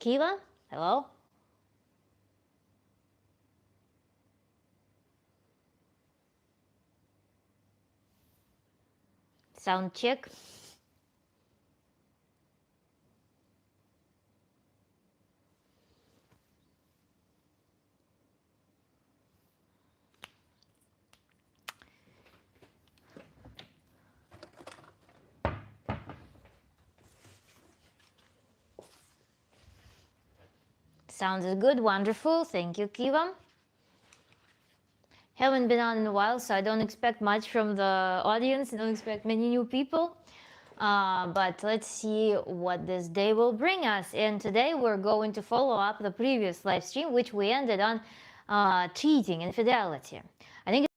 Kiva, hello? Sound check. Sounds good, wonderful. Thank you, Kiva. Haven't been on in a while, so I don't expect much from the audience. I don't expect many new people. But let's see what this day will bring us. And today we're going to follow up the previous live stream, which we ended on cheating, infidelity. I think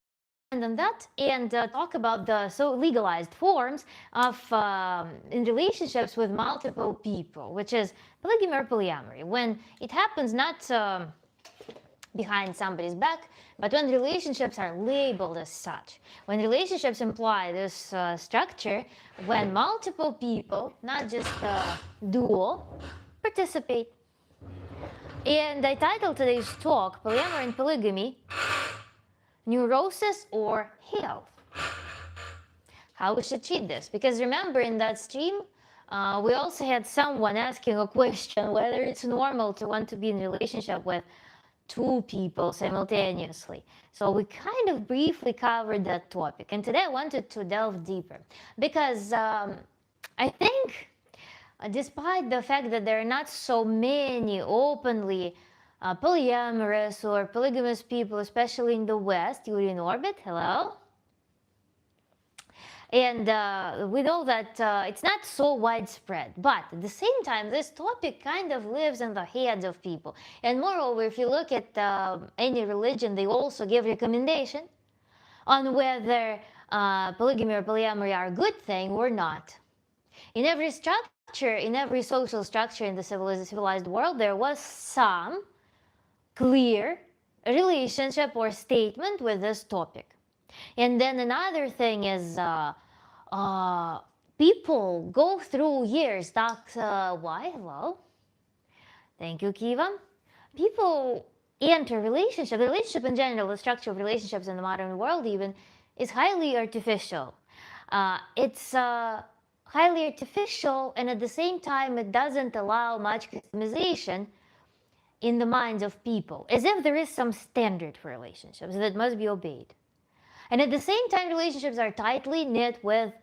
on that and talk about the so legalized forms of in relationships with multiple people, which is polygamy or polyamory, when it happens not behind somebody's back, but when relationships are labeled as such, when relationships imply this structure, when multiple people, not just a duo, participate. And I titled today's talk Polyamory and Polygamy, Neurosis or Health. How we should treat this, because remember in that stream we also had someone asking a question whether it's normal to want to be in a relationship with two people simultaneously. So we kind of briefly covered that topic, and today I wanted to delve deeper because I think despite the fact that there are not so many openly polyamorous or polygamous people, especially in the West. You're in orbit, hello. And we know that it's not so widespread, but at the same time, this topic kind of lives in the heads of people. And moreover, if you look at any religion, they also give recommendation on whether polygamy or polyamory are a good thing or not. In every structure, in every social structure in the civilized world, there was some clear relationship or statement with this topic. And then another thing is people go through years. Why? Hello. Thank you, Kiva. People enter relationship. The relationship in general, the structure of relationships in the modern world even, is highly artificial. It's highly artificial, and at the same time, it doesn't allow much customization in the minds of people, as if there is some standard for relationships that must be obeyed. And at the same time, relationships are tightly knit with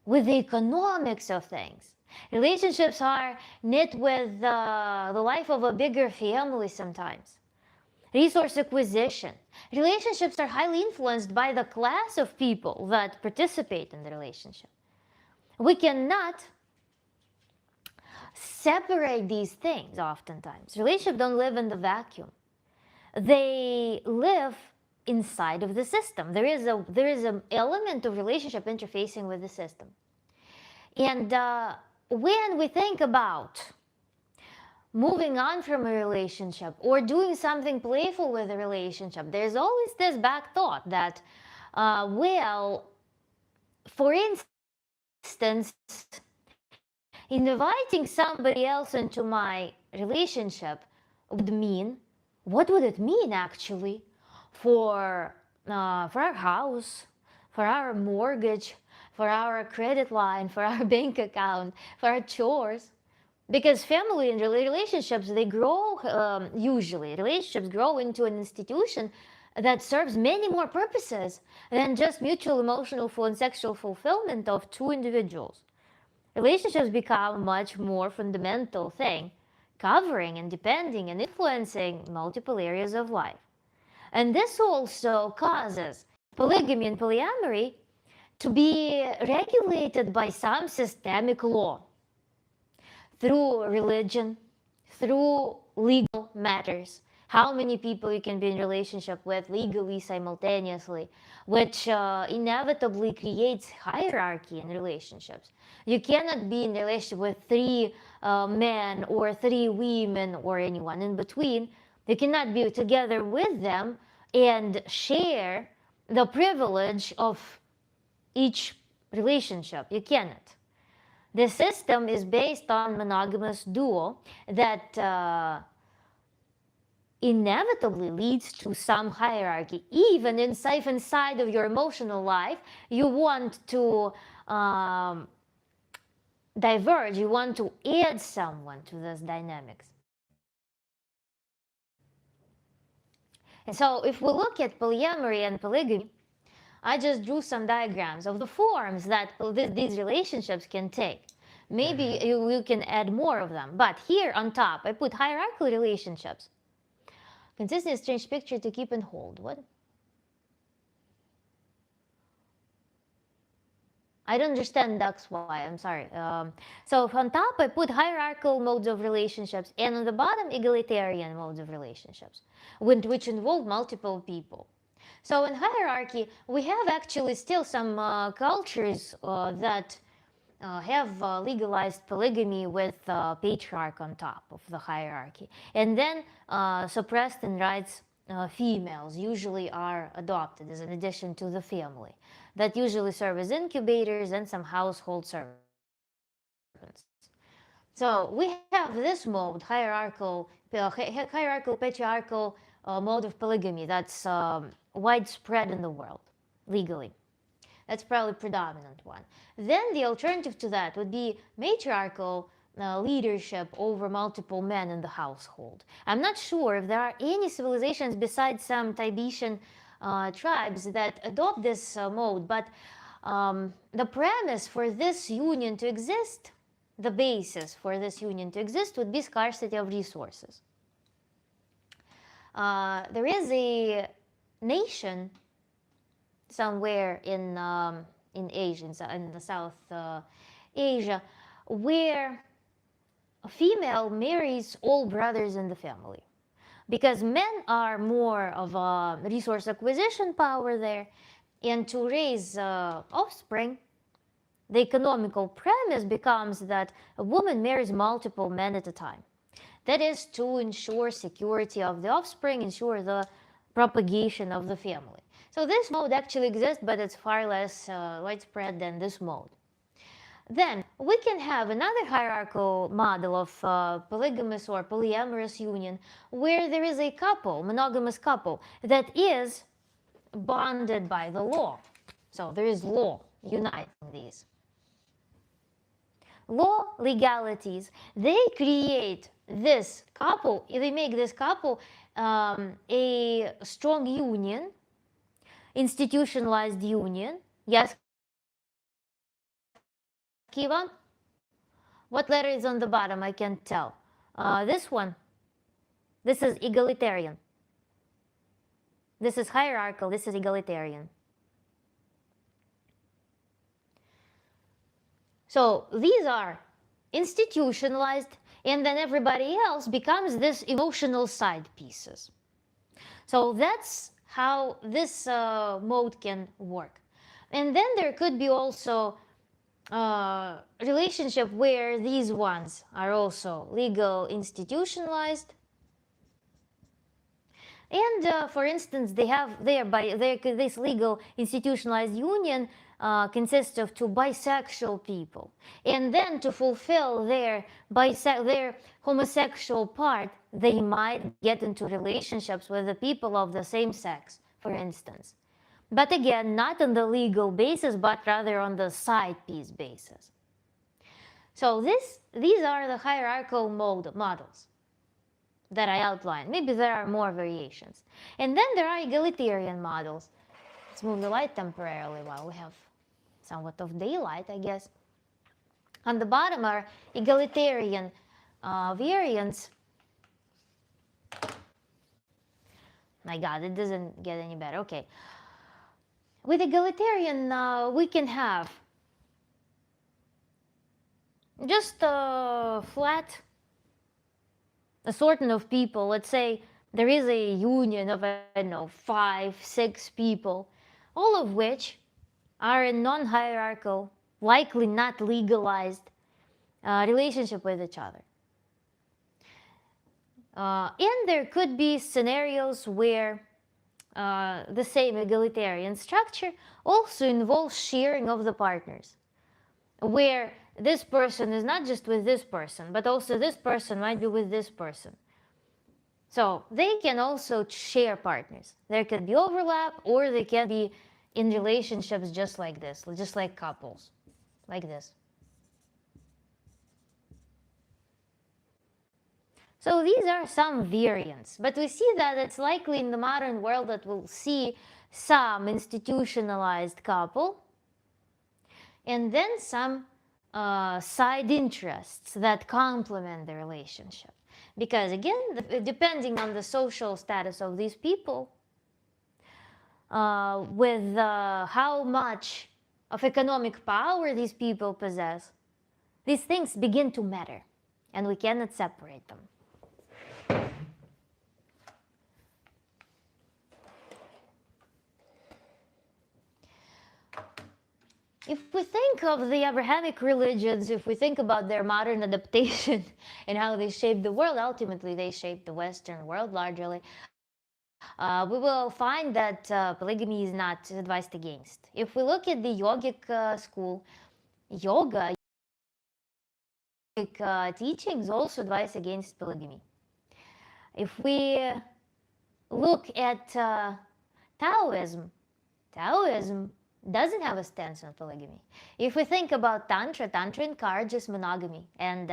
the economics of things. Relationships are knit with the life of a bigger family sometimes. Resource acquisition. Relationships are highly influenced by the class of people that participate in the relationship. We cannot separate these things oftentimes. Relationships don't live in the vacuum. They live inside of the system. There is an element of relationship interfacing with the system. And when we think about moving on from a relationship or doing something playful with a relationship, there's always this back thought that, well, for instance, inviting somebody else into my relationship would mean, what would it mean actually for our house, for our mortgage, for our credit line, for our bank account, for our chores? Because family and relationships, they grow, usually relationships grow into an institution that serves many more purposes than just mutual emotional and sexual fulfillment of two individuals. Relationships become a much more fundamental thing, covering and depending and influencing multiple areas of life. And this also causes polygamy and polyamory to be regulated by some systemic law, through religion, through legal matters, how many people you can be in relationship with legally simultaneously, which inevitably creates hierarchy in relationships. You cannot be in a relationship with three men or three women or anyone in between. You cannot be together with them and share the privilege of each relationship. You cannot. The system is based on monogamous duo that inevitably leads to some hierarchy. Even inside of your emotional life, you want to diverge, you want to add someone to this dynamics. And so if we look at polyamory and polygamy, I just drew some diagrams of the forms that these relationships can take. Maybe you can add more of them. But here on top, I put hierarchical relationships. Consistent strange picture to keep and hold. What? I don't understand that's why. I'm sorry. So on top, I put hierarchical modes of relationships, and on the bottom, egalitarian modes of relationships, which involve multiple people. So in hierarchy, we have actually still some cultures that have legalized polygamy with patriarch on top of the hierarchy. And then suppressed and rights females usually are adopted as an addition to the family. That usually serve as incubators and some household servants. So we have this mode, hierarchical patriarchal mode of polygamy that's widespread in the world legally. That's probably predominant one. Then the alternative to that would be matriarchal leadership over multiple men in the household. I'm not sure if there are any civilizations besides some Tibetan tribes that adopt this mode, but the premise for this union to exist, the basis for this union to exist would be scarcity of resources. There is a nation somewhere in Asia, in the South Asia, where a female marries all brothers in the family. Because men are more of a resource acquisition power there, and to raise offspring, the economical premise becomes that a woman marries multiple men at a time. That is to ensure security of the offspring, ensure the propagation of the family. So this mode actually exists, but it's far less widespread than this mode. Then we can have another hierarchical model of polygamous or polyamorous union where there is a couple, monogamous couple, that is bonded by the law. So there is law uniting these. Law, legalities, they create this couple, they make this couple a strong union, institutionalized union. Yes, Kivan? What letter is on the bottom? I can't tell. This one. This is egalitarian. This is hierarchical. This is egalitarian. So these are institutionalized, and then everybody else becomes this emotional side pieces. So that's how this mode can work. And then there could be also relationship where these ones are also legal institutionalized, and for instance this legal institutionalized union consists of two bisexual people, and then to fulfill their homosexual part, they might get into relationships with the people of the same sex, for instance. But again, not on the legal basis, but rather on the side piece basis. So these are the hierarchical models that I outlined. Maybe there are more variations. And then there are egalitarian models. Let's move the light temporarily while we have somewhat of daylight, I guess. On the bottom are egalitarian variants. My God, it doesn't get any better. Okay. With egalitarian, we can have just a flat assortment of people. Let's say there is a union of, I don't know, 5, 6 people, all of which are in non-hierarchical, likely not legalized relationship with each other. And there could be scenarios where the same egalitarian structure also involves sharing of the partners, where this person is not just with this person, but also this person might be with this person. So they can also share partners. There could be overlap, or they can be in relationships just like this, just like couples, like this. So these are some variants, but we see that it's likely in the modern world that we'll see some institutionalized couple and then some side interests that complement the relationship. Because again, depending on the social status of these people, with how much of economic power these people possess, these things begin to matter, and we cannot separate them. If we think of the Abrahamic religions, if we think about their modern adaptation and how they shaped the world, ultimately they shaped the Western world largely, we will find that polygamy is not advised against. If we look at the yogic school, yoga teachings also advise against polygamy. If we look at Taoism doesn't have a stance on polygamy. If we think about Tantra encourages monogamy and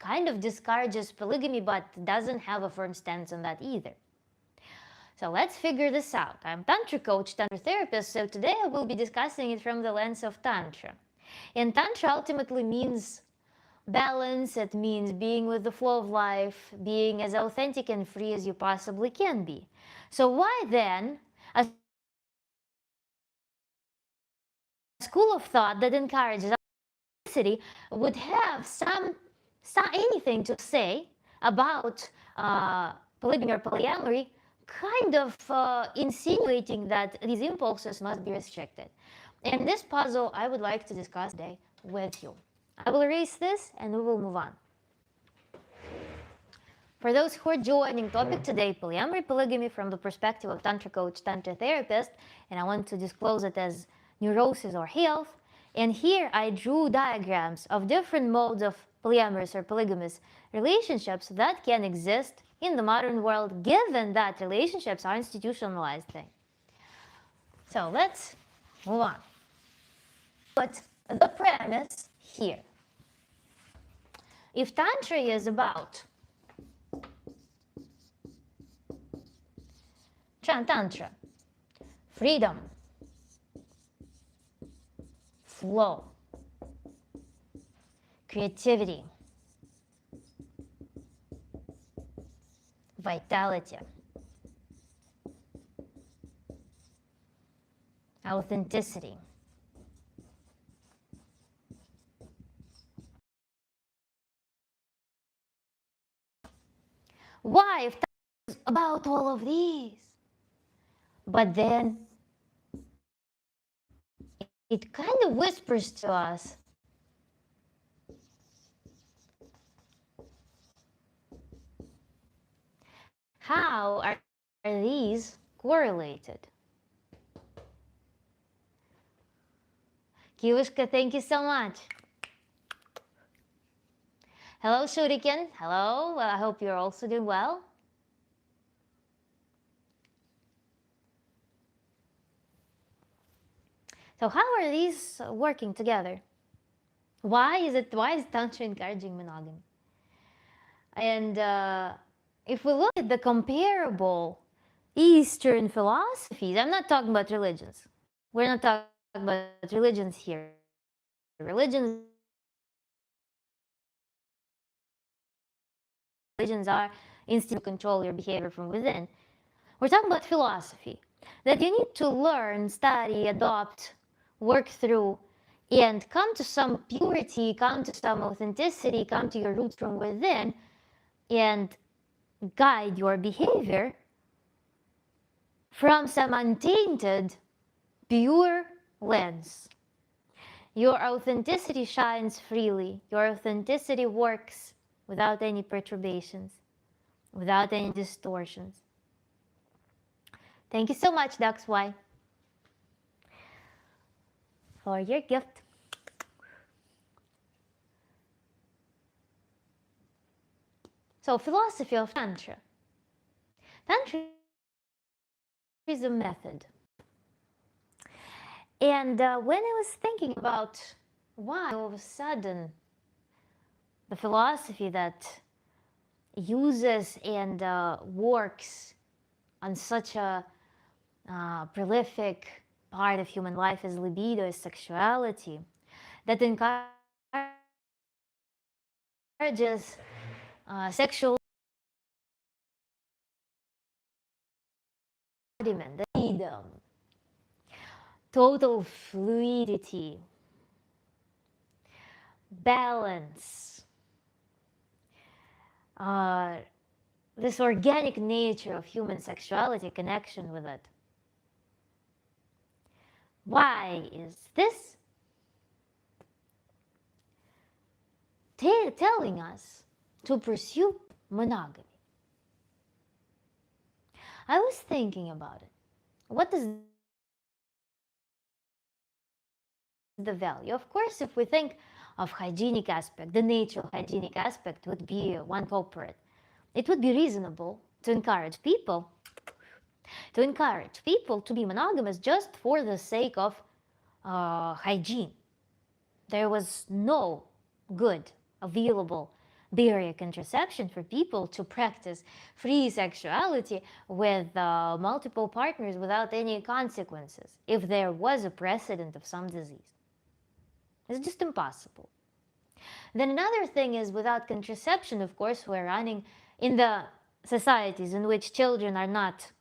kind of discourages polygamy, but doesn't have a firm stance on that either. So let's figure this out. I'm Tantra coach, Tantra therapist, so today I will be discussing it from the lens of Tantra. And Tantra ultimately means balance. It means being with the flow of life, being as authentic and free as you possibly can be. So why then a school of thought that encourages authenticity would have anything to say about polygamy or polyamory, kind of insinuating that these impulses must be restricted? And this puzzle I would like to discuss today with you. I will erase this and we will move on. For those who are joining topic today, polyamory, polygamy from the perspective of Tantra coach, Tantra therapist, and I want to disclose it as neurosis or health. And here I drew diagrams of different modes of polyamorous or polygamous relationships that can exist in the modern world, given that relationships are institutionalized thing. So let's move on. But the premise here. If Tantra is about Tantra, freedom, flow, creativity, vitality, authenticity, why if Tantra is about all of these? But then it kind of whispers to us how are these correlated? Kiushka, thank you so much. Hello, Shuriken. Hello. Well, I hope you're also doing well. So how are these working together? Why is Tantra encouraging monogamy? And if we look at the comparable Eastern philosophies, I'm not talking about religions. We're not talking about religions here. Religions are instinct to control your behavior from within. We're talking about philosophy, that you need to learn, study, adopt, work through, and come to some purity, come to some authenticity, come to your roots from within, and guide your behavior from some untainted, pure lens. Your authenticity shines freely. Your authenticity works without any perturbations, without any distortions. Thank you so much, Dax Y, for your gift. So, philosophy of Tantra. Tantra is a method. And when I was thinking about why all of a sudden the philosophy that uses and works on such a prolific part of human life as libido, as sexuality, that encourages sexual embodiment, freedom, total fluidity, balance, this organic nature of human sexuality, connection with it. Why is this? Telling us to pursue monogamy. I was thinking about it. What is the value? Of course, if we think of hygienic aspect, the natural hygienic aspect would be one culprit. It would be reasonable to encourage people to be monogamous just for the sake of hygiene. There was no good available barrier contraception for people to practice free sexuality with multiple partners without any consequences if there was a precedent of some disease. It's just impossible. Then another thing is, without contraception, of course, we're running in the societies in which children are not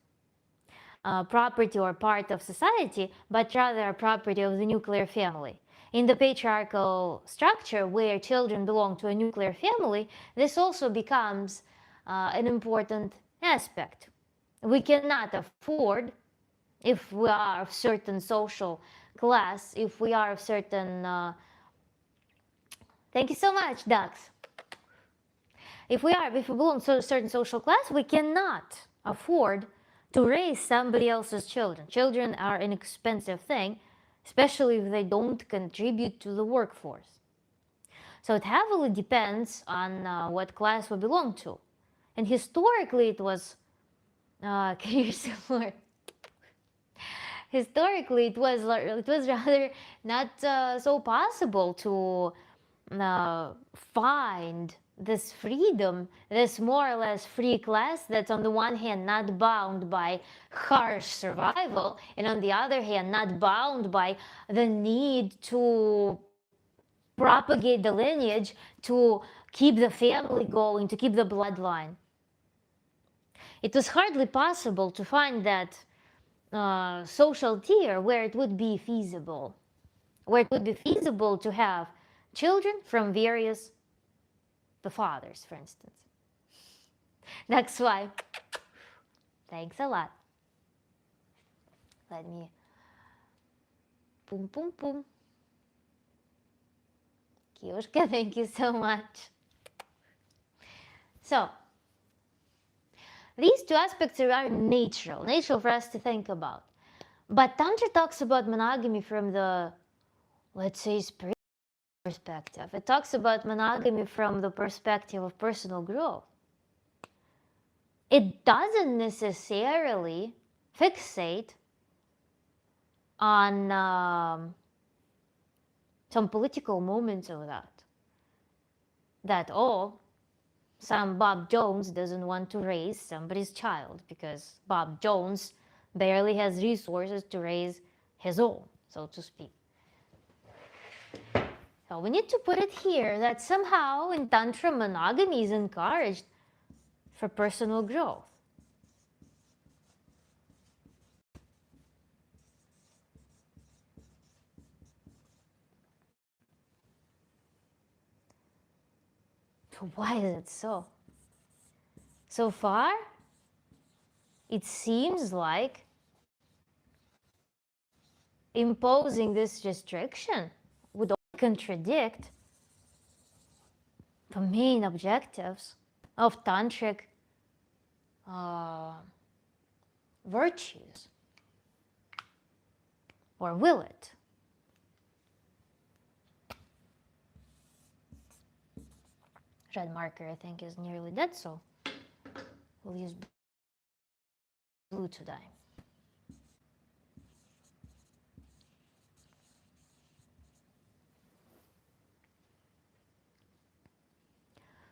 property or part of society, but rather property of the nuclear family. In the patriarchal structure where children belong to a nuclear family, this also becomes an important aspect. We cannot afford, if we are of certain social class, if we are of certain... thank you so much, Dax. If we belong to a certain social class, we cannot afford to raise somebody else's children. Children are an expensive thing, especially if they don't contribute to the workforce. So it heavily depends on what class we belong to. And historically it was, can you support? Historically it was rather not so possible to find this freedom, this more or less free class that's on the one hand not bound by harsh survival, and on the other hand not bound by the need to propagate the lineage, to keep the family going, to keep the bloodline. It was hardly possible to find that social tier where it would be feasible, to have children from various the fathers, for instance. That's why, thanks a lot. Let me, boom, boom, boom. Kioshka, thank you so much. So, these two aspects are natural for us to think about. But Tantra talks about monogamy from the, let's say, spiritual perspective. It talks about monogamy from the perspective of personal growth. It doesn't necessarily fixate on some political moments of that some Bob Jones doesn't want to raise somebody's child because Bob Jones barely has resources to raise his own, so to speak. So we need to put it here that somehow in Tantra, monogamy is encouraged for personal growth. So why is it so? So far, it seems like imposing this restriction would contradict the main objectives of tantric virtues. Or will it? Red marker, I think, is nearly dead, so we'll use blue today.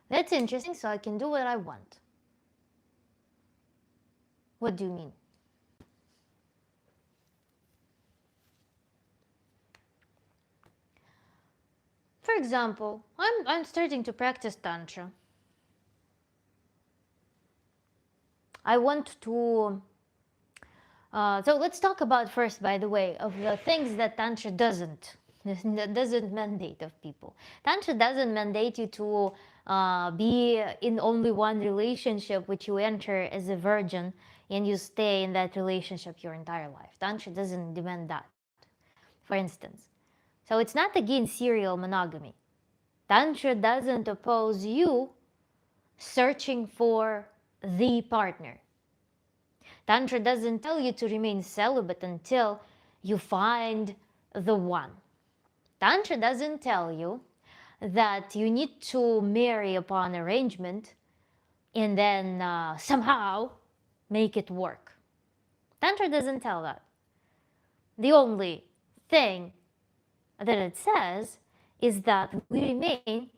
That's interesting, so I can do what I want. What do you mean? For example, I'm starting to practice Tantra. I want to... so let's talk about first, by the way, of the things that Tantra doesn't mandate of people. Tantra doesn't mandate you to be in only one relationship which you enter as a virgin and you stay in that relationship your entire life. Tantra doesn't demand that, for instance. So it's not against serial monogamy. Tantra doesn't oppose you searching for the partner. Tantra doesn't tell you to remain celibate until you find the one. Tantra doesn't tell you that you need to marry upon arrangement and then somehow make it work. Tantra doesn't tell that. The only thing that it says is that we remain in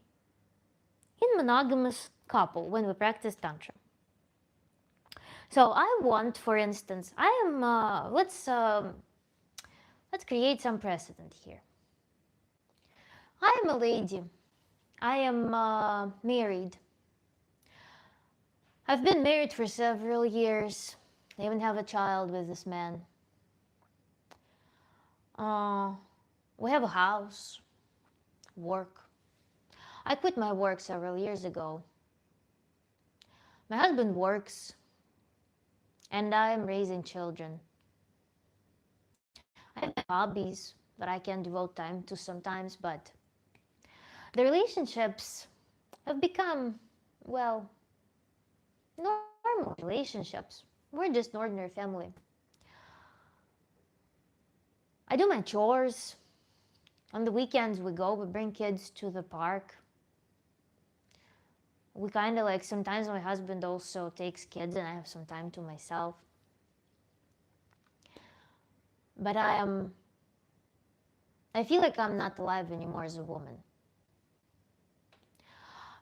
monogamous couple when we practice Tantra. So I want, for instance, I am, let's create some precedent here. I am a lady. I am married. I've been married for several years. I even have a child with this man. We have a house, work. I quit my work several years ago. My husband works, and I am raising children. I have hobbies that I can devote time to sometimes, but the relationships have become, well, normal relationships. We're just an ordinary family. I do my chores. On the weekends we bring kids to the park. We kind of like, sometimes my husband also takes kids and I have some time to myself. But I feel like I'm not alive anymore as a woman.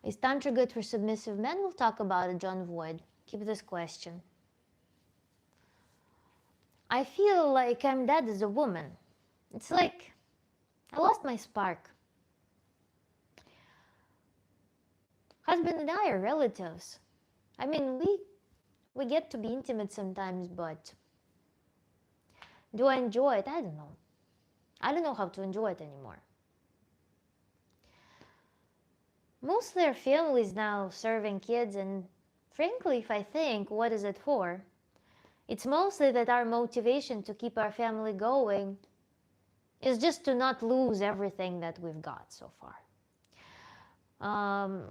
Is Tantra good for submissive men? We'll talk about it, John Void. Keep this question. I feel like I'm dead as a woman. It's like I lost my spark. Husband and I are relatives. I mean, we get to be intimate sometimes, but do I enjoy it? I don't know. I don't know how to enjoy it anymore. Most of their families now serving kids, and frankly, if I think, what is it for? It's mostly that our motivation to keep our family going is just to not lose everything that we've got so far.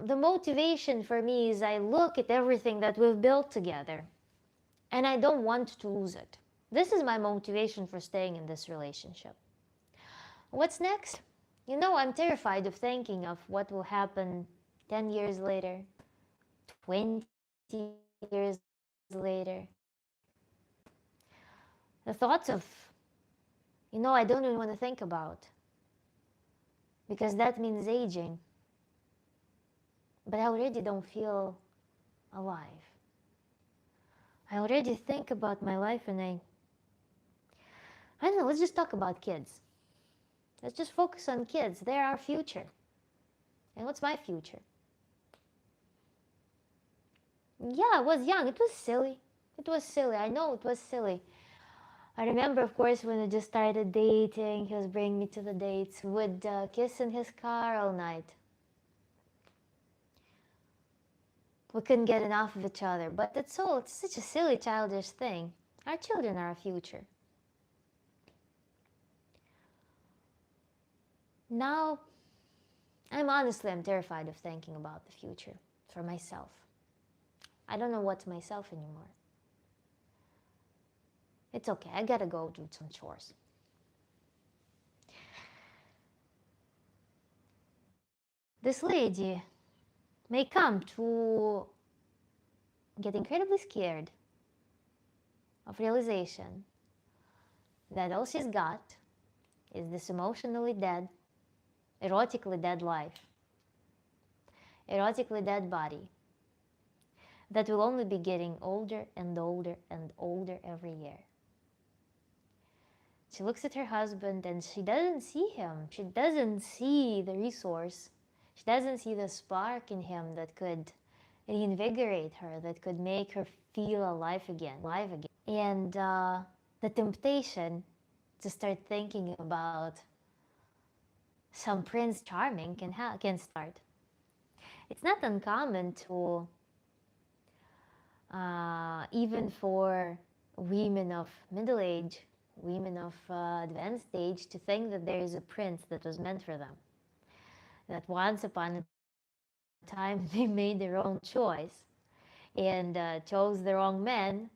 The motivation for me is I look at everything that we've built together and I don't want to lose it. This is my motivation for staying in this relationship. What's next? You know, I'm terrified of thinking of what will happen 10 years later, 20 years later. The thoughts of, I don't even want to think about, because that means aging. But I already don't feel alive. I already think about my life and I don't know, let's just talk about kids. Let's just focus on kids. They're our future. And what's my future? Yeah, I was young. It was silly. It was silly. I know it was silly. I remember, of course, when we just started dating, he was bringing me to the dates. We would kiss in his car all night. We couldn't get enough of each other, but it's such a silly, childish thing. Our children are our future. Now, I'm terrified of thinking about the future for myself. I don't know what's myself anymore. It's okay, I gotta go do some chores. This lady may come to get incredibly scared of realization that all she's got is this emotionally dead, erotically dead life, erotically dead body that will only be getting older and older and older every year. She looks at her husband and she doesn't see him. She doesn't see the resource. She doesn't see the spark in him that could reinvigorate her, that could make her feel alive again. And the temptation to start thinking about some Prince Charming can start. It's not uncommon to, even for women of middle age, women of advanced age, to think that there is a prince that was meant for them. That once upon a time they made their own choice and chose the wrong man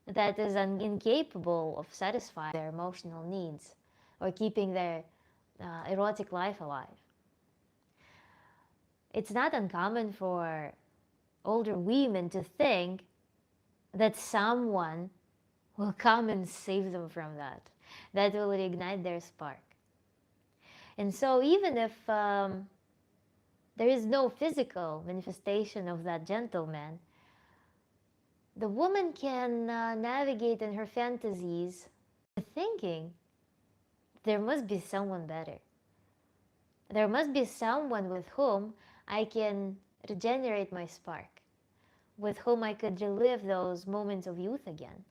that is incapable of satisfying their emotional needs or keeping their erotic life alive. It's not uncommon for older women to think that someone will come and save them from that. That will reignite their spark. And so even if there is no physical manifestation of that gentleman, the woman can navigate in her fantasies thinking there must be someone better. There must be someone with whom I can regenerate my spark, with whom I could relive those moments of youth again,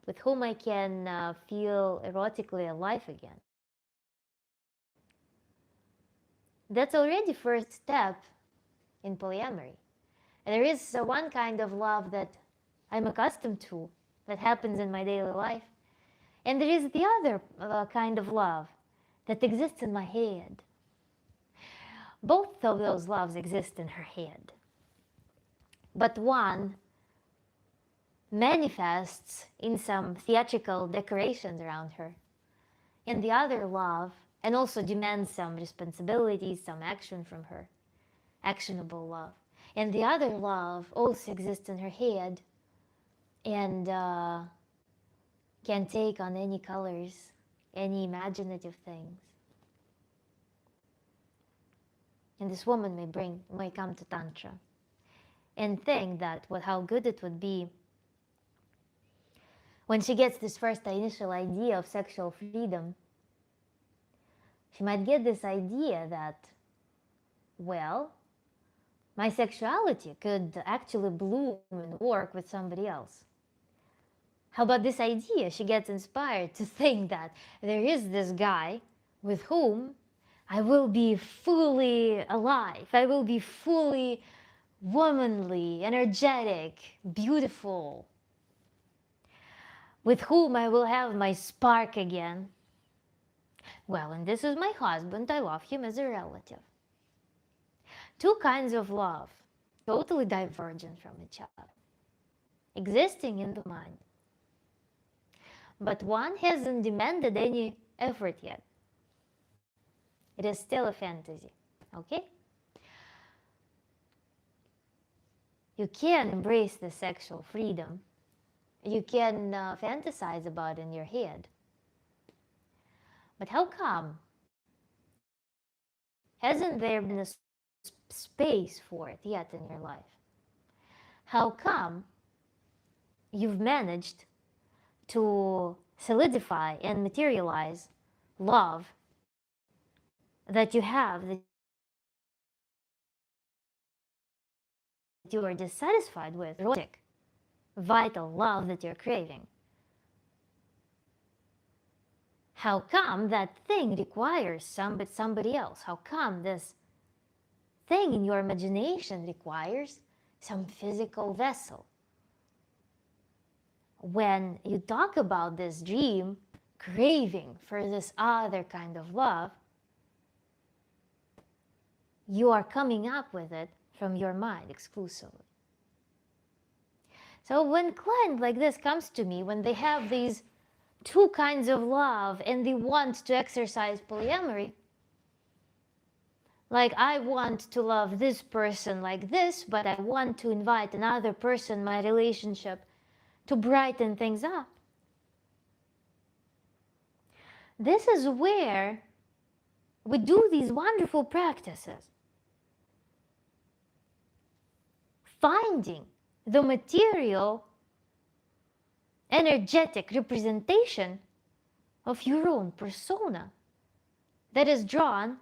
with whom I can feel erotically alive again. That's already first step in polyamory. And there is one kind of love that I'm accustomed to, that happens in my daily life. And there is the other kind of love that exists in my head. Both of those loves exist in her head. But one manifests in some theatrical decorations around her. And the other love, and also demands some responsibilities, some action from her, actionable love. And the other love also exists in her head and can take on any colors, any imaginative things. And this woman may come to Tantra and think that how good it would be when she gets this first initial idea of sexual freedom. She might get this idea that, well, my sexuality could actually bloom and work with somebody else. How about this idea? She gets inspired to think that there is this guy with whom I will be fully alive. I will be fully womanly, energetic, beautiful, with whom I will have my spark again. Well, and this is my husband. I love him as a relative. Two kinds of love, totally divergent from each other, existing in the mind. But one hasn't demanded any effort yet. It is still a fantasy, okay? You can embrace the sexual freedom. You can fantasize about it in your head. But how come hasn't there been a space for it yet in your life? How come you've managed to solidify and materialize love that you have, that you are dissatisfied with, erotic, vital love that you're craving? How come that thing requires somebody else? How come this thing in your imagination requires some physical vessel? When you talk about this dream, craving for this other kind of love, you are coming up with it from your mind exclusively. So when client like this comes to me, when they have these two kinds of love and they want to exercise polyamory, Like, I want to love this person like this, but I want to invite another person in my relationship to brighten things up. This is where we do these wonderful practices. Finding the material, energetic representation of your own persona that is drawn,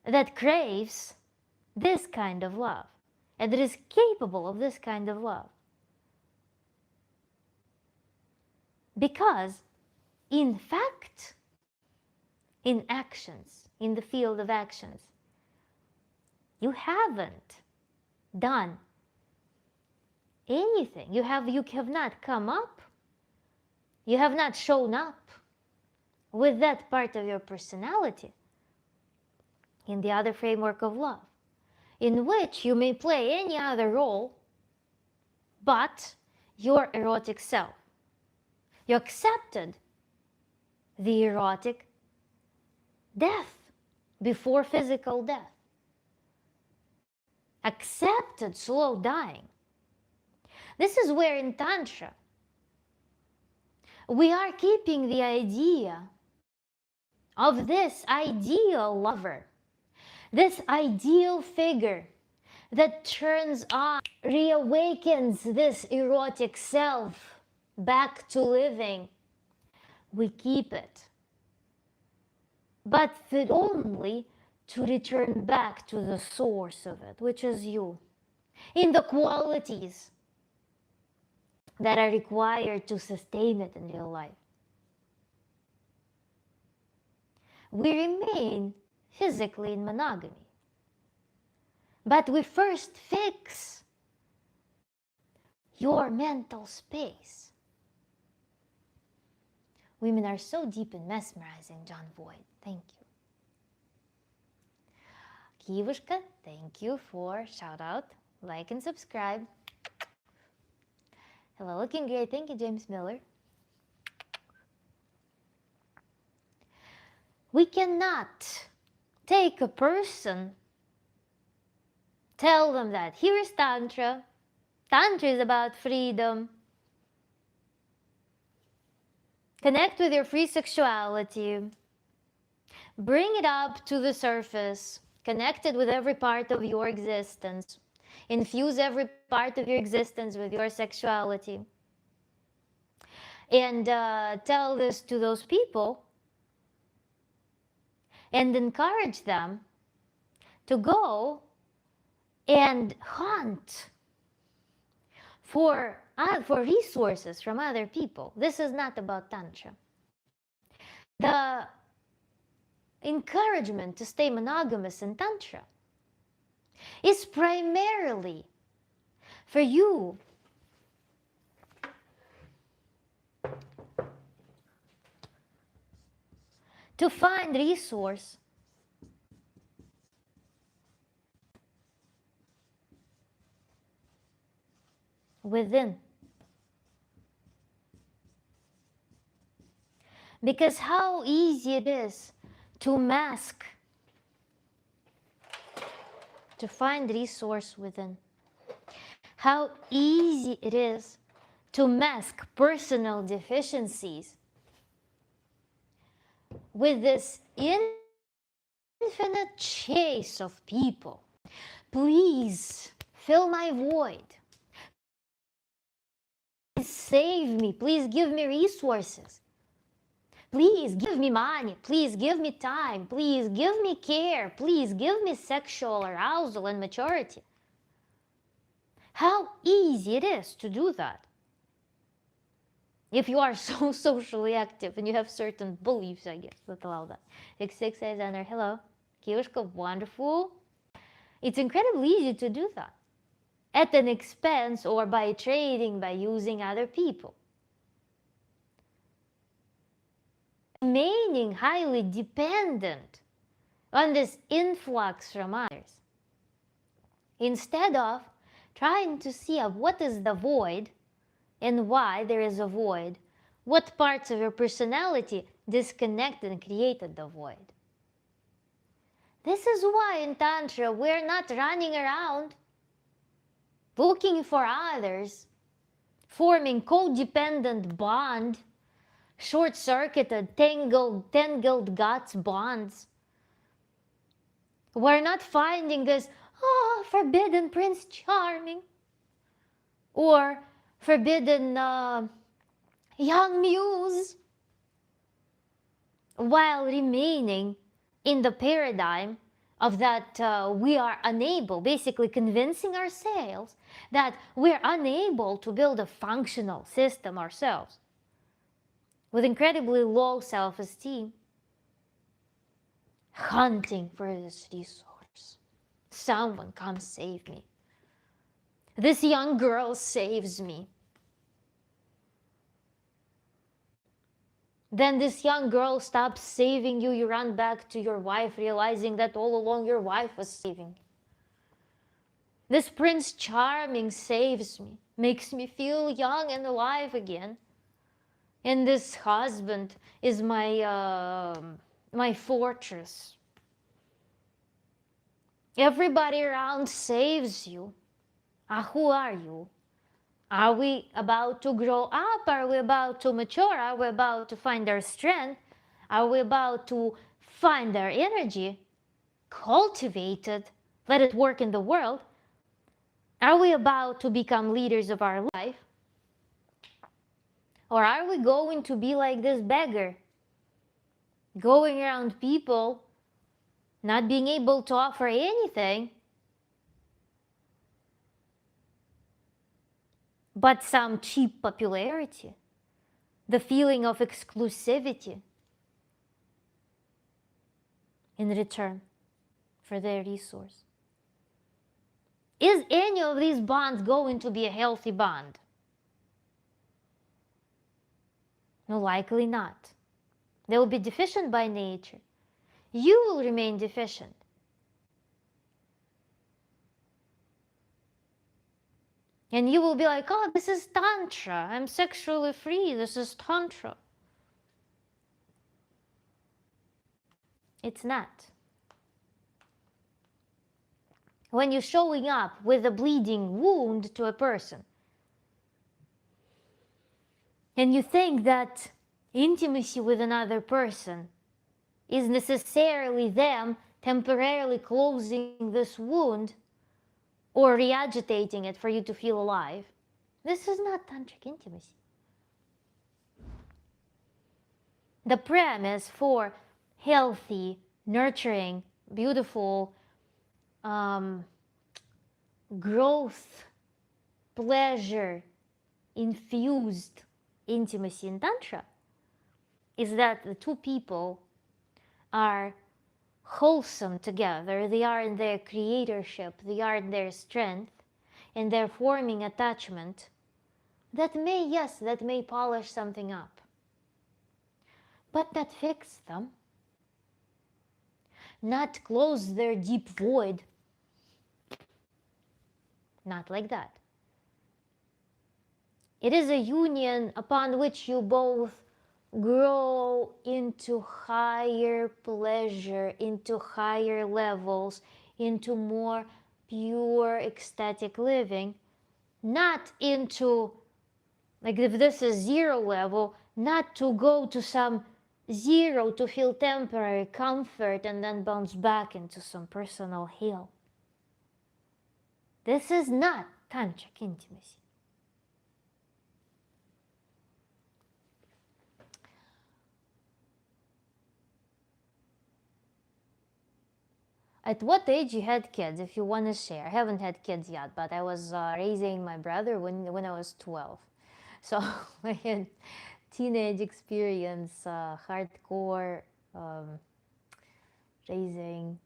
that craves this kind of love, and that is capable of this kind of love. Because, in fact, in actions, in the field of actions, you haven't done anything. You have not come up, you have not shown up with that part of your personality in the other framework of love, in which you may play any other role but your erotic self. You accepted the erotic death before physical death. Accepted slow dying. This is where in Tantra we are keeping the idea of this ideal lover, this ideal figure that turns on, reawakens this erotic self back to living. We keep it, but fit only to return back to the source of it, which is you, in the qualities that are required to sustain it in real life. We remain physically in monogamy, but we first fix your mental space. Women are so deep and mesmerizing, John Voight. Thank you. Kivushka, thank you for shout out, like and subscribe. Hello, looking great. Thank you, James Miller. We cannot take a person, tell them that here is Tantra. Tantra is about freedom. Connect with your free sexuality. Bring it up to the surface. Connect it with every part of your existence. Infuse every part of your existence with your sexuality. And tell this to those people and encourage them to go and hunt for resources from other people. This is not about Tantra. The encouragement to stay monogamous in Tantra is primarily for you to find resource within. Because how easy it is to mask, to find resource within. How easy it is to mask personal deficiencies with this infinite chase of people. Please fill my void. Please save me. Please give me resources. Please give me money. Please give me time. Please give me care. Please give me sexual arousal and maturity. How easy it is to do that. If you are so socially active and you have certain beliefs, I guess, that allow that. X6 says, Anna, hello. Kiyoshka, wonderful. It's incredibly easy to do that. At an expense or by trading, by using other people. Remaining highly dependent on this influx from others. Instead of trying to see of what is the void and why there is a void, what parts of your personality disconnected and created the void. This is why in Tantra we're not running around looking for others, forming codependent bond, short-circuited, tangled guts bonds. We're not finding this, forbidden Prince Charming or forbidden young muse, while remaining in the paradigm of that we are unable, basically convincing ourselves that we're unable to build a functional system ourselves with incredibly low self-esteem, hunting for this resource. Someone come save me. This young girl saves me. Then this young girl stops saving you. You run back to your wife, realizing that all along your wife was saving you. This Prince Charming saves me, makes me feel young and alive again. And this husband is my fortress. Everybody around saves you. Who are you? Are we about to grow up? Are we about to mature? Are we about to find our strength? Are we about to find our energy, cultivate it, let it work in the world? Are we about to become leaders of our life? Or are we going to be like this beggar, going around people, not being able to offer anything, but some cheap popularity, the feeling of exclusivity in return for their resource? Is any of these bonds going to be a healthy bond? No, likely not. They will be deficient by nature. You will remain deficient. And you will be like, oh, this is Tantra. I'm sexually free. This is Tantra. It's not. When you're showing up with a bleeding wound to a person, and you think that intimacy with another person is necessarily them temporarily closing this wound or re-agitating it for you to feel alive, this is not tantric intimacy. The premise for healthy, nurturing, beautiful, growth, pleasure, infused intimacy in Tantra is that the two people are wholesome together. They are in their creatorship, they are in their strength, and they're forming attachment that may polish something up, but not fix them, not close their deep void, not like that. It is a union upon which you both grow into higher pleasure, into higher levels, into more pure ecstatic living, not into, like if this is zero level, not to go to some zero to feel temporary comfort and then bounce back into some personal hell. This is not tantric intimacy. At what age you had kids, if you want to share? I haven't had kids yet, but I was raising my brother when I was 12. So I had teenage experience, hardcore raising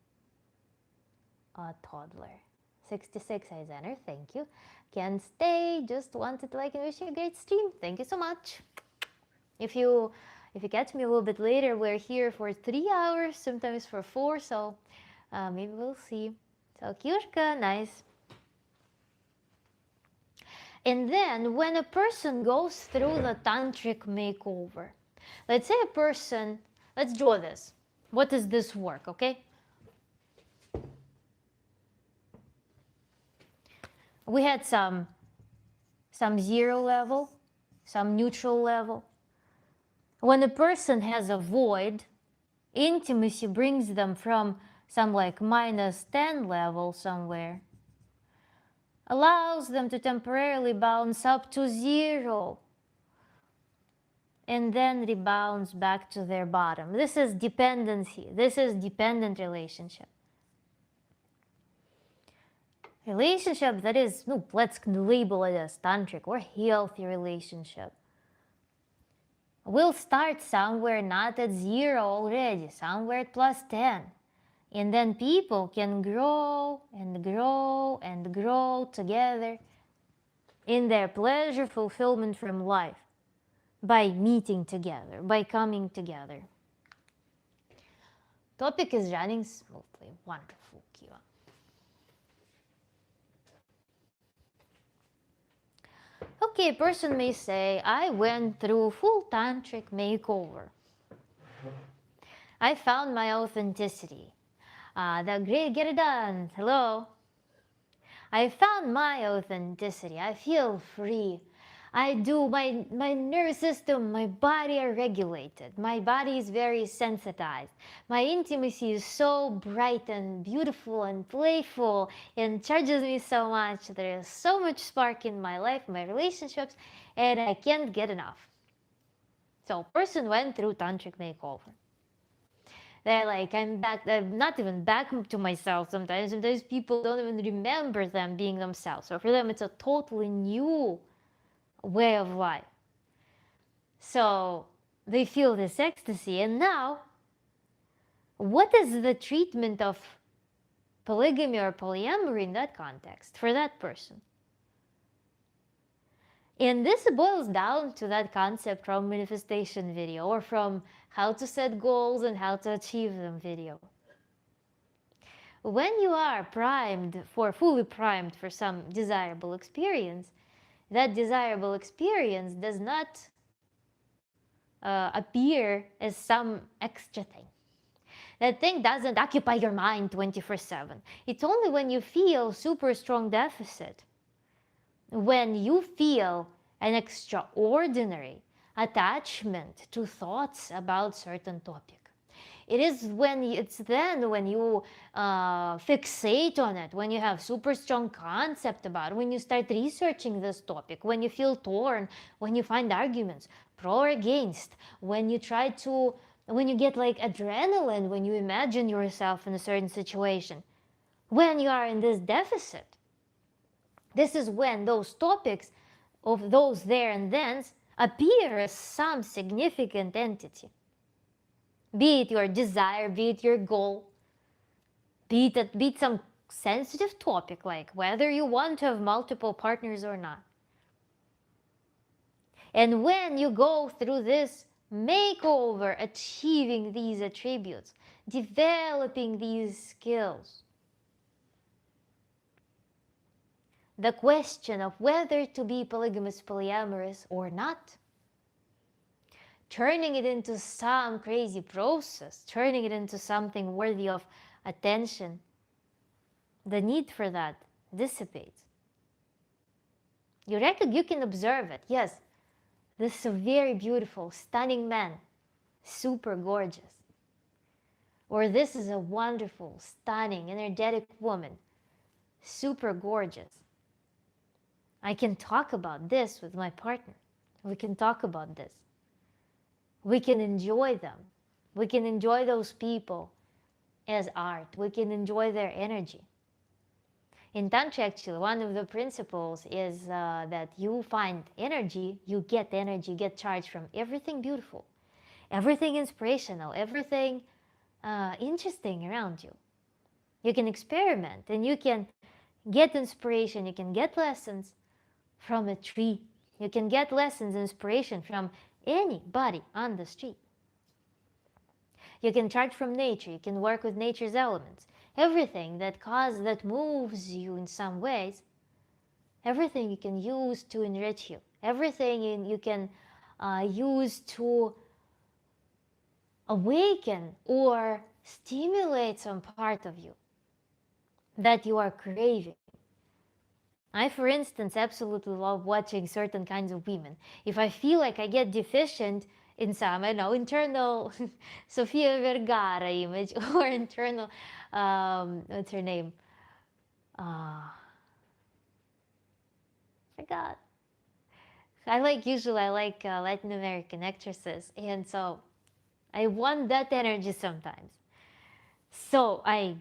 a toddler. 66 Eisener, thank you. Can stay, just wanted to like and wish you a great stream. Thank you so much. If you catch me a little bit later, we're here for 3 hours, sometimes for 4, so maybe we'll see. So Kyushka, nice. And then when a person goes through the tantric makeover, let's say a person, let's draw this. What is this work, okay? We had some zero level, some neutral level. When a person has a void, intimacy brings them from some like -10 level somewhere, allows them to temporarily bounce up to 0, and then rebounds back to their bottom. This is dependency. This is dependent relationship. Relationship that is, no, let's label it as tantric or healthy relationship, will start somewhere not at 0 already, somewhere at +10. And then people can grow and grow and grow together in their pleasure fulfillment from life by meeting together, by coming together. Topic is running smoothly. Wonderful, Kiva. Okay, a person may say, I went through full tantric makeover. I found my authenticity. The great get it done. Hello. I found my authenticity. I feel free. I do, my nervous system, my body are regulated. My body is very sensitized. My intimacy is so bright and beautiful and playful and charges me so much. There is so much spark in my life, my relationships, and I can't get enough. So a person went through tantric makeover. They're like, I'm back, I'm not even back to myself sometimes. Sometimes people don't even remember them being themselves. So for them, it's a totally new way of life. So they feel this ecstasy. And now, what is the treatment of polygamy or polyamory in that context for that person? And this boils down to that concept from manifestation video, or from how to set goals and how to achieve them video. When you are fully primed for some desirable experience, that desirable experience does not appear as some extra thing. That thing doesn't occupy your mind 24/7. It's only when you feel super strong deficit, when you feel an extraordinary attachment to thoughts about certain topic. It's then when you fixate on it, when you have super strong concept about it, when you start researching this topic, when you feel torn, when you find arguments pro or against, when you get like adrenaline when you imagine yourself in a certain situation, when you are in this deficit. This is when those topics of those there and thens appear as some significant entity. Be it your desire, be it your goal, be it some sensitive topic like whether you want to have multiple partners or not. And when you go through this makeover, achieving these attributes, developing these skills, the question of whether to be polygamous, polyamorous or not, turning it into some crazy process, turning it into something worthy of attention, the need for that dissipates. You can observe it. Yes, this is a very beautiful, stunning man, super gorgeous. Or this is a wonderful, stunning, energetic woman, super gorgeous. I can talk about this with my partner. We can talk about this. We can enjoy them. We can enjoy those people as art. We can enjoy their energy. In Tantra, actually, one of the principles is that you find energy, you get charged from everything beautiful, everything inspirational, everything interesting around you. You can experiment and you can get inspiration, you can get lessons from a tree. You can get lessons, inspiration from anybody on the street. You can charge from nature. You can work with nature's elements. Everything that moves you in some ways, everything you can use to enrich you. Everything you can use to awaken or stimulate some part of you that you are craving. I, for instance, absolutely love watching certain kinds of women. If I feel like I get deficient in some, I know, internal Sofia Vergara image or internal, what's her name? Forgot. Usually I like Latin American actresses, and so I want that energy sometimes. So I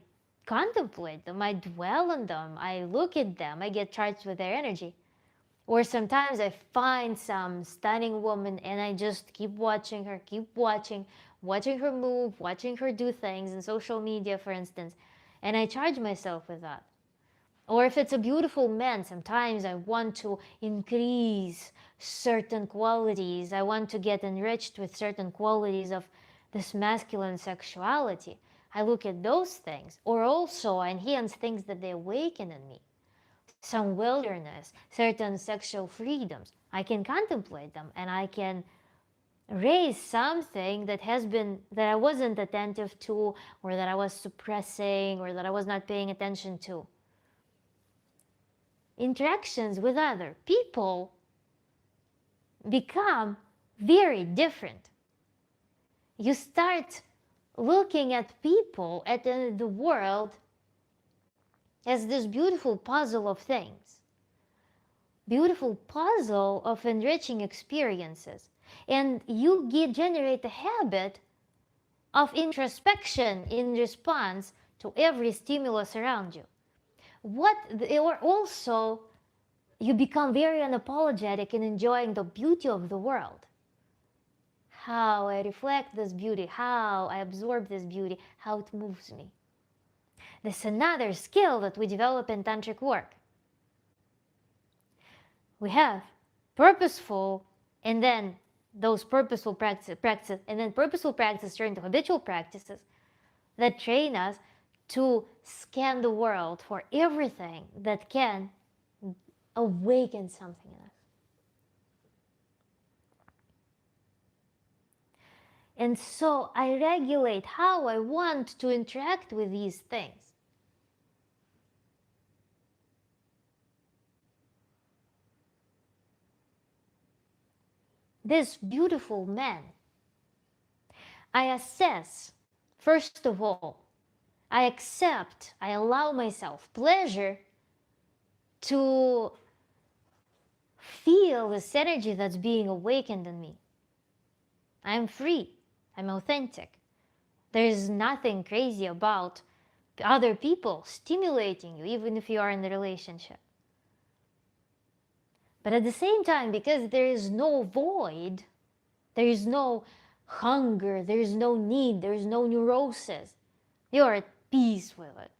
contemplate them, I dwell on them, I look at them, I get charged with their energy. Or sometimes I find some stunning woman and I just keep watching her, watching her move, watching her do things in social media, for instance, and I charge myself with that. Or if it's a beautiful man, sometimes I want to increase certain qualities. I want to get enriched with certain qualities of this masculine sexuality. I look at those things. Or also I enhance things that they awaken in me. Some wilderness, certain sexual freedoms. I can contemplate them and I can raise something that I wasn't attentive to, or that I was suppressing, or that I was not paying attention to. Interactions with other people become very different. You start looking at people, at the world, as this beautiful puzzle of things, beautiful puzzle of enriching experiences. And you generate a habit of introspection in response to every stimulus around you. Or also, you become very unapologetic in enjoying the beauty of the world. How I reflect this beauty, how I absorb this beauty, how it moves me. This is another skill that we develop in tantric work. We have purposeful, and then those purposeful practices, and then purposeful practices turn to habitual practices that train us to scan the world for everything that can awaken something in us. And so I regulate how I want to interact with these things. This beautiful man, I assess, first of all, I accept, I allow myself pleasure to feel this energy that's being awakened in me. I'm free. I'm authentic. There is nothing crazy about other people stimulating you, even if you are in a relationship. But at the same time, because there is no void, there is no hunger, there is no need, there is no neurosis, you are at peace with it.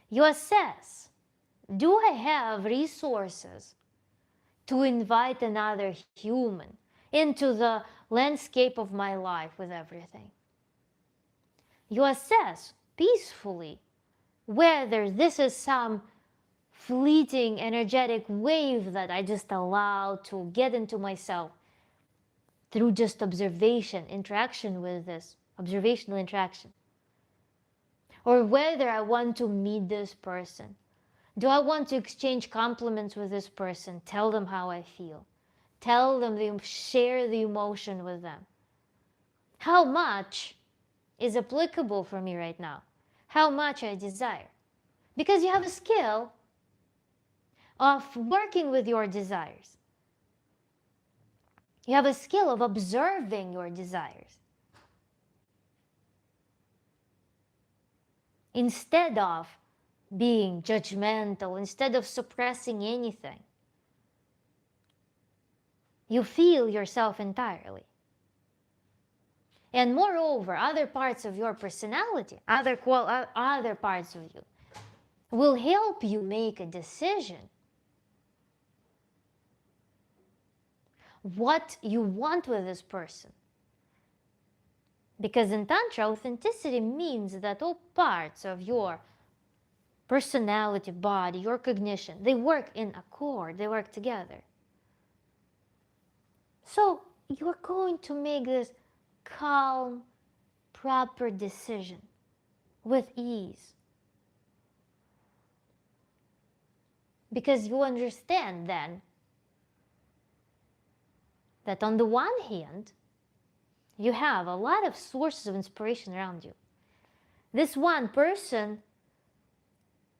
You assess, do I have resources to invite another human into the landscape of my life with everything? You assess peacefully whether this is some fleeting energetic wave that I just allow to get into myself through just observation, interaction with this, observational interaction. Or whether I want to meet this person. Do I want to exchange compliments with this person, tell them how I feel, tell them, share the emotion with them? How much is applicable for me right now? How much I desire? Because you have a skill of working with your desires. You have a skill of observing your desires. Instead of being judgmental, instead of suppressing anything, you feel yourself entirely. And moreover, other parts of your personality, other parts of you, will help you make a decision what you want with this person. Because in Tantra, authenticity means that all parts of your personality, body, your cognition, they work in accord, they work together. So you're going to make this calm, proper decision with ease. Because you understand then that on the one hand, you have a lot of sources of inspiration around you. This one person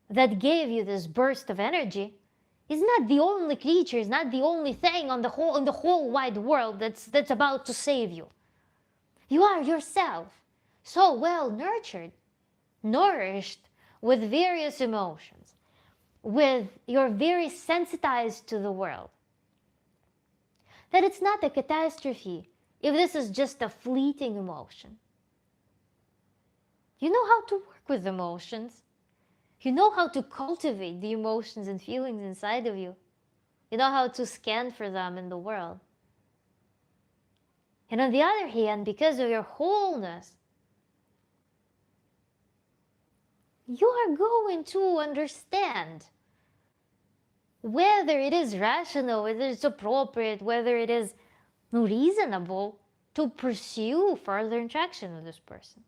that gave you this burst of energy is not the only creature, is not the only thing on the whole wide world that's about to save you. You are yourself so well nurtured, nourished with various emotions, you're very sensitized to the world, that it's not a catastrophe if this is just a fleeting emotion. You know how to work with emotions. You know how to cultivate the emotions and feelings inside of you. You know how to scan for them in the world. And on the other hand, because of your wholeness, you are going to understand whether it is rational, whether it's appropriate, whether it is reasonable to pursue further interaction with this person.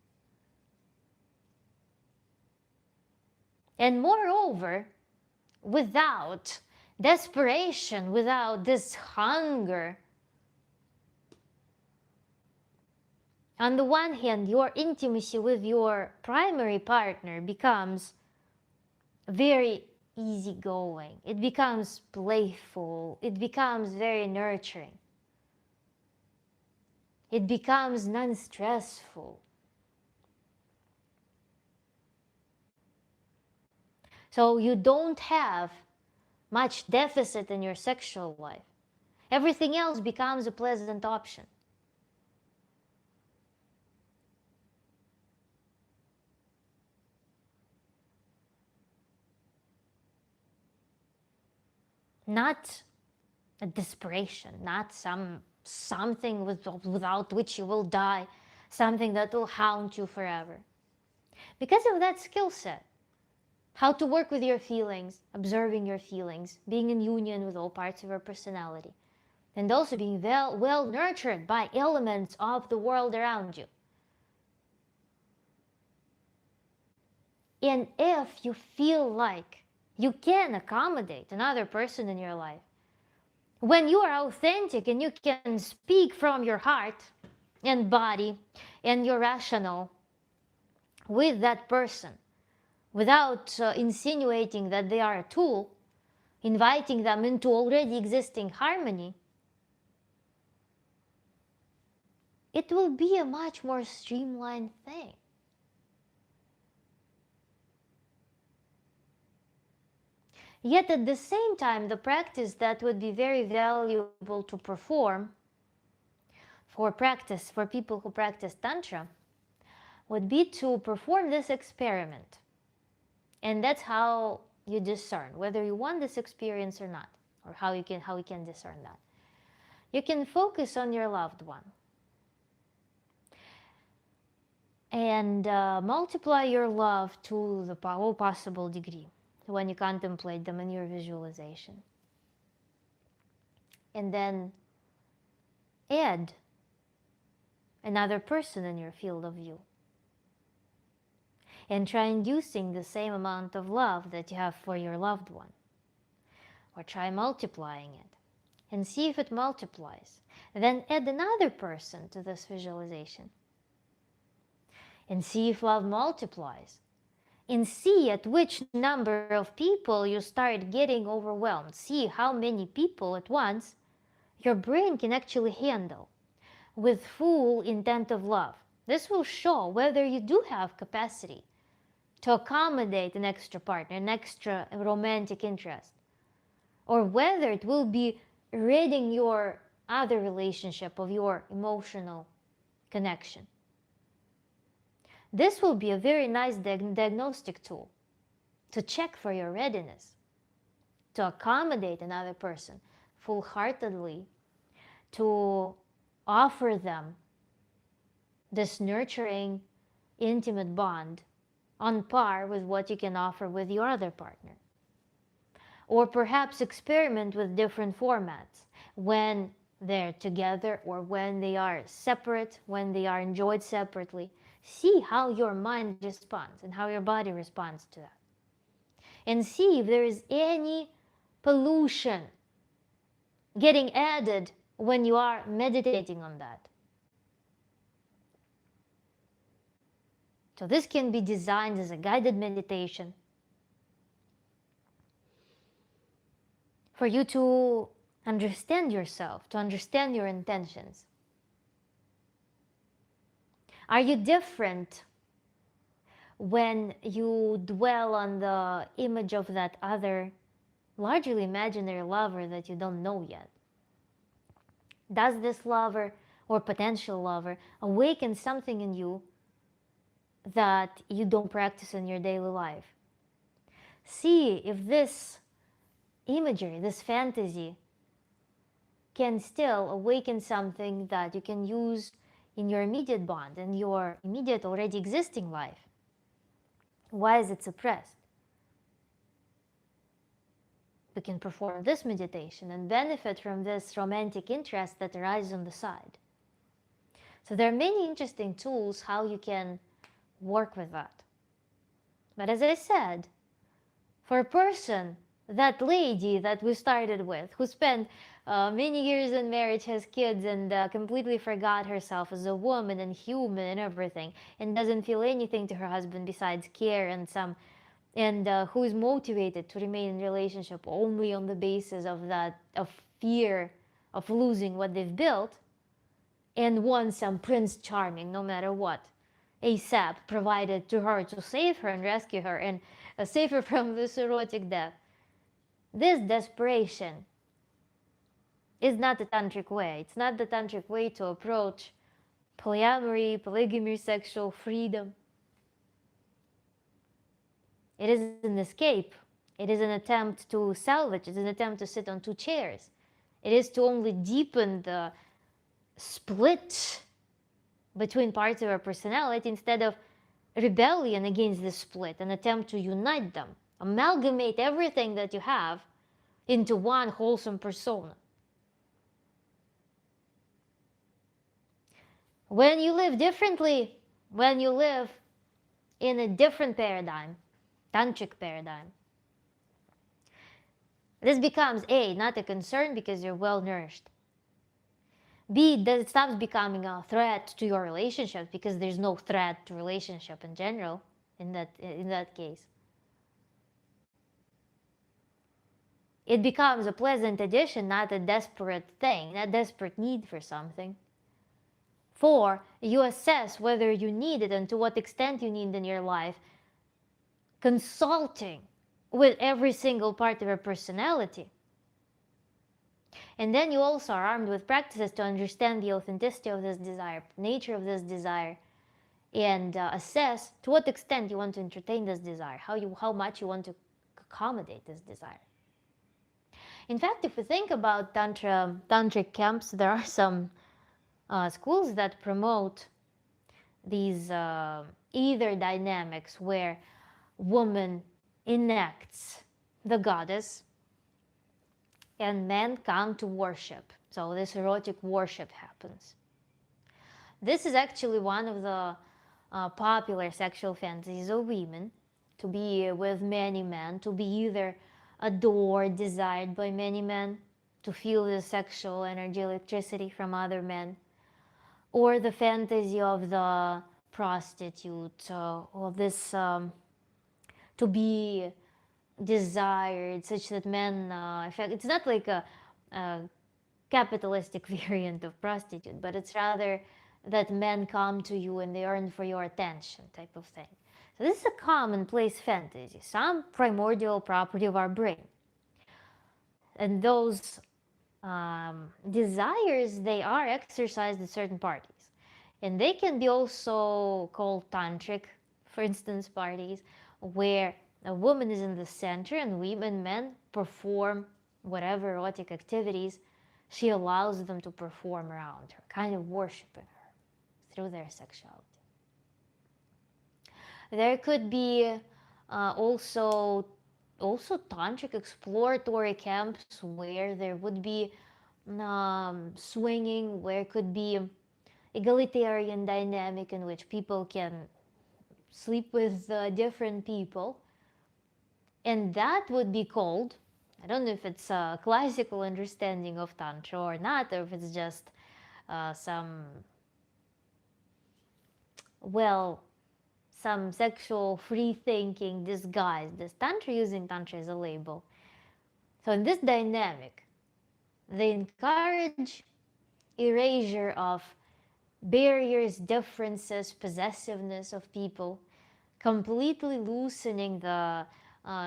And moreover, without desperation, without this hunger, on the one hand, your intimacy with your primary partner becomes very easygoing. It becomes playful. It becomes very nurturing. It becomes non-stressful. So you don't have much deficit in your sexual life. Everything else becomes a pleasant option. Not a desperation, not something without which you will die, something that will haunt you forever. Because of that skill set, how to work with your feelings, observing your feelings, being in union with all parts of your personality, and also being well nurtured by elements of the world around you. And if you feel like you can accommodate another person in your life, when you are authentic and you can speak from your heart and body and your rational with that person, without insinuating that they are a tool, inviting them into already existing harmony, it will be a much more streamlined thing. Yet at the same time, the practice that would be very valuable to perform for people who practice Tantra would be to perform this experiment. And that's how you discern whether you want this experience or not, or how you can discern that. You can focus on your loved one and multiply your love to the whole possible degree when you contemplate them in your visualization. And then add another person in your field of view. And try inducing the same amount of love that you have for your loved one. Or try multiplying it. And see if it multiplies. Then add another person to this visualization. And see if love multiplies. And see at which number of people you start getting overwhelmed. See how many people at once your brain can actually handle with full intent of love. This will show whether you do have capacity to accommodate an extra partner, an extra romantic interest, or whether it will be ridding your other relationship of your emotional connection. This will be a very nice diagnostic tool to check for your readiness to accommodate another person full-heartedly, to offer them this nurturing, intimate bond on par with what you can offer with your other partner. Or perhaps experiment with different formats when they're together or when they are separate, when they are enjoyed separately. See how your mind responds and how your body responds to that. And see if there is any pollution getting added when you are meditating on that. So this can be designed as a guided meditation for you to understand yourself, to understand your intentions. Are you different when you dwell on the image of that other, largely imaginary lover that you don't know yet? Does this lover or potential lover awaken something in you that you don't practice in your daily life? See if this imagery, this fantasy, can still awaken something that you can use in your immediate bond, in your immediate already existing life. Why is it suppressed? We can perform this meditation and benefit from this romantic interest that arises on the side. So there are many interesting tools how you can work with that. But as I said, for a person, that lady that we started with, who spent many years in marriage, has kids, and completely forgot herself as a woman and human and everything, and doesn't feel anything to her husband besides care and who is motivated to remain in relationship only on the basis of fear of losing what they've built, and wants some Prince Charming, no matter what, ASAP, provided to her to save her and rescue her and save her from this erotic death. This desperation is not the tantric way. It's not the tantric way to approach polyamory, polygamy, sexual freedom. It is an escape. It is an attempt to salvage. It is an attempt to sit on two chairs. It is to only deepen the split between parts of our personality instead of rebellion against the split, an attempt to unite them, amalgamate everything that you have into one wholesome persona. When you live differently, when you live in a different paradigm, tantric paradigm, this becomes A, not a concern because you're well nourished. B, that it stops becoming a threat to your relationship because there's no threat to relationship in general in that case. It becomes a pleasant addition, not a desperate thing, not a desperate need for something. 4, you assess whether you need it and to what extent you need it in your life, consulting with every single part of your personality. And then you also are armed with practices to understand the authenticity of this desire, nature of this desire, and assess to what extent you want to entertain this desire, how much you want to accommodate this desire. In fact, if we think about tantric camps, there are some schools that promote these either dynamics where woman enacts the goddess and men come to worship. So this erotic worship happens. This is actually one of the popular sexual fantasies of women, to be with many men, to be either adored, desired by many men, to feel the sexual energy, electricity from other men, or the fantasy of the prostitute, or this to be desired such that men, in fact, it's not like a capitalistic variant of prostitute, but it's rather that men come to you and they yearn for your attention type of thing. So this is a commonplace fantasy, some primordial property of our brain. And those desires, they are exercised at certain parties. And they can be also called tantric, for instance, parties, where a woman is in the center and men perform whatever erotic activities she allows them to perform around her, kind of worshiping her through their sexuality. There could be also tantric exploratory camps where there would be swinging, where could be egalitarian dynamic in which people can sleep with different people, and that would be called I don't know if it's a classical understanding of Tantra or not, or if it's just some, well, some sexual free thinking disguised as Tantra, using Tantra as a label. So in this dynamic, they encourage erasure of barriers, differences, possessiveness of people, completely loosening the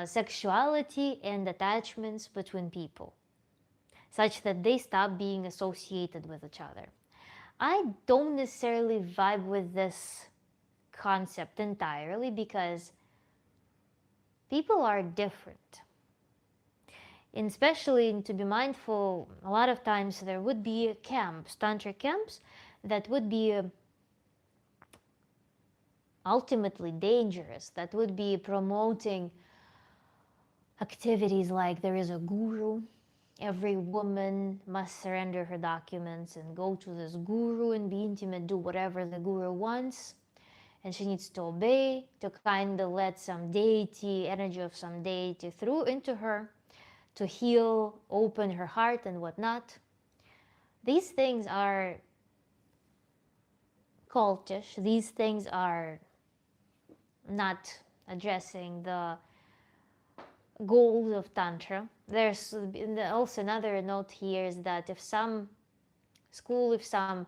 sexuality and attachments between people, such that they stop being associated with each other. I don't necessarily vibe with this concept entirely because people are different. And especially to be mindful, a lot of times there would be camps, tantric camps, that would be ultimately dangerous, that would be promoting activities like there is a guru. Every woman must surrender her documents and go to this guru and be intimate, do whatever the guru wants. And she needs to obey, to kind of let some deity, energy of some deity through into her, to heal, open her heart and whatnot. These things are cultish. These things are not addressing the goals of Tantra. There's also another note here is that if some school, if some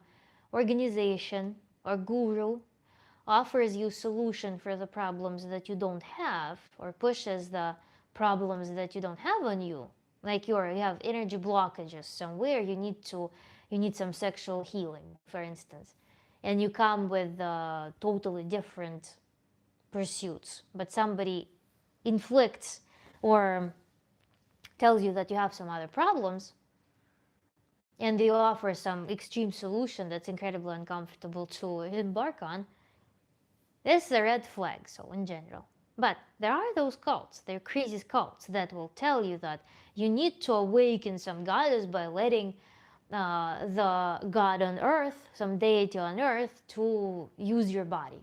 organization or guru offers you solution for the problems that you don't have, or pushes the problems that you don't have on you, like you have energy blockages somewhere, you need some sexual healing, for instance, and you come with totally different pursuits, but somebody inflicts or tells you that you have some other problems, and they offer some extreme solution that's incredibly uncomfortable to embark on, this is a red flag, so in general. But there are those cults, they're crazy cults that will tell you that you need to awaken some goddess by letting the god on earth, some deity on earth, to use your body.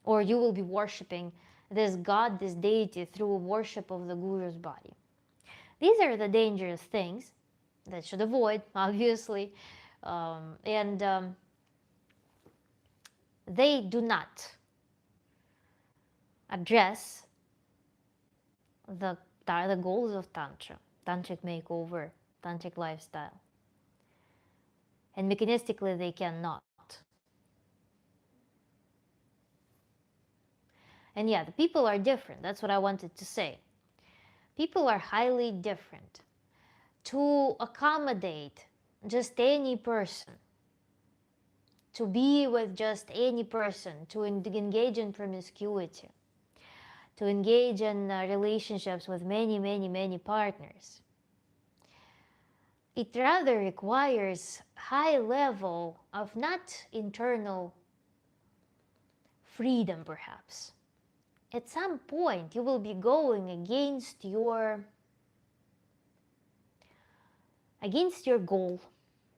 Or you will be worshipping this god, this deity, through worship of the guru's body. These are the dangerous things that should avoid, obviously, and they do not address the goals of Tantra, Tantric makeover, Tantric lifestyle. And mechanistically, they cannot. And yeah, the people are different. That's what I wanted to say. People are highly different. To accommodate just any person, to be with just any person, to engage in promiscuity, to engage in relationships with many partners, it rather requires high level of not internal freedom, perhaps. At some point, you will be going against your goal.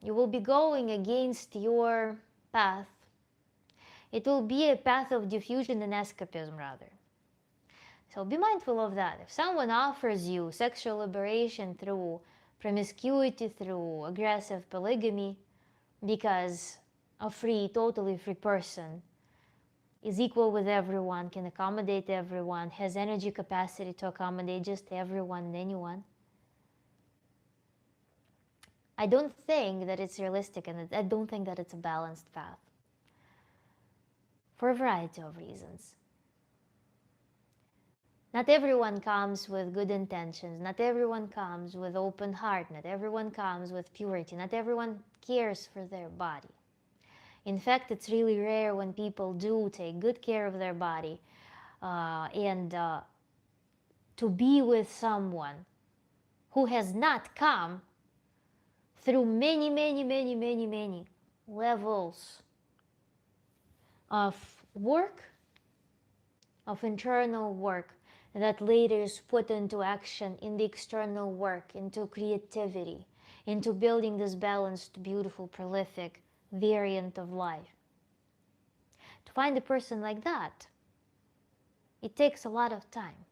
You will be going against your path. It will be a path of diffusion and escapism, rather. So be mindful of that. If someone offers you sexual liberation through promiscuity, through aggressive polygamy, because a free, totally free person is equal with everyone, can accommodate everyone, has energy capacity to accommodate just everyone and anyone, I don't think that it's realistic, and I don't think that it's a balanced path. For a variety of reasons. Not everyone comes with good intentions. Not everyone comes with open heart. Not everyone comes with purity. Not everyone cares for their body. In fact, it's really rare when people do take good care of their body and to be with someone who has not come through many levels of work, of internal work, that later is put into action in the external work, into creativity, into building this balanced, beautiful, prolific variant of life. To find a person like that, it takes a lot of time.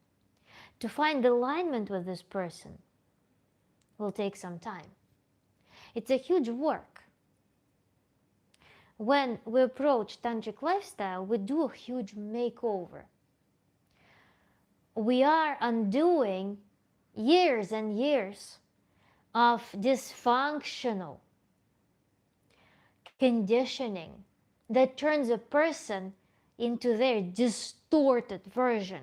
To find alignment with this person will take some time. It's a huge work. When we approach tantric lifestyle, we do a huge makeover. We are undoing years and years of dysfunctional conditioning that turns a person into their distorted version.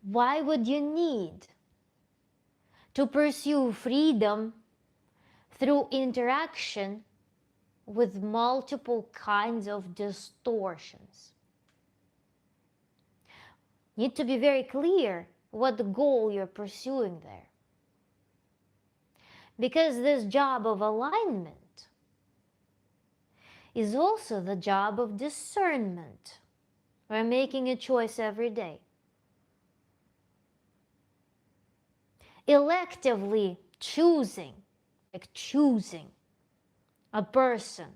Why would you need to pursue freedom through interaction with multiple kinds of distortions? You need to be very clear what the goal you're pursuing there. Because this job of alignment is also the job of discernment. We're making a choice every day. Electively choosing, like choosing a person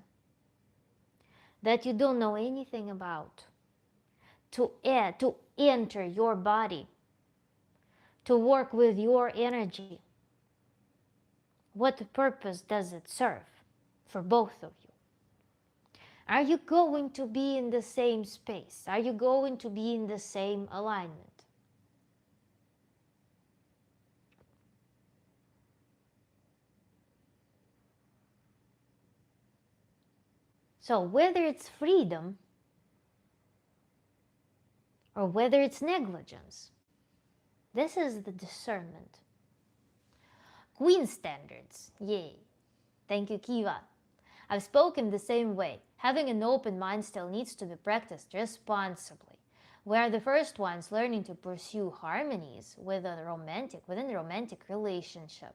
that you don't know anything about to enter your body, to work with your energy. What purpose does it serve for both of you? Are you going to be in the same space? Are you going to be in the same alignment? So whether it's freedom or whether it's negligence, this is the discernment. Queen standards, yay. Thank you, Kiva. I've spoken the same way. Having an open mind still needs to be practiced responsibly. We are the first ones learning to pursue harmonies within a romantic relationship.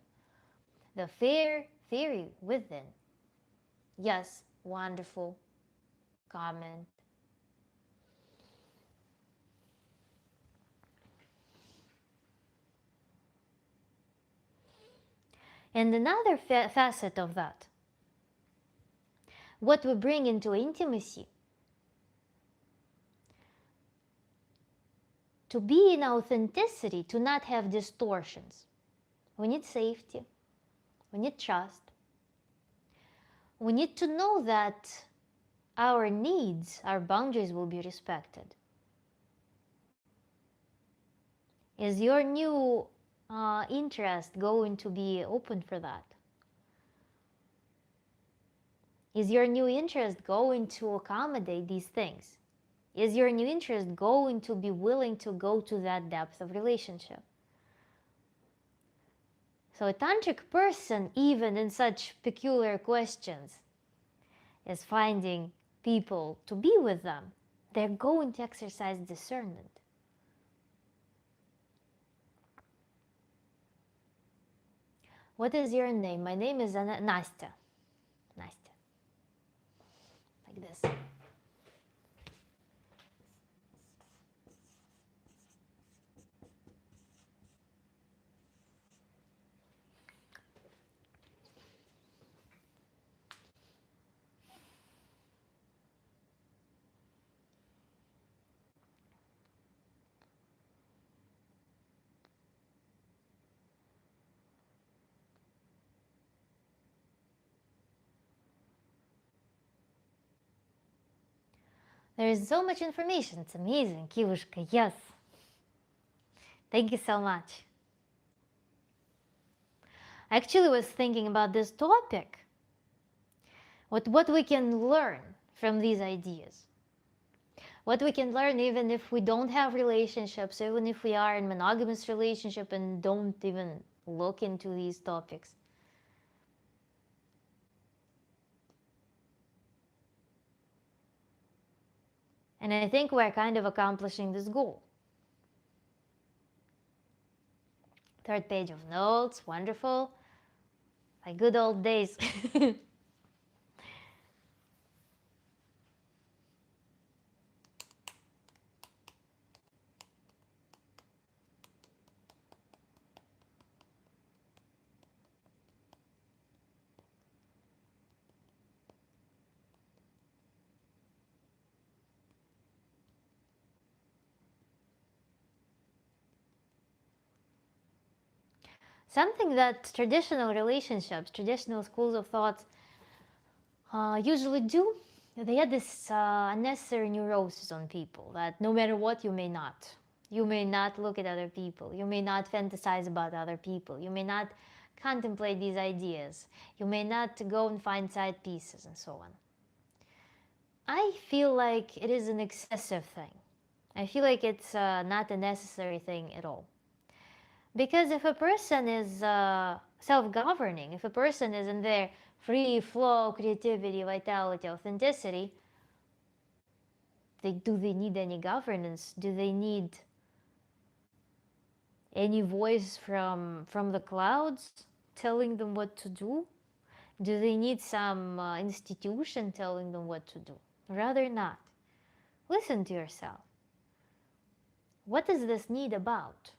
The fair theory within. Yes, wonderful comment. And another facet of that, what we bring into intimacy, to be in authenticity, to not have distortions. We need safety. We need trust. We need to know that our needs, our boundaries will be respected. Is your new interest going to be open for that? Is your new interest going to accommodate these things? Is your new interest going to be willing to go to that depth of relationship? So a tantric person, even in such peculiar questions, is finding people to be with them. They're going to exercise discernment. What is your name? My name is Nastya. Nastya. Like this. There is so much information. It's amazing, Kivushka. Yes. Thank you so much. I actually was thinking about this topic. What we can learn from these ideas. What we can learn even if we don't have relationships, even if we are in monogamous relationship and don't even look into these topics. And I think we're kind of accomplishing this goal. Third page of notes, wonderful. Like good old days. Something that traditional relationships, traditional schools of thought usually do. They add this unnecessary neurosis on people that no matter what, you may not. You may not look at other people. You may not fantasize about other people. You may not contemplate these ideas. You may not go and find side pieces and so on. I feel like it is an excessive thing. I feel like it's not a necessary thing at all. Because if a person is self-governing, if a person is in their free flow, creativity, vitality, authenticity, do they need any governance? Do they need any voice from the clouds telling them what to do? Do they need some institution telling them what to do? Rather not. Listen to yourself. What is this need about?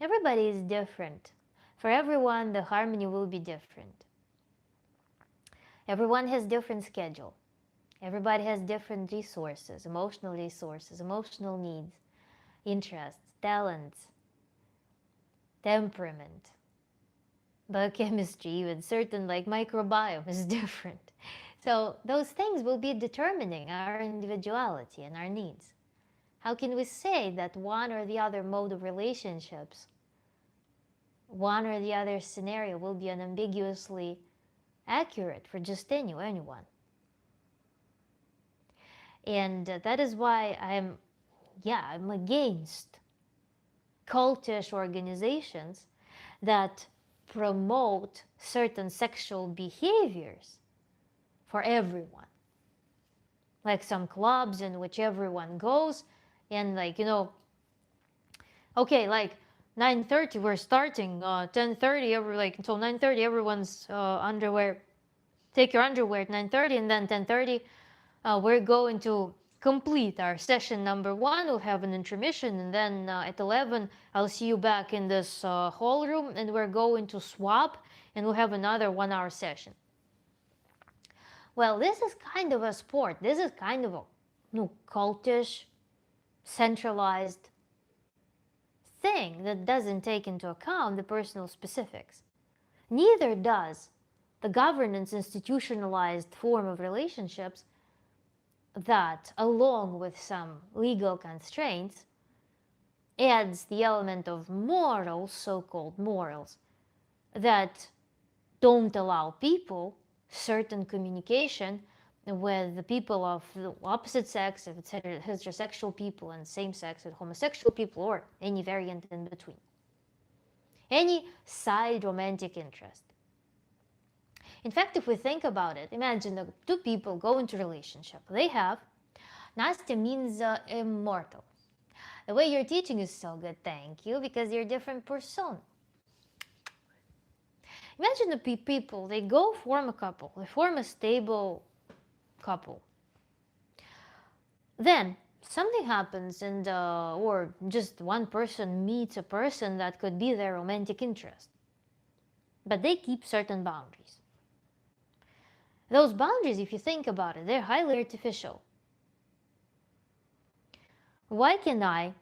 Everybody is different. For everyone, the harmony will be different. Everyone has different schedule. Everybody has different resources, emotional needs, interests, talents, temperament, biochemistry, even certain like microbiome is different. So those things will be determining our individuality and our needs. How can we say that one or the other mode of relationships, one or the other scenario will be unambiguously accurate for just anyone? And that is why I'm against cultish organizations that promote certain sexual behaviors for everyone. Like some clubs in which everyone goes and okay, like 9:30 we're starting, 10:30 until 9:30 everyone's underwear. Take your underwear at 9:30 and then 10:30 we're going to complete our session number 1. We'll have an intermission and then at 11 I'll see you back in this hall room and we're going to swap and we'll have another 1-hour session. Well, this is kind of a sport. This is kind of a cultish, centralized thing that doesn't take into account the personal specifics. Neither does the governance institutionalized form of relationships that, along with some legal constraints, adds the element of morals, so-called morals, that don't allow people certain communication with the people of the opposite sex, if it's heterosexual people, and same sex and homosexual people, or any variant in between. Any side romantic interest. In fact, if we think about it, imagine that 2 people go into a relationship. They have, Nastya means immortal. The way you're teaching is so good, thank you, because you're a different person. Imagine the people, they go form a couple, they form a stable couple. Then something happens and or just one person meets a person that could be their romantic interest. But they keep certain boundaries. Those boundaries, if you think about it, they're highly artificial. Why can I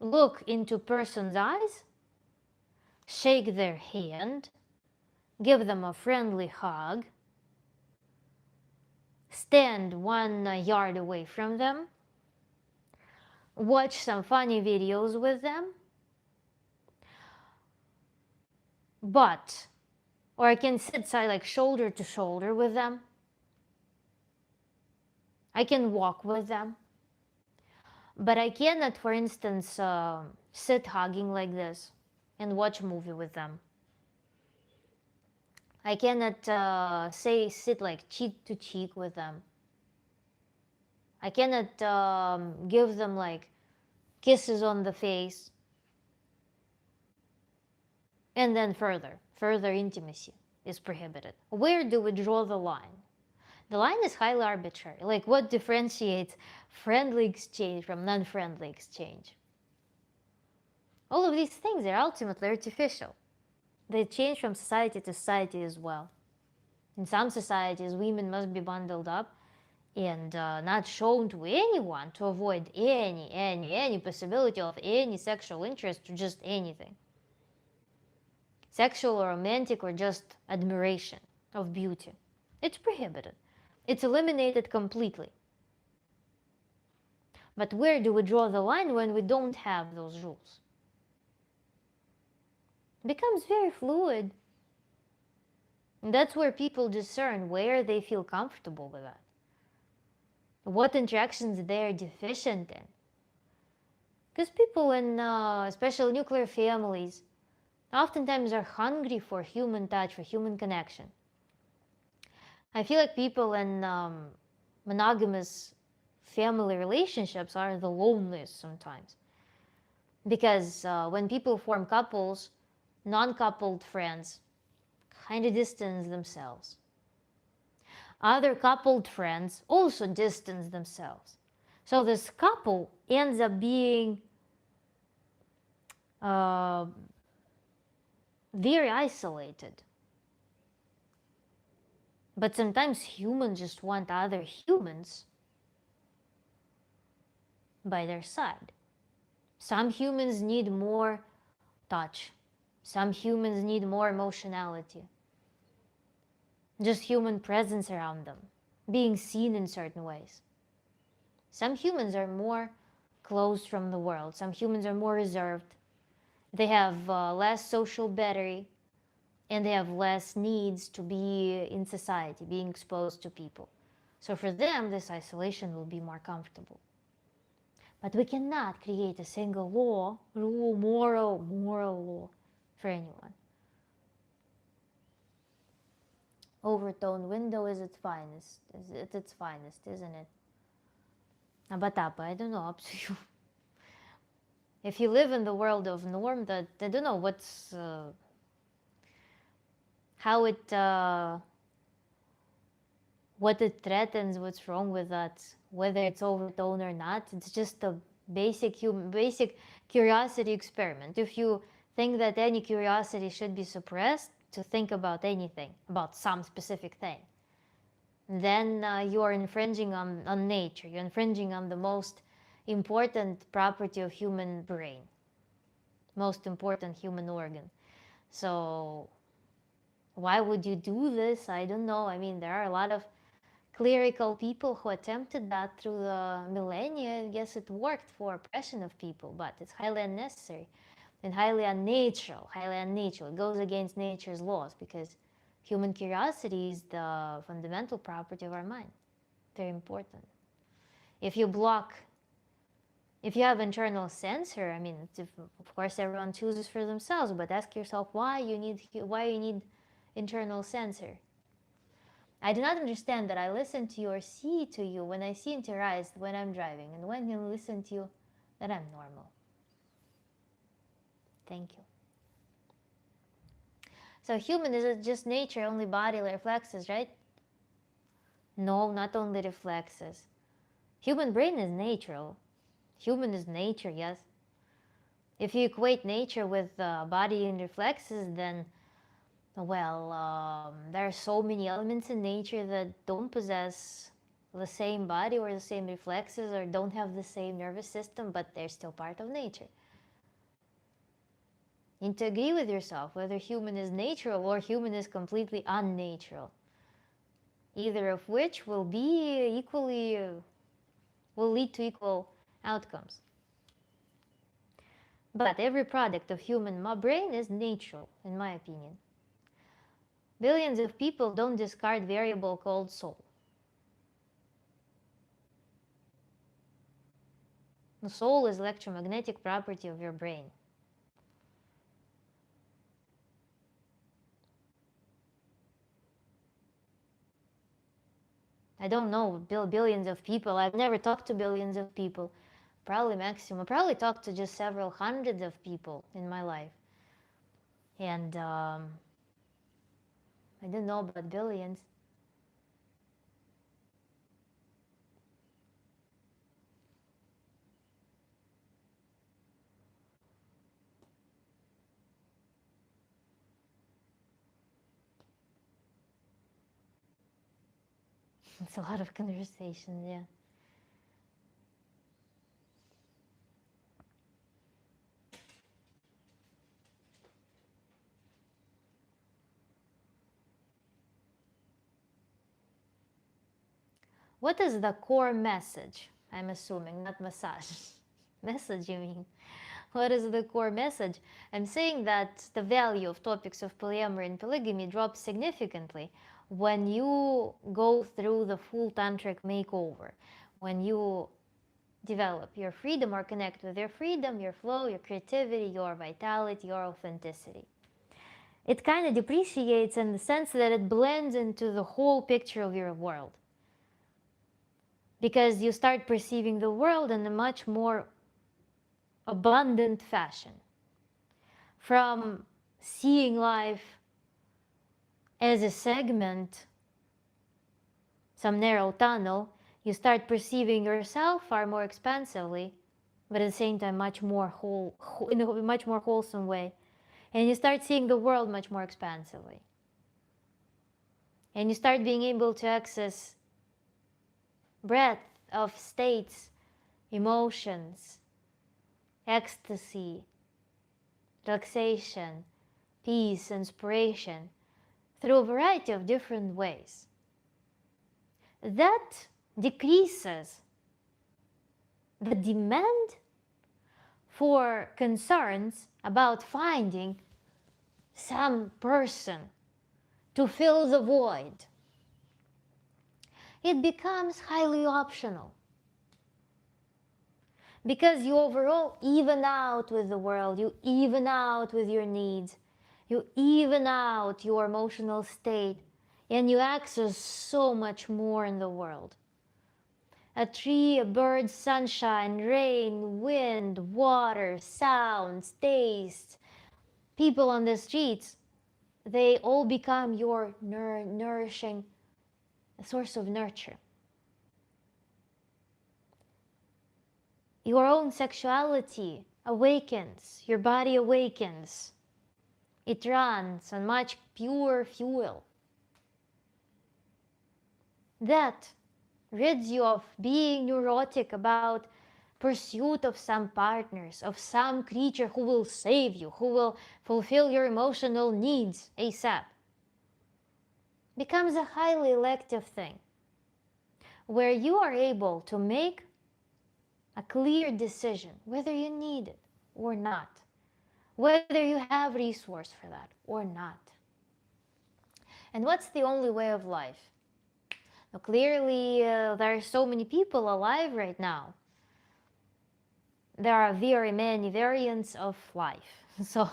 look into a person's eyes, shake their hand, give them a friendly hug, stand 1 yard away from them, watch some funny videos with them, or I can sit side like shoulder to shoulder with them. I can walk with them. But I cannot, for instance, sit hugging like this and watch a movie with them. I cannot sit like cheek to cheek with them. I cannot give them like kisses on the face. And then further intimacy is prohibited. Where do we draw the line? The line is highly arbitrary. Like, what differentiates friendly exchange from non-friendly exchange? All of these things are ultimately artificial. They change from society to society as well. In some societies, women must be bundled up and not shown to anyone to avoid any possibility of any sexual interest to just anything. sexual or romantic or just admiration of beauty. It's prohibited. It's eliminated completely. But where do we draw the line when we don't have those rules? It becomes very fluid. And that's where people discern where they feel comfortable with that. What interactions they're deficient in. Because people in, especially nuclear families, oftentimes are hungry for human touch, for human connection. I feel like people in monogamous family relationships are the loneliest sometimes. Because when people form couples, non-coupled friends kind of distance themselves. Other coupled friends also distance themselves. So this couple ends up being very isolated. But sometimes humans just want other humans by their side. Some humans need more touch. Some humans need more emotionality. Just human presence around them, being seen in certain ways. Some humans are more closed from the world. Some humans are more reserved. They have less social battery, and they have less needs to be in society, being exposed to people. So for them, this isolation will be more comfortable. But we cannot create a single law, rule, moral law for anyone. Overtone window is its finest. It's its finest, isn't it? Abatapa, I don't know, up to you. If you live in the world of norm, that I don't know what's how it what it threatens, what's wrong with that, whether it's overtone or not. It's just a basic curiosity experiment. If you think that any curiosity should be suppressed to think about anything, about some specific thing, then you are infringing on nature. You're infringing on the most important property of human brain, most important human organ. So why would you do this? I don't know. I mean, there are a lot of clerical people who attempted that through the millennia. I guess it worked for oppression of people, but it's highly unnecessary and highly unnatural. It goes against nature's laws because human curiosity is the fundamental property of our mind. Very important. If you have internal censor, I mean, of course everyone chooses for themselves, but ask yourself why you need internal censor. I do not understand that I listen to you or see to you when I see into your eyes when I'm driving, and when you listen to you that I'm normal. Thank you. So human is just nature, only body reflexes, right? No, not only reflexes. Human brain is natural. Human is nature, yes. If you equate nature with body and reflexes, then well, there are so many elements in nature that don't possess the same body or the same reflexes or don't have the same nervous system, but they're still part of nature. You need to agree with yourself whether human is natural or human is completely unnatural. Either of which will be equally, will lead to equal outcomes. But every product of human brain is natural, in my opinion. Billions of people don't discard variable called soul. The soul is electromagnetic property of your brain. I don't know billions of people. I've never talked to billions of people. Probably maximum. I probably talked to just several hundreds of people in my life. And I don't know about billions. It's a lot of conversation, yeah. What is the core message? I'm assuming, not massage. Message, you mean? What is the core message? I'm saying that the value of topics of polyamory and polygamy drops significantly when you go through the full tantric makeover, when you develop your freedom or connect with your freedom, your flow, your creativity, your vitality, your authenticity. It kind of depreciates in the sense that it blends into the whole picture of your world, because you start perceiving the world in a much more abundant fashion. From seeing life as a segment, some narrow tunnel, you start perceiving yourself far more expansively, but at the same time much more in a much more wholesome way. And you start seeing the world much more expansively. And you start being able to access breadth of states, emotions, ecstasy, relaxation, peace, inspiration, through a variety of different ways. That decreases the demand for concerns about finding some person to fill the void. It becomes highly optional, because you overall even out with the world, you even out with your needs, you even out your emotional state, and you access so much more in the world. A tree, a bird, sunshine, rain, wind, water, sounds, tastes, people on the streets, they all become your nourishing, a source of nurture. Your own sexuality awakens, your body awakens. It runs on much pure fuel. That rids you of being neurotic about pursuit of some partners, of some creature who will save you, who will fulfill your emotional needs ASAP. Becomes a highly elective thing, where you are able to make a clear decision whether you need it or not, whether you have resource for that or not. And what's the only way of life? Now, clearly, there are so many people alive right now. There are very many variants of life. So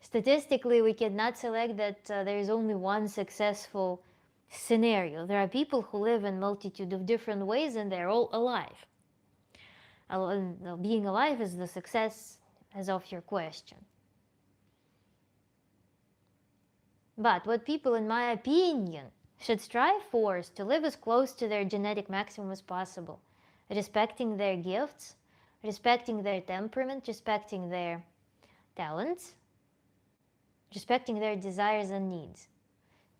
statistically, we cannot select that there is only one successful scenario. There are people who live in multitude of different ways, and they're all alive. Being alive is the success as of your question. But what people, in my opinion, should strive for is to live as close to their genetic maximum as possible, respecting their gifts, respecting their temperament, respecting their talents, respecting their desires and needs,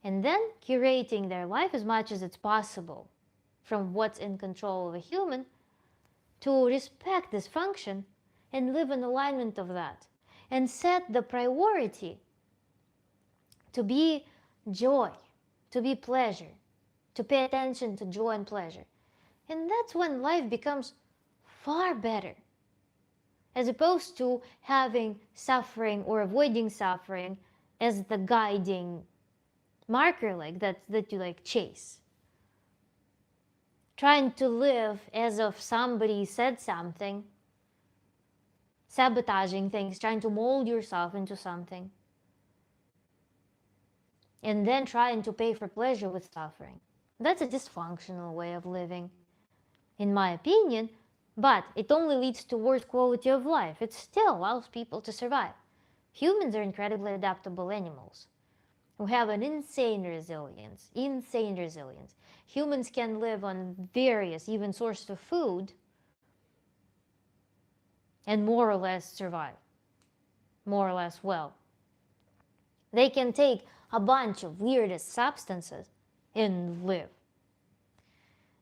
and then curating their life as much as it's possible from what's in control of a human to respect this function and live in alignment of that, and set the priority to be joy, to be pleasure, to pay attention to joy and pleasure. And that's when life becomes far better, as opposed to having suffering or avoiding suffering as the guiding marker like that you like chase. Trying to live as if somebody said something, sabotaging things, trying to mold yourself into something, and then trying to pay for pleasure with suffering. That's a dysfunctional way of living, in my opinion, but it only leads to worse quality of life. It still allows people to survive. Humans are incredibly adaptable animals who have an insane resilience. Humans can live on various, even sources of food, and more or less survive, more or less well. They can take a bunch of weirdest substances and live.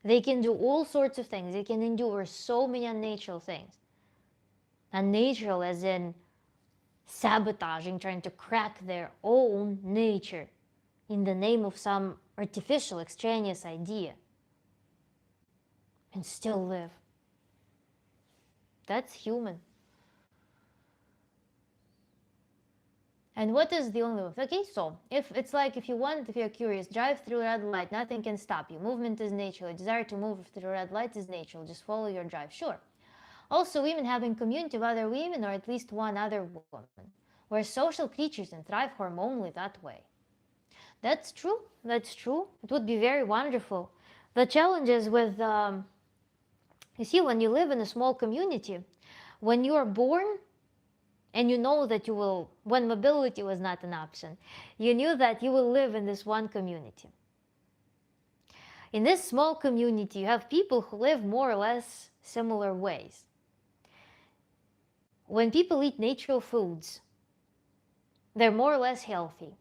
They can do all sorts of things. They can endure so many unnatural things. Unnatural as in sabotaging, trying to crack their own nature in the name of some artificial extraneous idea. and still live. That's human. And what is the only way? Okay, so if it's like if you're curious, drive through red light, nothing can stop you. Movement is natural. Desire to move through red light is natural. Just follow your drive. Sure. Also, women having community of other women or at least one other woman. We're social creatures and thrive hormonally that way. That's true. That's true. It would be very wonderful. The challenges with, you see, when you live in a small community, when you are born and you know that you will, when mobility was not an option, you knew that you will live in this one community. In this small community, you have people who live more or less similar ways. When people eat natural foods, they're more or less healthy.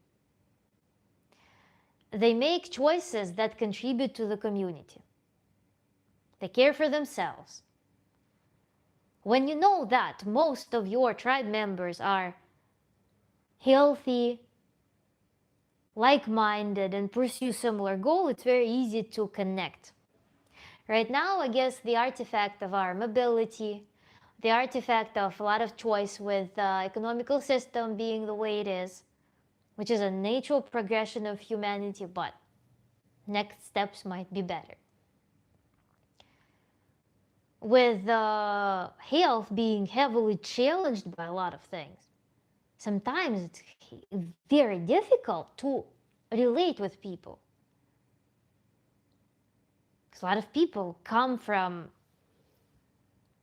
They make choices that contribute to the community. They care for themselves. When you know that most of your tribe members are healthy, like-minded, and pursue similar goal, it's very easy to connect. Right now, I guess the artifact of our mobility, the artifact of a lot of choice with the economical system being the way it is, which is a natural progression of humanity, but next steps might be better. With health being heavily challenged by a lot of things, sometimes it's very difficult to relate with people. Because a lot of people come from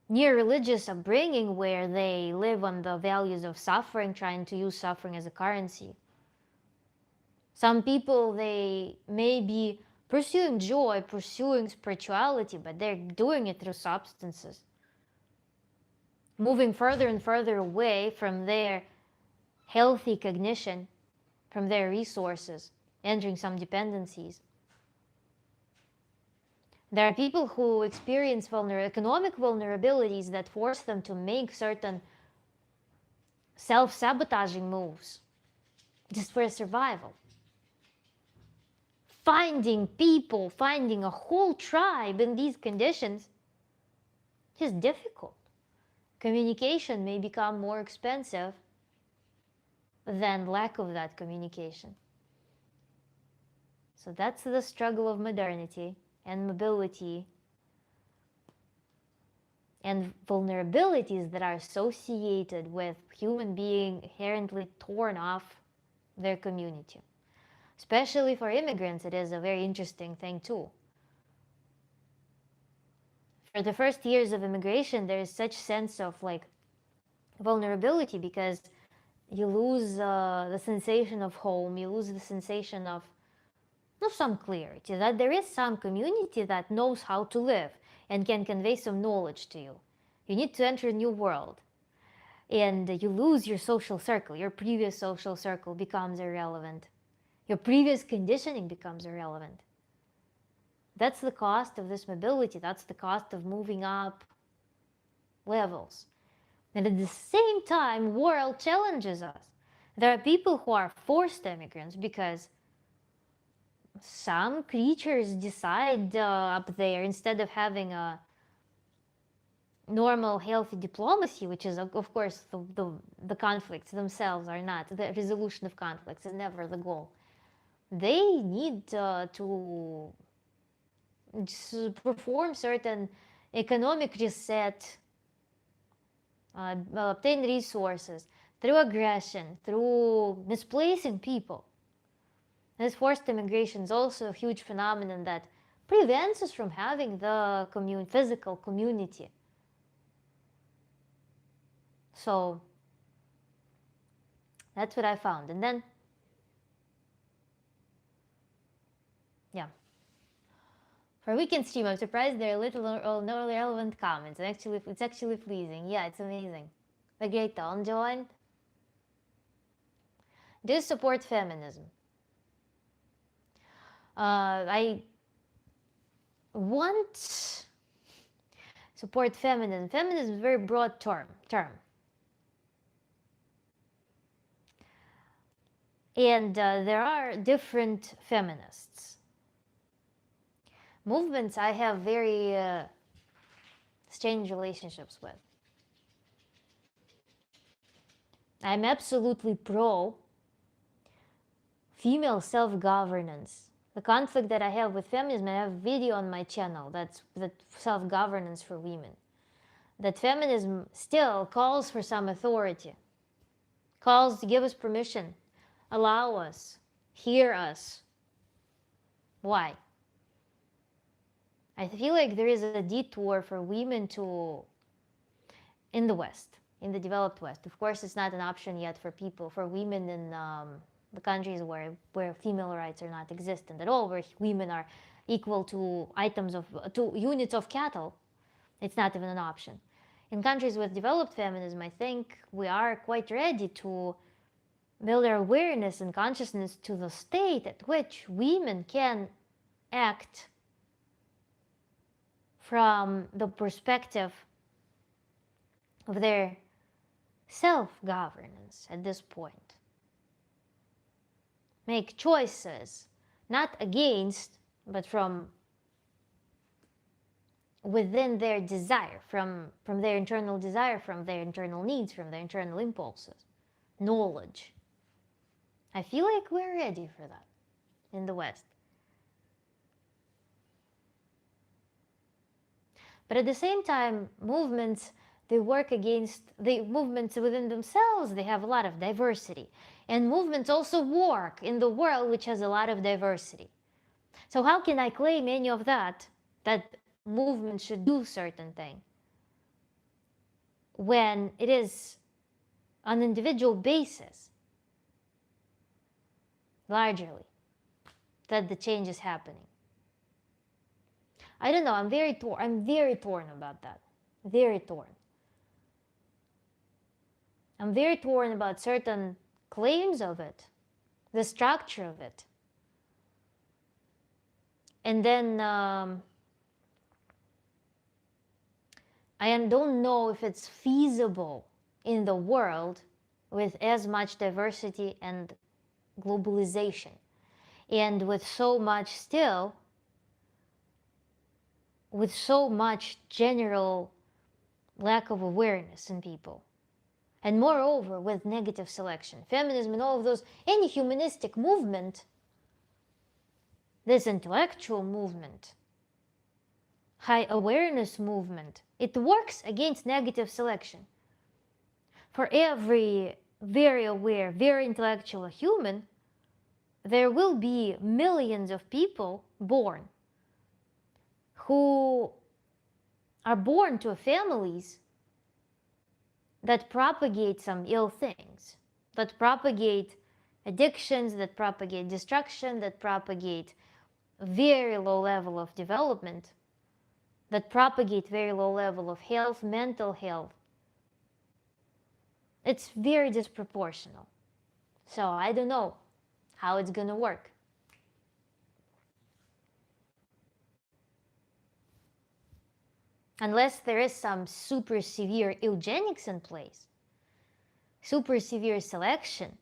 near religious upbringing where they live on the values of suffering, trying to use suffering as a currency. Some people, they may be pursuing joy, pursuing spirituality, but they're doing it through substances. Moving further and further away from their healthy cognition, from their resources, entering some dependencies. There are people who experience economic vulnerabilities that force them to make certain self-sabotaging moves just for survival. Finding people, finding a whole tribe in these conditions is difficult. Communication may become more expensive than lack of that communication. So that's the struggle of modernity and mobility and vulnerabilities that are associated with human being inherently torn off their community. Especially for immigrants, it is a very interesting thing too. For the first years of immigration, there is such sense of like vulnerability because you lose the sensation of home, you lose the sensation of some clarity, that there is some community that knows how to live and can convey some knowledge to you. You need to enter a new world. And you lose your social circle. Your previous social circle becomes irrelevant. Your previous conditioning becomes irrelevant. That's the cost of this mobility. That's the cost of moving up levels. And at the same time, world challenges us. There are people who are forced immigrants because some creatures decide up there, instead of having a normal, healthy diplomacy, which is, of course, the conflicts themselves are not, the resolution of conflicts is never the goal. They need to perform certain economic reset, obtain resources through aggression, through misplacing people. This forced immigration is also a huge phenomenon that prevents us from having the physical community. So that's what I found. And then, yeah. For a weekend stream, I'm surprised there are little or no relevant comments. And it's actually pleasing. Yeah, it's amazing. The great Dawn joined. Do you support feminism? I want support feminism. Feminism is a very broad term. And there are different feminists. Movements I have very strange relationships with. I'm absolutely pro female self-governance. The conflict that I have with feminism, I have a video on my channel that self-governance for women. That feminism still calls for some authority, calls to give us permission, allow us, hear us. Why? I feel like there is a detour for women to, in the West, in the developed West. Of course, it's not an option yet for people, for women in the countries where female rights are not existent at all, where women are equal to to units of cattle. It's not even an option. In countries with developed feminism, I think we are quite ready to build our awareness and consciousness to the state at which women can act from the perspective of their self-governance at this point. Make choices, not against, but from within their desire, from their internal desire, from their internal needs, from their internal impulses. Knowledge. I feel like we're ready for that in the West. But at the same time, movements, they work against the movements within themselves. They have a lot of diversity. And movements also work in the world which has a lot of diversity. So how can I claim any of that movements should do certain thing when it is on an individual basis, largely, that the change is happening? I don't know. I'm very torn about that. Very torn. I'm very torn about certain claims of it, the structure of it. And then I don't know if it's feasible in the world with as much diversity and globalization, and with so much general lack of awareness in people. And moreover, with negative selection. Feminism and all of those, any humanistic movement, this intellectual movement, high awareness movement, it works against negative selection. For every very aware, very intellectual human, there will be millions of people born who are born to families that propagate some ill things, that propagate addictions, that propagate destruction, that propagate very low level of development, that propagate very low level of health, mental health. It's very disproportional. So I don't know how it's gonna work. Unless there is some super severe eugenics in place, super severe selection,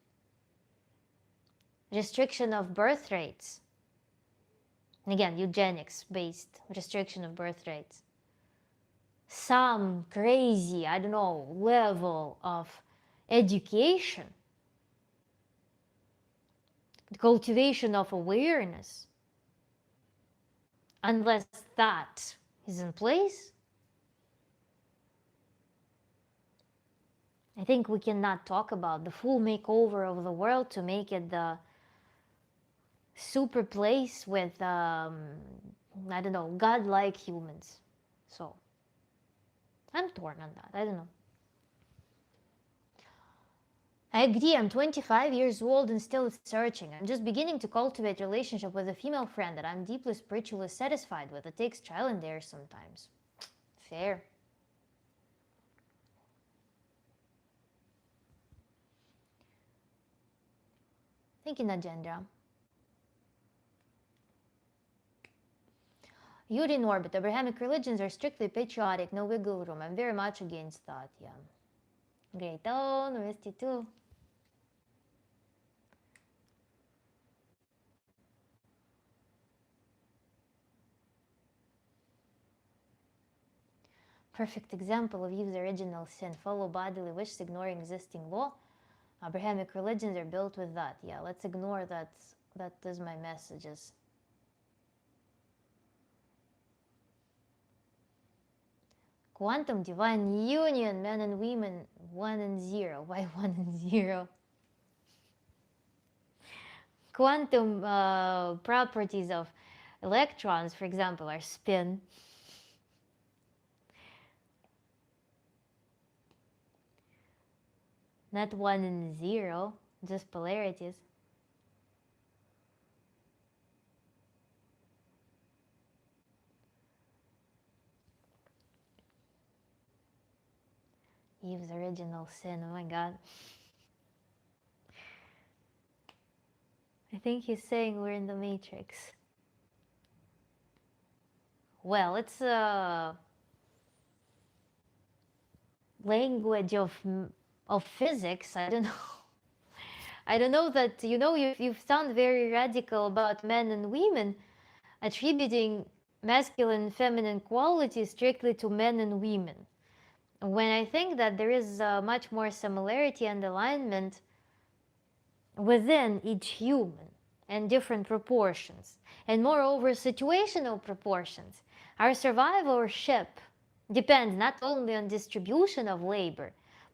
restriction of birth rates. And again, eugenics-based restriction of birth rates. Some crazy, I don't know, level of education, the cultivation of awareness. Unless that is in place, I think we cannot talk about the full makeover of the world to make it the super place with, I don't know, godlike humans. So, I'm torn on that. I don't know. I agree, I'm 25 years old and still searching. I'm just beginning to cultivate a relationship with a female friend that I'm deeply spiritually satisfied with. It takes trial and error sometimes. Fair. Thank you, Najendra. Yuri in orbit. Abrahamic religions are strictly patriotic, no wiggle room. I'm very much against that, yeah. Great. Oh, missed you too. perfect example of Eve's original sin. Follow bodily wishes, ignoring existing law. Abrahamic religions are built with that. Yeah, let's ignore that. That is my messages. Quantum divine union, men and women, 1 and 0. Why 1 and 0? Quantum properties of electrons, for example, are spin. Not 1 and 0, just polarities. Eve's original sin, oh my god. I think he's saying we're in the Matrix. Well, it's a language of physics. I don't know. I don't know that, you sound very radical about men and women, attributing masculine and feminine qualities strictly to men and women, when I think that there is much more similarity and alignment within each human and different proportions, and moreover situational proportions. Our survivorship depends not only on distribution of labor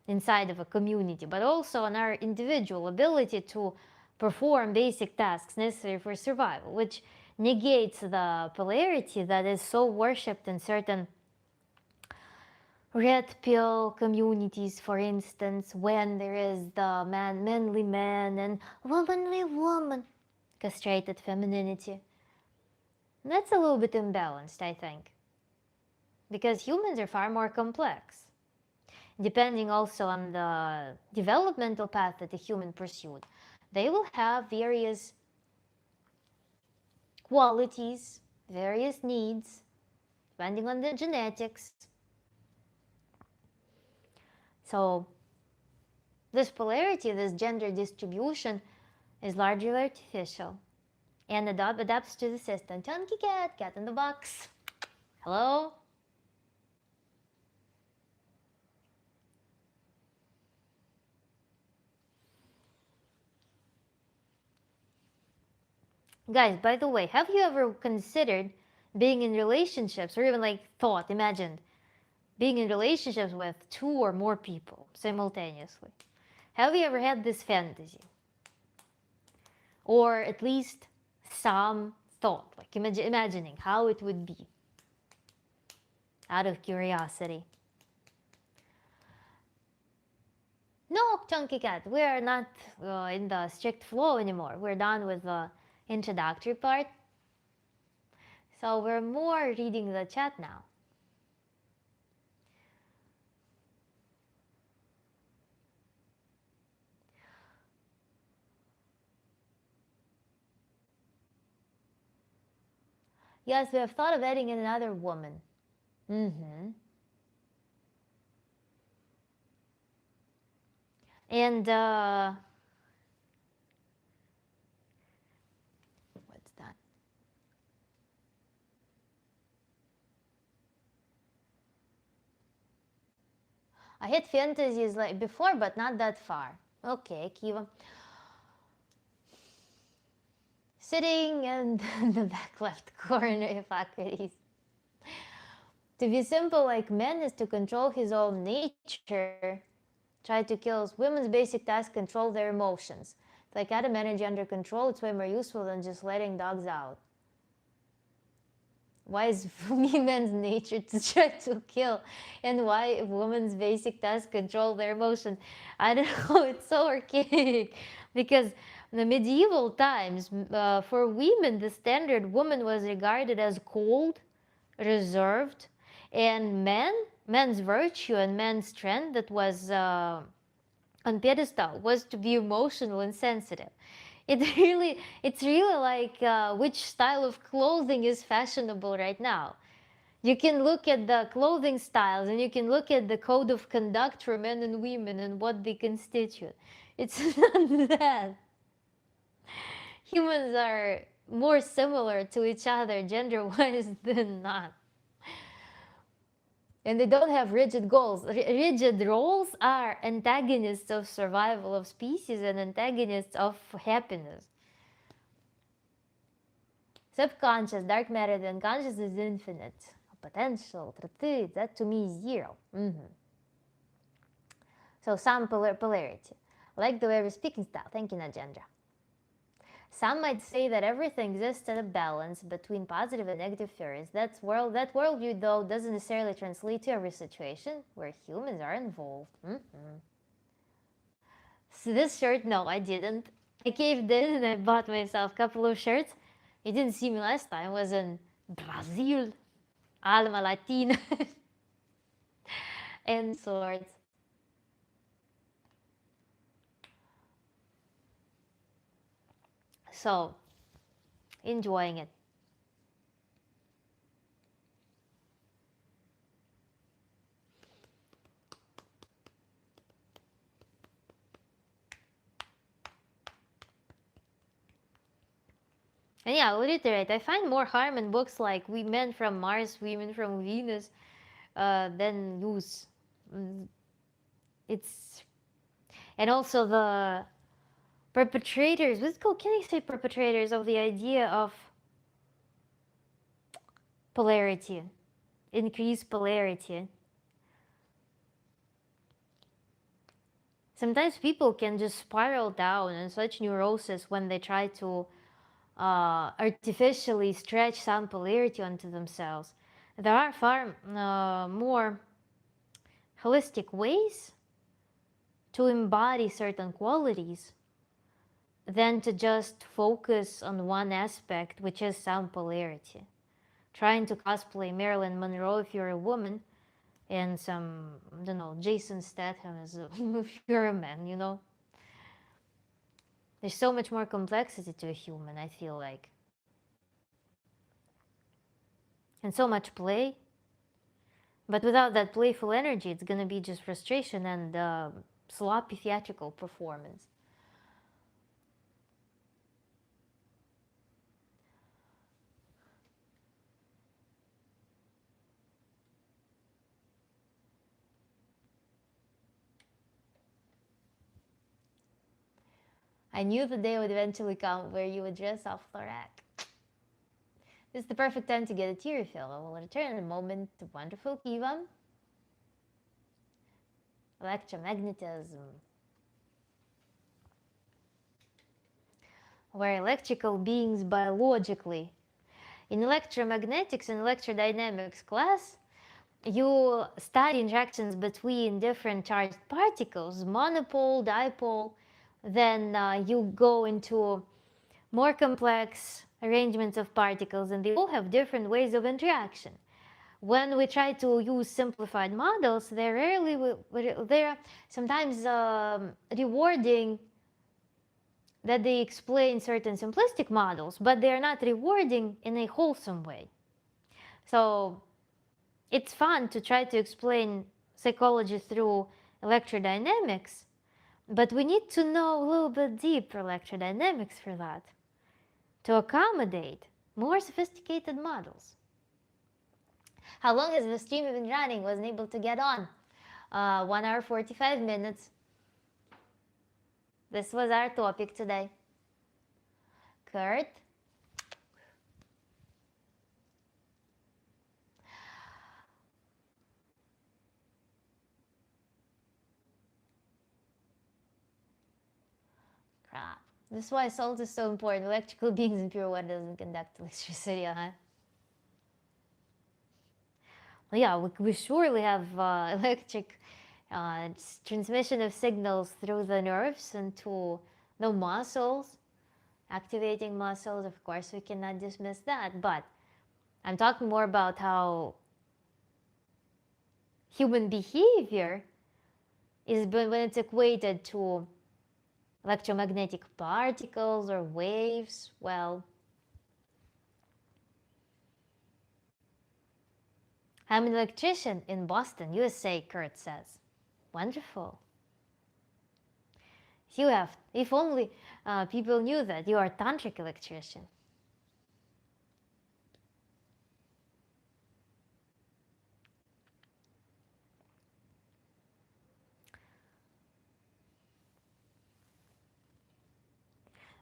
inside of a community, but also on our individual ability to perform basic tasks necessary for survival, which negates the polarity that is so worshipped in certain red pill communities, for instance, when there is the manly man and womanly woman, castrated femininity. That's a little bit imbalanced, I think, because humans are far more complex. Depending also on the developmental path that the human pursued, they will have various qualities, various needs, depending on the genetics. So this polarity, this gender distribution, is largely artificial and adapts to the system. Chunky cat in the box. Hello? Guys, by the way, have you ever considered being in relationships, or even imagined being in relationships with 2 or more people simultaneously? Have you ever had this fantasy? Or at least some thought, imagining how it would be, out of curiosity? No, Chunky Cat, we are not in the strict flow anymore. We're done with the introductory part. So we're more reading the chat now. Yes, we have thought of adding in another woman. And what's that? I hit fantasies like before, but not that far. Okay, Kiva. Sitting in the back left corner, Hippocrates. To be simple like men is to control his own nature. Try to kill women's basic task, control their emotions. If I got energy under control, it's way more useful than just letting dogs out. Why is men's nature to try to kill, and why women's basic task control their emotion? I don't know. It's so archaic, because in the medieval times, for women, the standard woman was regarded as cold, reserved, and men's virtue and men's strength that was on pedestal was to be emotional and sensitive. It's really like which style of clothing is fashionable right now. You can look at the clothing styles, and you can look at the code of conduct for men and women and what they constitute. It's not that. Humans are more similar to each other gender-wise than not. And they don't have rigid goals. Rigid roles are antagonists of survival of species and antagonists of happiness. Subconscious, dark matter, and unconscious is infinite. Potential, that to me is zero. So some polarity. I like the way we're speaking style. Thank you, Najendra. Some might say that everything exists at a balance between positive and negative theories. That worldview, though, doesn't necessarily translate to every situation where humans are involved. So this shirt, no, I didn't. I caved in and I bought myself a couple of shirts. You didn't see me last time. I was in Brazil, Alma Latina, and swords. So, enjoying it. And yeah, I'll reiterate, I find more harm in books like We Men from Mars, Women from Venus than use. It's... And also the perpetrators, can I say perpetrators of the idea of polarity, increased polarity. Sometimes people can just spiral down in such neurosis when they try to artificially stretch some polarity onto themselves. There are far more holistic ways to embody certain qualities than to just focus on one aspect, which is some polarity. Trying to cosplay Marilyn Monroe if you're a woman, and some, I don't know, Jason Statham if you're a man, you know? There's so much more complexity to a human, I feel like. And so much play. But without that playful energy, it's gonna be just frustration and sloppy theatrical performance. I knew the day would eventually come where you would dress off the rack. This is the perfect time to get a tear refill. I will return in a moment to wonderful Kiva. Electromagnetism. We're electrical beings biologically. In electromagnetics and electrodynamics class, you study interactions between different charged particles, monopole, dipole. Then you go into more complex arrangements of particles, and they all have different ways of interaction. When we try to use simplified models, they're sometimes rewarding that they explain certain simplistic models, but they are not rewarding in a wholesome way. So it's fun to try to explain psychology through electrodynamics, but we need to know a little bit deeper electrodynamics for that, to accommodate more sophisticated models. How long has the stream been running? Wasn't able to get on. 1 hour 45 minutes. This was our topic today. Kurt? Crap. This is why salt is so important. Electrical beings in pure water doesn't conduct electricity, huh? Well, yeah, we surely have electric transmission of signals through the nerves and to the muscles, activating muscles. Of course, we cannot dismiss that, but I'm talking more about how human behavior is when it's equated to electromagnetic particles or waves. Well, I'm an electrician in Boston, USA, Kurt says. Wonderful. You have, if only people knew that you are a tantric electrician.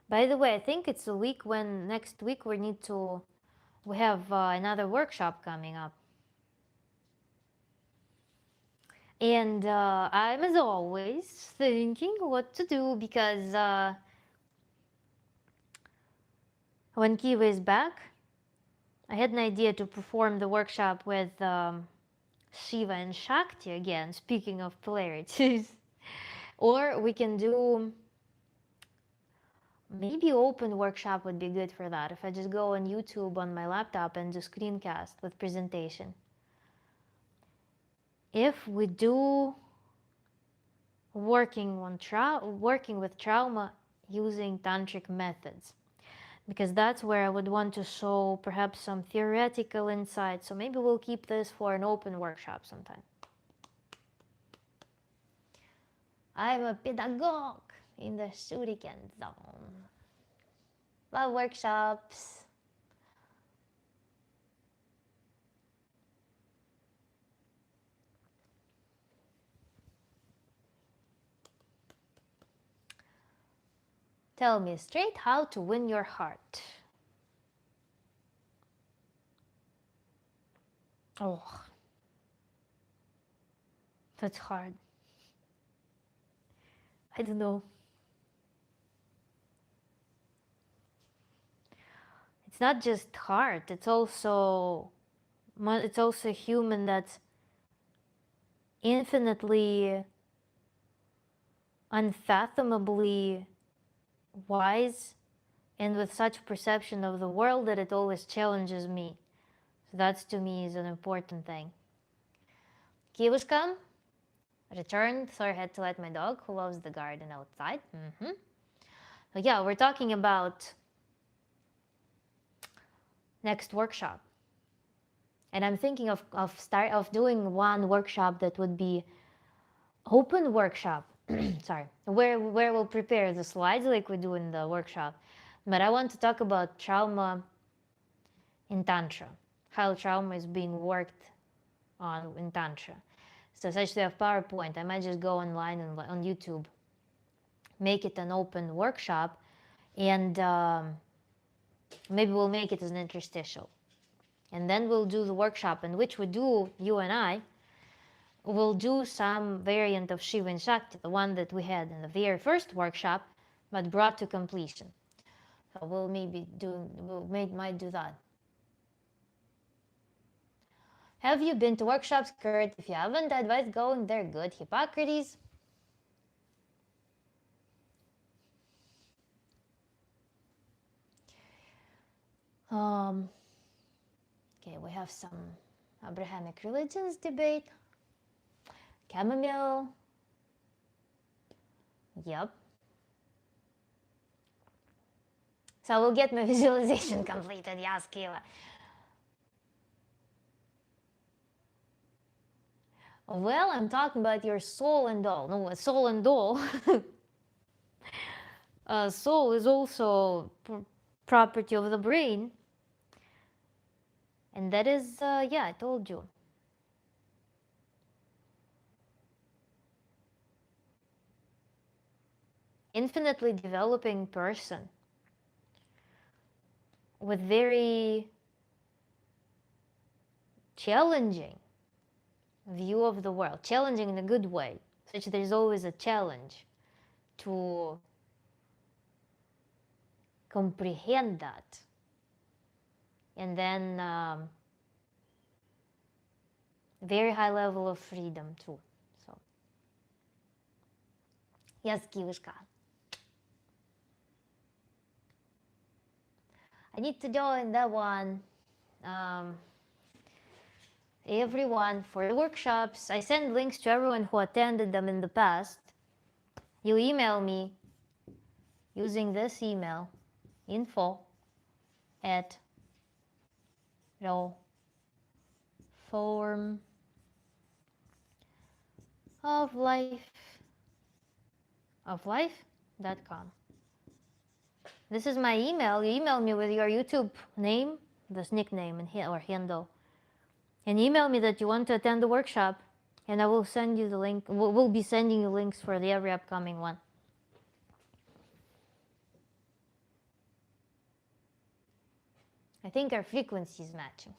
By the way, I think it's a week when next week we have another workshop coming up. And I'm, as always, thinking what to do because when Kiva is back, I had an idea to perform the workshop with Shiva and Shakti again, speaking of polarities. Or we can do, maybe open workshop would be good for that. If I just go on YouTube on my laptop and do screencast with presentation. If we do working with trauma using tantric methods, because that's where I would want to show perhaps some theoretical insights. So maybe we'll keep this for an open workshop sometime. I'm a pedagogue in the shuriken zone. Love workshops. Tell me straight how to win your heart. Oh, that's hard. I don't know. It's not just heart, it's also a human that's infinitely, unfathomably wise and with such perception of the world that it always challenges me. So that's, to me, is an important thing. Kivushka returned, so I had to let my dog, who loves the garden, outside. So yeah, we're talking about next workshop. And I'm thinking of doing one workshop that would be open workshop. Sorry, where we'll prepare the slides like we do in the workshop. But I want to talk about trauma in Tantra, how trauma is being worked on in Tantra. So such to have PowerPoint, I might just go online and on YouTube, make it an open workshop, and maybe we'll make it as an interstitial. And then we'll do the workshop in which we do, you and I, we'll do some variant of Shiva and Shakti, the one that we had in the very first workshop, but brought to completion. So might do that. Have you been to workshops, Kurt? If you haven't, I advise going. They're good. Hippocrates. Okay, we have some Abrahamic religions debate. Chamomile. Yep. So we'll get my visualization completed. Yes, Kiva. Well, I'm talking about your soul and all. No, soul and all. Soul is also property of the brain. And that is, yeah, I told you. Infinitely developing person with very challenging view of the world, challenging in a good way, such there's always a challenge to comprehend that. And then very high level of freedom too. So yes, Kivushka. I need to join that one. Everyone for the workshops. I send links to everyone who attended them in the past. You email me using this email, info@rowformoflife.com. This is my email. You email me with your YouTube name, this nickname or handle, and email me that you want to attend the workshop, and I will send you the link. We'll be sending you links for every upcoming one. I think our frequency is matching.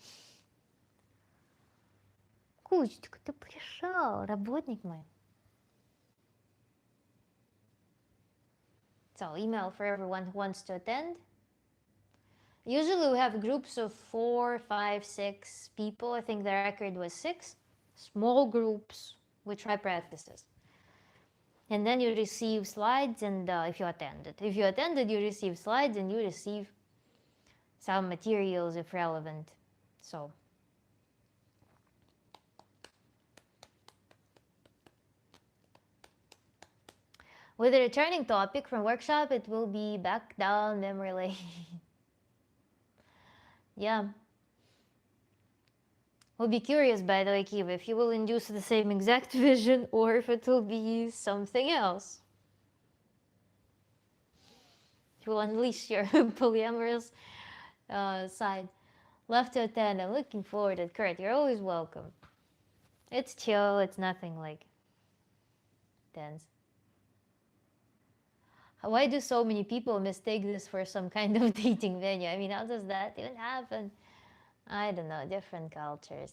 Кучечка, ты пришел, работник мой. So, email for everyone who wants to attend. Usually we have groups of 4, 5, 6 people. I think the record was 6. Small groups. We try practices. And then you receive slides, and if you attended, you receive slides and you receive some materials if relevant. So, with a returning topic from workshop, it will be back down memory lane. Yeah. We'll be curious, by the way, Kiva, if you will induce the same exact vision or if it will be something else. If you will unleash your polyamorous side. Love to attend. I'm looking forward to it. Kurt, you're always welcome. It's chill. It's nothing like tense. Why do so many people mistake this for some kind of dating venue? I mean, how does that even happen? I don't know, different cultures.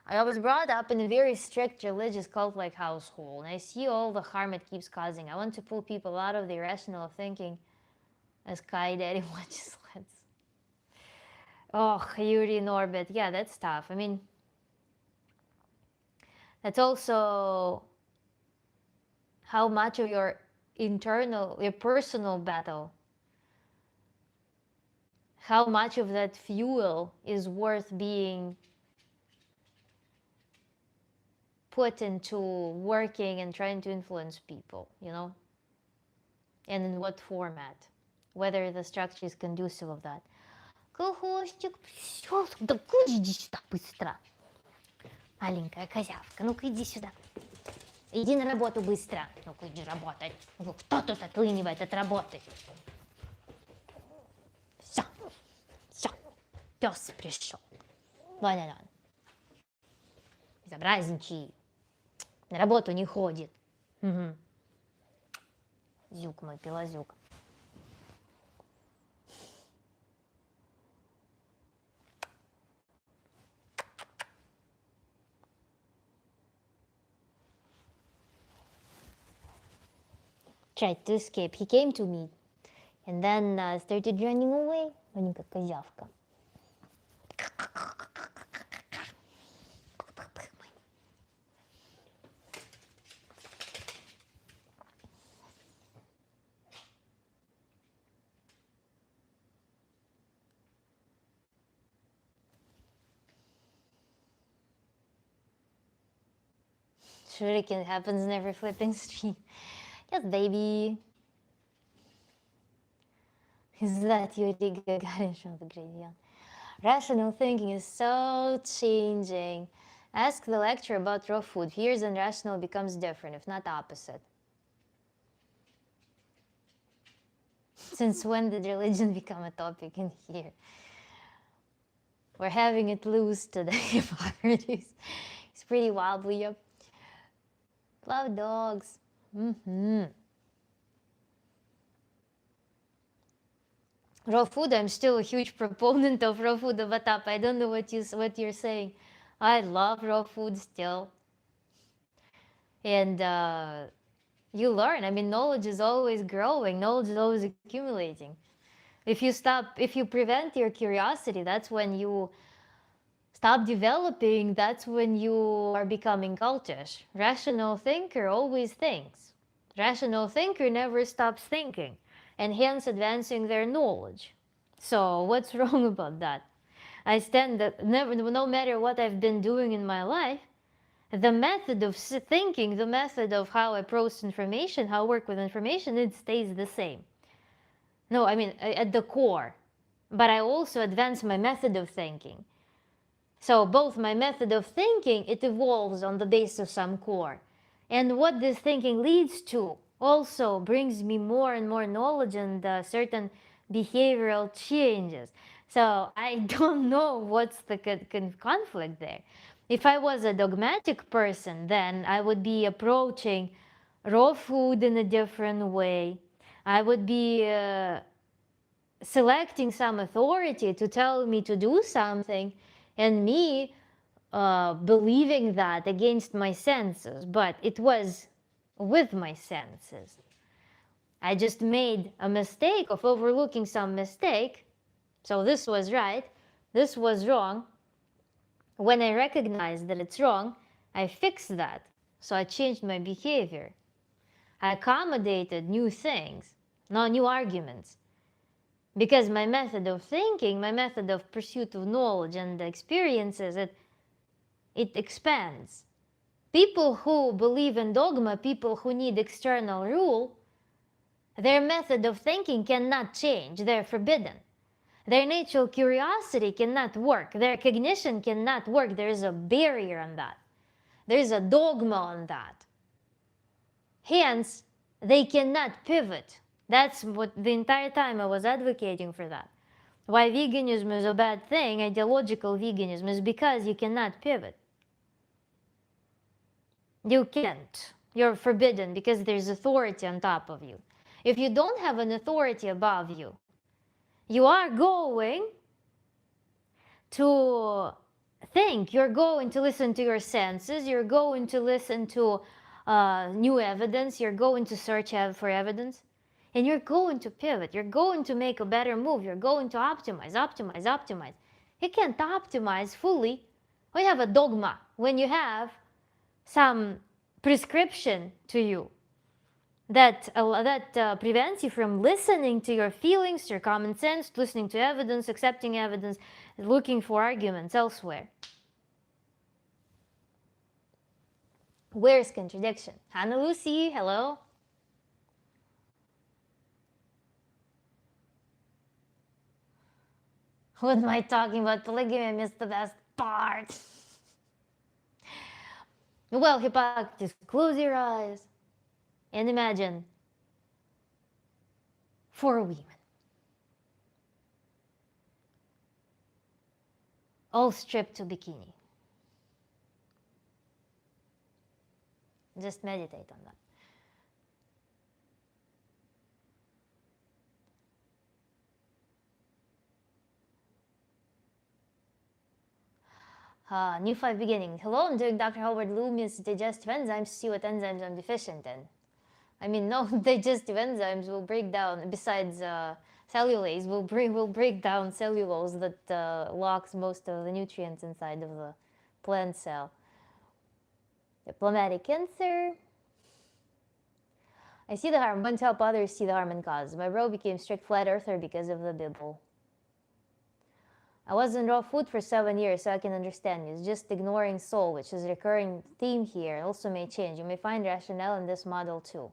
I was brought up in a very strict religious cult-like household, and I see all the harm it keeps causing. I want to pull people out of the irrational thinking as Kai Daddy watches Let's. Oh, Yuri in orbit. Yeah, that's tough. I mean, that's also how much of your personal battle, how much of that fuel is worth being put into working and trying to influence people, you know? And in what format, whether the structure is conducive of that. Кохостик пришел, да иди сюда быстро. Маленькая козявка, ну-ка иди сюда. Иди на работу быстро. Ну-ка иди работать. Ну, кто тут отлынивает от работы? Все, все, пес пришел. Вон он. Безобразничай. На работу не ходит. Угу. Зюк мой, пилозюк. Tried to escape. He came to me and then started running away. Маленькая козявка. Shuriken happens in every flipping stream. Yes, baby. Is that Yuri Gagarin from the graveyard? Rational thinking is so changing. Ask the lecturer about raw food. Here's when rational becomes different, if not opposite. Since when did religion become a topic in here? We're having it loose today, parties. It's pretty wobbly, yep. Love dogs. Raw food, I'm still a huge proponent of raw food, Avatap. I don't know what you're saying. I love raw food still. And you learn. I mean, knowledge is always growing. Knowledge is always accumulating. If you prevent your curiosity, that's when you stop developing, that's when you are becoming cultish. Rational thinker always thinks. Rational thinker never stops thinking, and hence advancing their knowledge. So what's wrong about that? I stand that no matter what I've been doing in my life, the method of thinking, the method of how I process information, how I work with information, it stays the same. No, I mean, at the core. But I also advance my method of thinking. So both my method of thinking, it evolves on the basis of some core. And what this thinking leads to also brings me more and more knowledge and certain behavioral changes. So I don't know what's the conflict there. If I was a dogmatic person, then I would be approaching raw food in a different way. I would be selecting some authority to tell me to do something, and me believing that against my senses, but it was with my senses. I just made a mistake of overlooking some mistake. So this was right, this was wrong. When I recognized that it's wrong, I fixed that. So I changed my behavior. I accommodated new things, no new arguments. Because my method of thinking, my method of pursuit of knowledge and experiences, it expands. People who believe in dogma, people who need external rule, their method of thinking cannot change. They're forbidden. Their natural curiosity cannot work. Their cognition cannot work. There is a barrier on that. There is a dogma on that. Hence, they cannot pivot. That's what the entire time I was advocating for that. Why veganism is a bad thing, ideological veganism, is because you cannot pivot. You can't. You're forbidden because there's authority on top of you. If you don't have an authority above you, you are going to think, you're going to listen to your senses, you're going to listen to new evidence, you're going to search for evidence, and you're going to pivot, you're going to make a better move, you're going to optimize. You can't optimize fully when you have a dogma, when you have some prescription to you that prevents you from listening to your feelings, to your common sense, listening to evidence, accepting evidence, looking for arguments elsewhere. Where's contradiction? Hannah Lucy, hello? What am I talking about? Polygamy, I missed the best part. Well, Hippocrates, close your eyes and imagine 4 women, all stripped to bikini. Just meditate on that. New 5 beginning. Hello, I'm doing Dr. Howard Loomis digestive enzymes to see what enzymes I'm deficient in. I mean, no digestive enzymes will break down, besides cellulase, will break down cellulose that locks most of the nutrients inside of the plant cell. Diplomatic answer. I see the harm, want to help others see the harm and cause. My bro became strict flat earther because of the Bible. I was on raw food for 7 years, so I can understand you. It's just ignoring soul, which is a recurring theme here. It also may change. You may find rationale in this model too.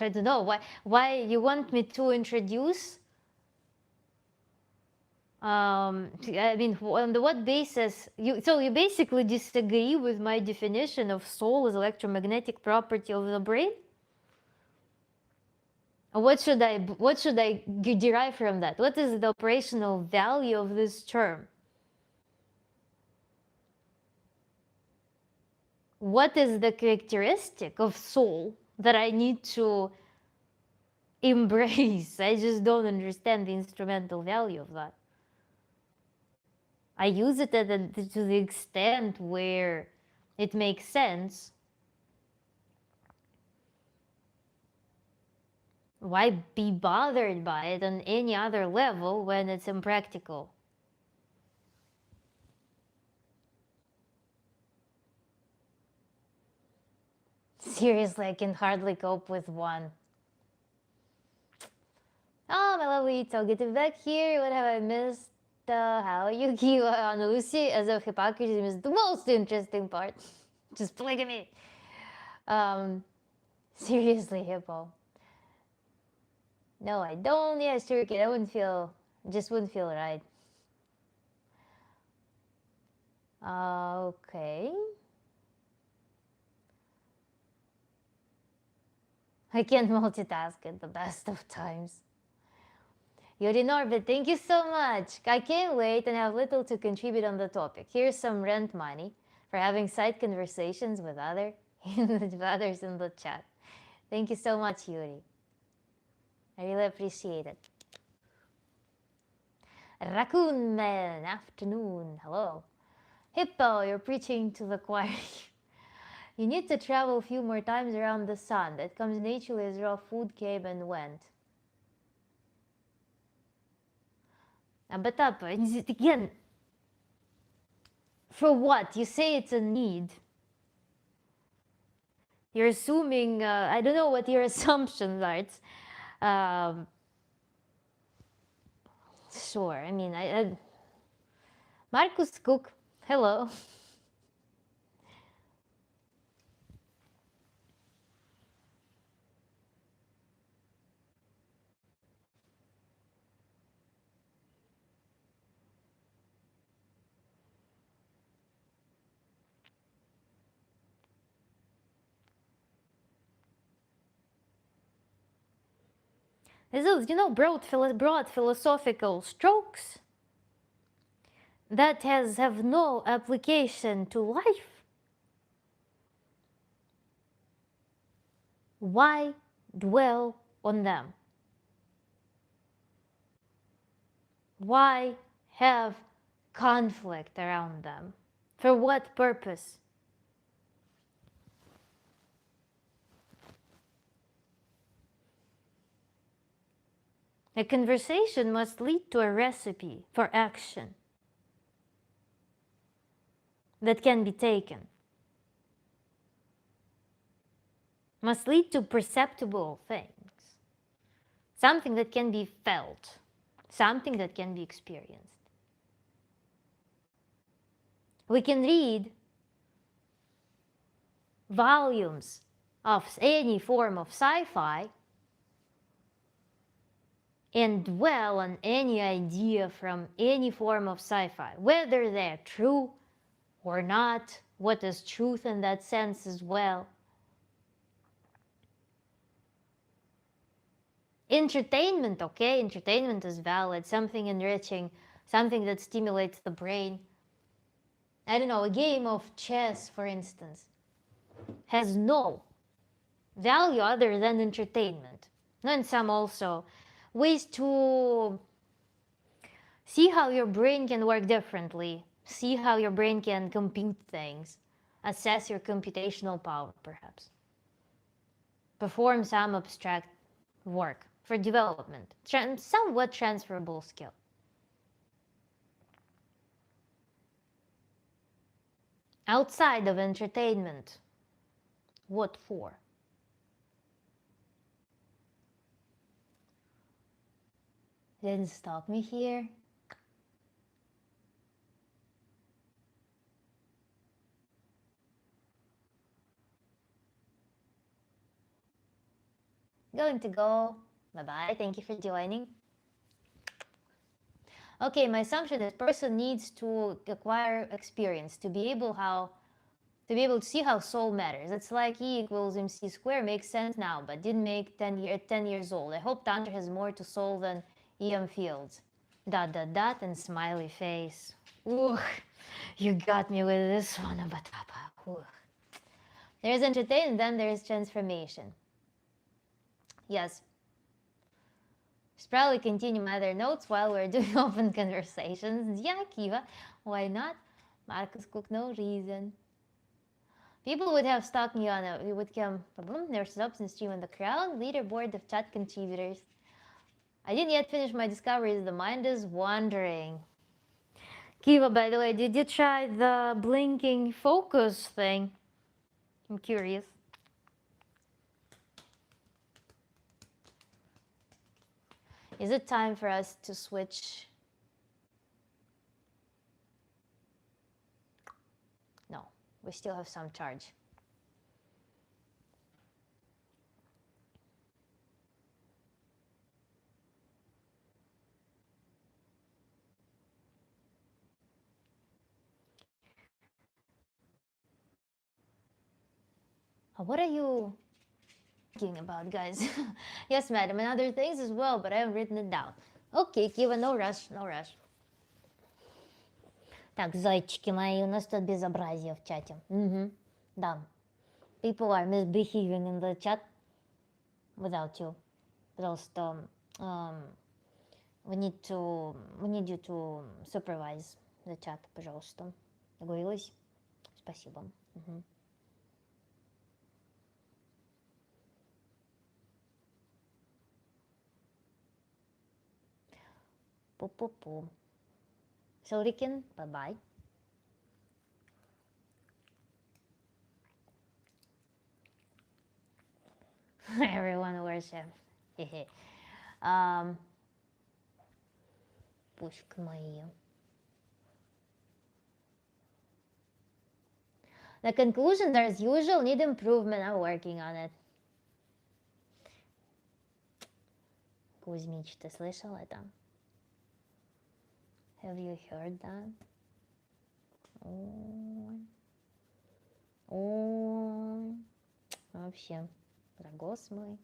I don't know why you want me to introduce. I mean, on what basis? So you basically disagree with my definition of soul as electromagnetic property of the brain? What should I derive from that? What is the operational value of this term? What is the characteristic of soul that I need to embrace? I just don't understand the instrumental value of that. I use it to the extent where it makes sense. Why be bothered by it on any other level when it's impractical? Seriously, I can hardly cope with one. Oh, my lovely Ito, getting back here. What have I missed? How Yuki on Lucy as of hypocrisy is the most interesting part. Just polygamy. Seriously, Hippo. No, I don't. Yeah, sure, kid. I wouldn't feel right. Okay. I can't multitask at the best of times. You're in orbit. Thank you so much. I can't wait and have little to contribute on the topic. Here's some rent money for having side conversations with others in the chat. Thank you so much, Yuri. I really appreciate it. Raccoon Man, afternoon. Hello. Hippo, you're preaching to the choir. You need to travel a few more times around the sun. That comes naturally as raw food came and went. But again, for what? You say it's a need. You're assuming, I don't know what your assumptions are. It's, sure, I mean, Marcus Cook, hello. This is, broad philosophical strokes that have no application to life. Why dwell on them? Why have conflict around them? For what purpose? A conversation must lead to a recipe for action that can be taken. Must lead to perceptible things. Something that can be felt. Something that can be experienced. We can read volumes of any form of sci-fi and dwell on any idea from any form of sci-fi, whether they're true or not, what is truth in that sense as well. Entertainment, okay, entertainment is valid, something enriching, something that stimulates the brain. I don't know, a game of chess, for instance, has no value other than entertainment. And some also ways to see how your brain can work differently, see how your brain can compute things, assess your computational power, perhaps. Perform some abstract work for development, somewhat transferable skill. Outside of entertainment, what for? Didn't stop me here. Going to go. Bye-bye. Thank you for joining. Okay, my assumption is person needs to acquire experience to be able to see how soul matters. It's like E equals MC squared makes sense now, but didn't make 10 years old. I hope Tantra has more to soul than EM fields. ... and smiley face. Ooh, you got me with this one, Abatapa. There's entertainment, then there's transformation. Yes. Should probably continue my other notes while we're doing open conversations. Yeah, Kiva, why not? Marcus Cook, no reason. People would have stalked me on it. We would come, there's subs and stream on the crowd, leaderboard of chat contributors. I didn't yet finish my discoveries. The mind is wandering. Kiva, by the way, did you try the blinking focus thing? I'm curious. Is it time for us to switch? No, we still have some charge. What are you thinking about, guys? Yes, madam, and other things as well, but I haven't written it down. Okay, Kiva, no rush, no rush. Так, зайчики мои, у нас тут безобразие в чате. Да. People are misbehaving in the chat. without you. Просто we need you to supervise the chat, пожалуйста. Договорилась? Спасибо. Угу. Пу-пу-пу. Silrikin, bye-bye. Everyone worship. Пуська мои. The conclusion, as usual, need improvement. I'm working on it. Кузьмич, ты слышал это? Have you heard that? Ой. Вообще, дорогос мой.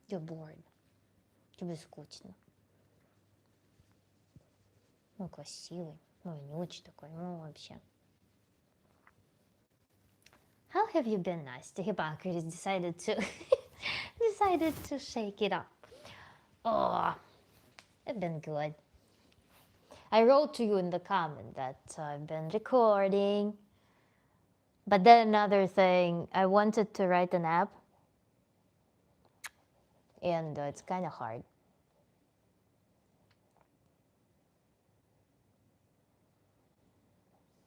You're bored. Тебе скучно. Ну, красивый. Ну, вонючий такой. Ну, вообще. How have you been, Настя? Hippocrates decided to shake it up. Oh, it's been good. I wrote to you in the comment that I've been recording. But then another thing, I wanted to write an app. And it's kind of hard.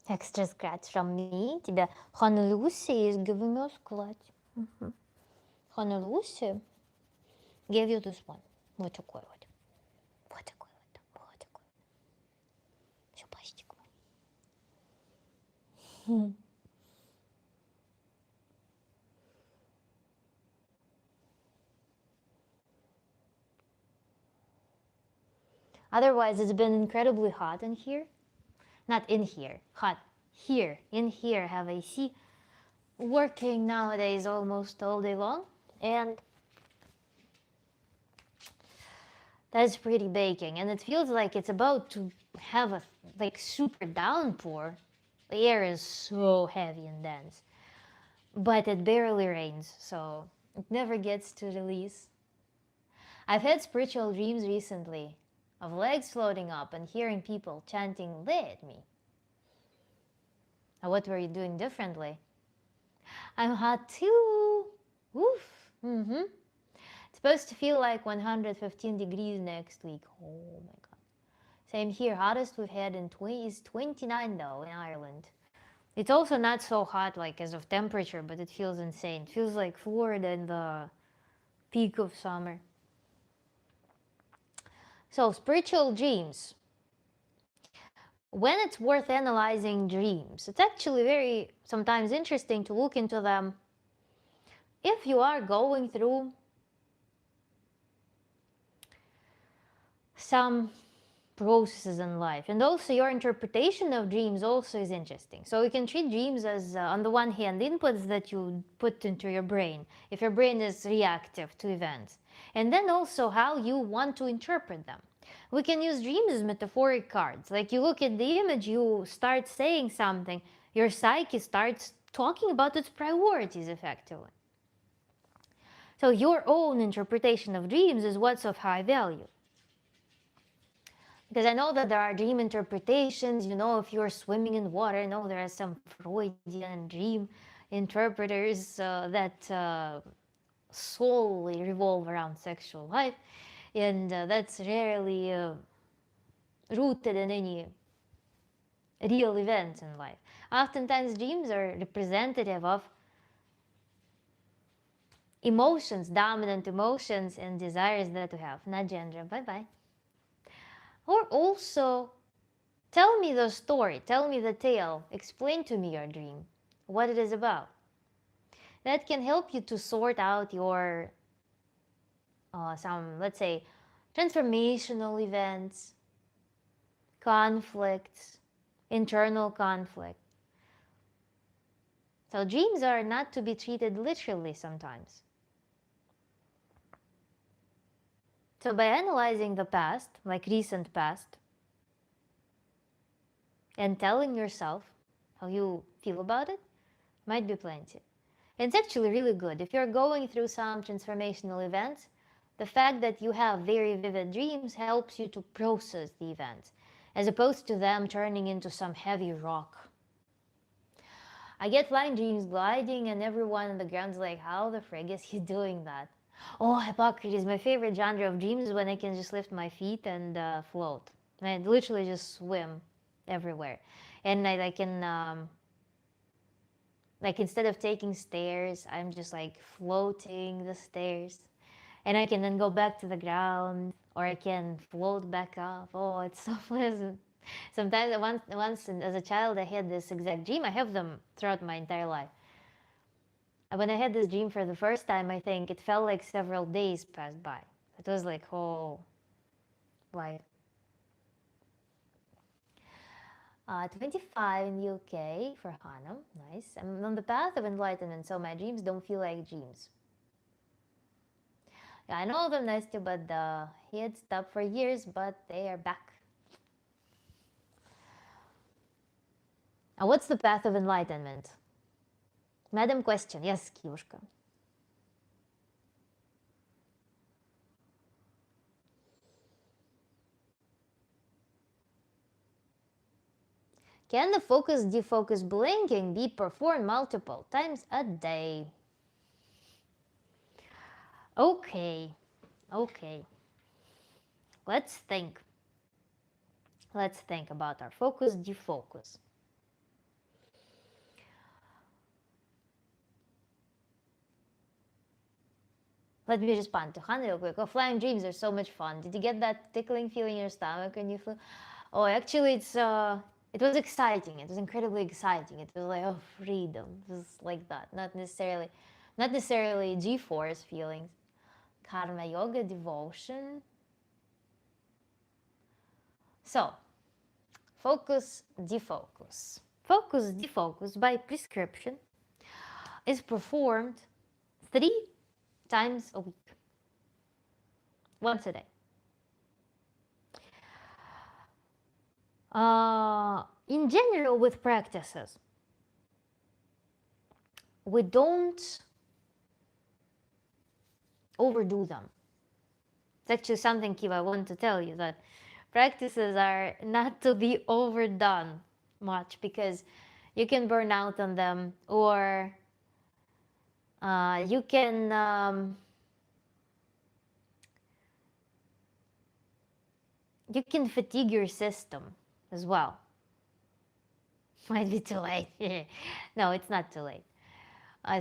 Extra scratch from me. Тебе Hannah Lucy is giving us scratch. Hannah Lucy gave you this one. Вот такой вот. Вот такой вот. Вот такой. Все, пластик. Otherwise, it's been incredibly hot in here. Not in here, hot here. In here, I have AC working nowadays almost all day long. And that's pretty baking. And it feels like it's about to have a super downpour. The air is so heavy and dense. But it barely rains, so it never gets to release. I've had spiritual dreams recently of legs floating up and hearing people chanting "Lay at me." Now, what were you doing differently? I'm hot too. Oof. It's supposed to feel like 115 degrees next week. Oh my god. Same here. Hottest we've had is 29 though in Ireland. It's also not so hot like as of temperature, but it feels insane. It feels like Florida in the peak of summer. So, spiritual dreams. When it's worth analyzing dreams, it's actually very sometimes interesting to look into them if you are going through some processes in life. And also your interpretation of dreams also is interesting. So you can treat dreams as, on the one hand, inputs that you put into your brain, if your brain is reactive to events. And then also how you want to interpret them. We can use dreams as metaphoric cards. Like you look at the image, you start saying something, your psyche starts talking about its priorities effectively. So your own interpretation of dreams is what's of high value. Because I know that there are dream interpretations, if you're swimming in water, I know there are some Freudian dream interpreters that solely revolve around sexual life. And that's rarely rooted in any real events in life. Oftentimes dreams are representative of emotions, dominant emotions and desires that we have. Najendra, bye-bye. Or also, tell me the story, tell me the tale, explain to me your dream, what it is about. That can help you to sort out your some, let's say, transformational events, conflicts, internal conflict. So dreams are not to be treated literally sometimes. So by analyzing the past, like recent past, and telling yourself how you feel about it, might be plenty. It's actually really good. If you're going through some transformational events, the fact that you have very vivid dreams helps you to process the events, as opposed to them turning into some heavy rock. I get flying dreams gliding, and everyone on the ground's like, how the frig is he doing that? Oh, Hippocrates, my favorite genre of dreams is when I can just lift my feet and float. I literally just swim everywhere. And I can, like, instead of taking stairs, I'm just like floating the stairs. And I can then go back to the ground, or I can float back up. Oh, it's so pleasant. Sometimes, once as a child, I had this exact dream. I have them throughout my entire life. When I had this dream for the first time, I think it felt like several days passed by. It was like, oh, life. 25 in the UK for Hanam. Nice. I'm on the path of enlightenment, so my dreams don't feel like dreams. Yeah, I know them nice too, but he had stopped for years, but they are back. What's the path of enlightenment? Madam question. Yes, Kiushka. Can the focus defocus blinking be performed multiple times a day? Okay. Let's think. Let's think about our focus defocus. Let me respond to Hannah real quick. Oh, flying dreams are so much fun. Did you get that tickling feeling in your stomach when you flew? Oh, actually, it was exciting. It was incredibly exciting. It was like, oh, freedom. It was like that. Not necessarily G-force feelings. Karma yoga, devotion. So, focus defocus. Focus defocus by prescription is performed 3 times a week. Once a day. In general, with practices, we don't overdo them. It's actually something, Kiva, I want to tell you, that practices are not to be overdone much, because you can burn out on them, or you can fatigue your system as well. Might be too late. No, it's not too late.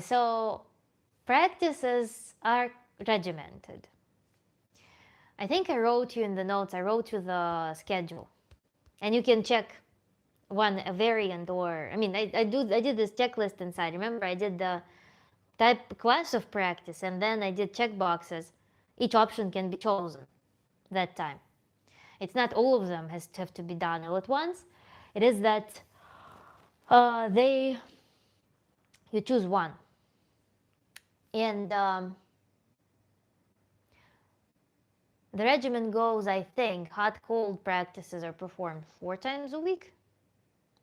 So practices are regimented. I think I wrote you in the notes, I wrote you the schedule. And you can check a variant, or, I mean, I did this checklist inside. Remember, I did the type class of practice, and then I did check boxes. Each option can be chosen that time. It's not all of them have to be done all at once. It is that you choose one. And the regimen goes, I think, hot cold practices are performed 4 times a week,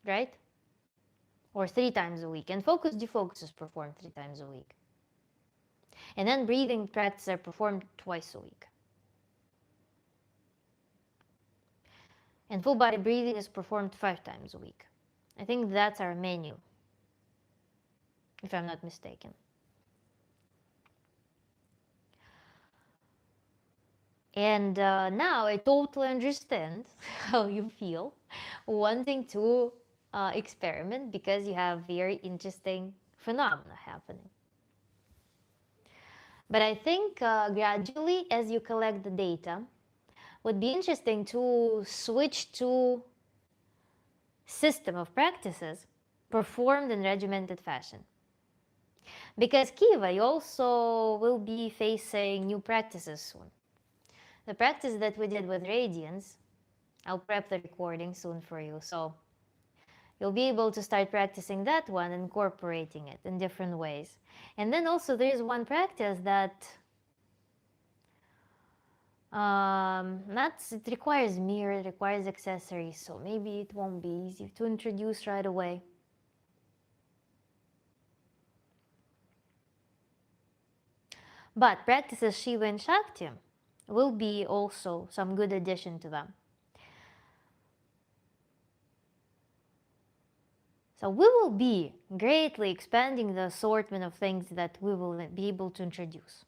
right? Or 3 times a week. And focus defocus is performed 3 times a week. And then breathing practices are performed twice a week. And full body breathing is performed 5 times a week. I think that's our menu, if I'm not mistaken. And now I totally understand how you feel wanting to experiment, because you have very interesting phenomena happening. But I think gradually, as you collect the data, would be interesting to switch to system of practices performed in regimented fashion. Because Kiva, you also will be facing new practices soon. The practice that we did with radiance, I'll prep the recording soon for you, so you'll be able to start practicing that one, incorporating it in different ways. And then also there's one practice that it requires mirror, it requires accessories, so maybe it won't be easy to introduce right away. But practices Shiva and Shakti will be also some good addition to them. So we will be greatly expanding the assortment of things that we will be able to introduce.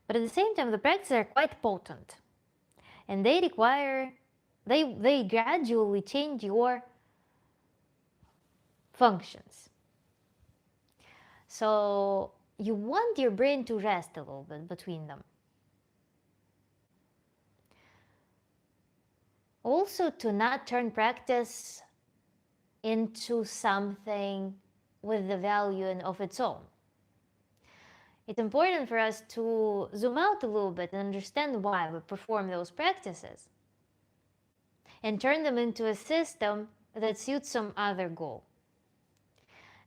But at the same time, the practices are quite potent, and they require, they gradually change your functions. So you want your brain to rest a little bit between them. Also, to not turn practice into something with the value of its own. It's important for us to zoom out a little bit and understand why we perform those practices and turn them into a system that suits some other goal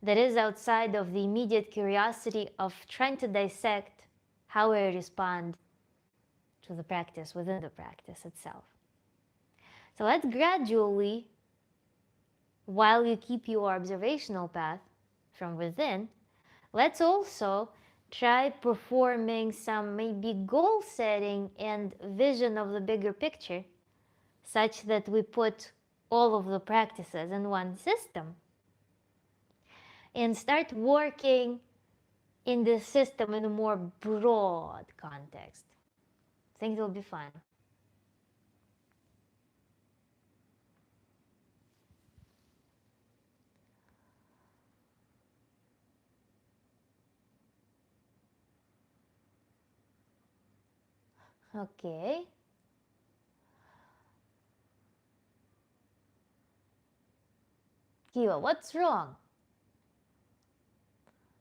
that is outside of the immediate curiosity of trying to dissect how we respond to the practice within the practice itself. So let's gradually, while you keep your observational path from within, let's also try performing some maybe goal setting and vision of the bigger picture, such that we put all of the practices in one system and start working in this system in a more broad context. I think it'll be fun. Okay. Kiva, what's wrong?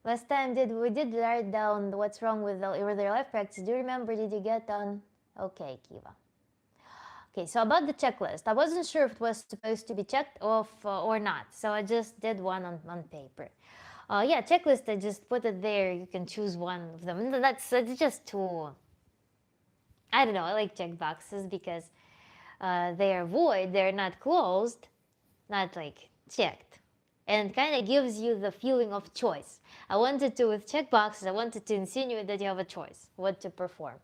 Last time we did write down what's wrong with your life practice. Do you remember? Did you get done? Okay, Kiva. Okay, so about the checklist, I wasn't sure if it was supposed to be checked off or not, so I just did one on paper. Yeah, checklist, I just put it there. You can choose one of them. And that's just to, I don't know, I like check boxes because they are void, they're not closed, not like checked. And kind of gives you the feeling of choice. I wanted to, with check boxes, I wanted to insinuate that you have a choice, what to perform.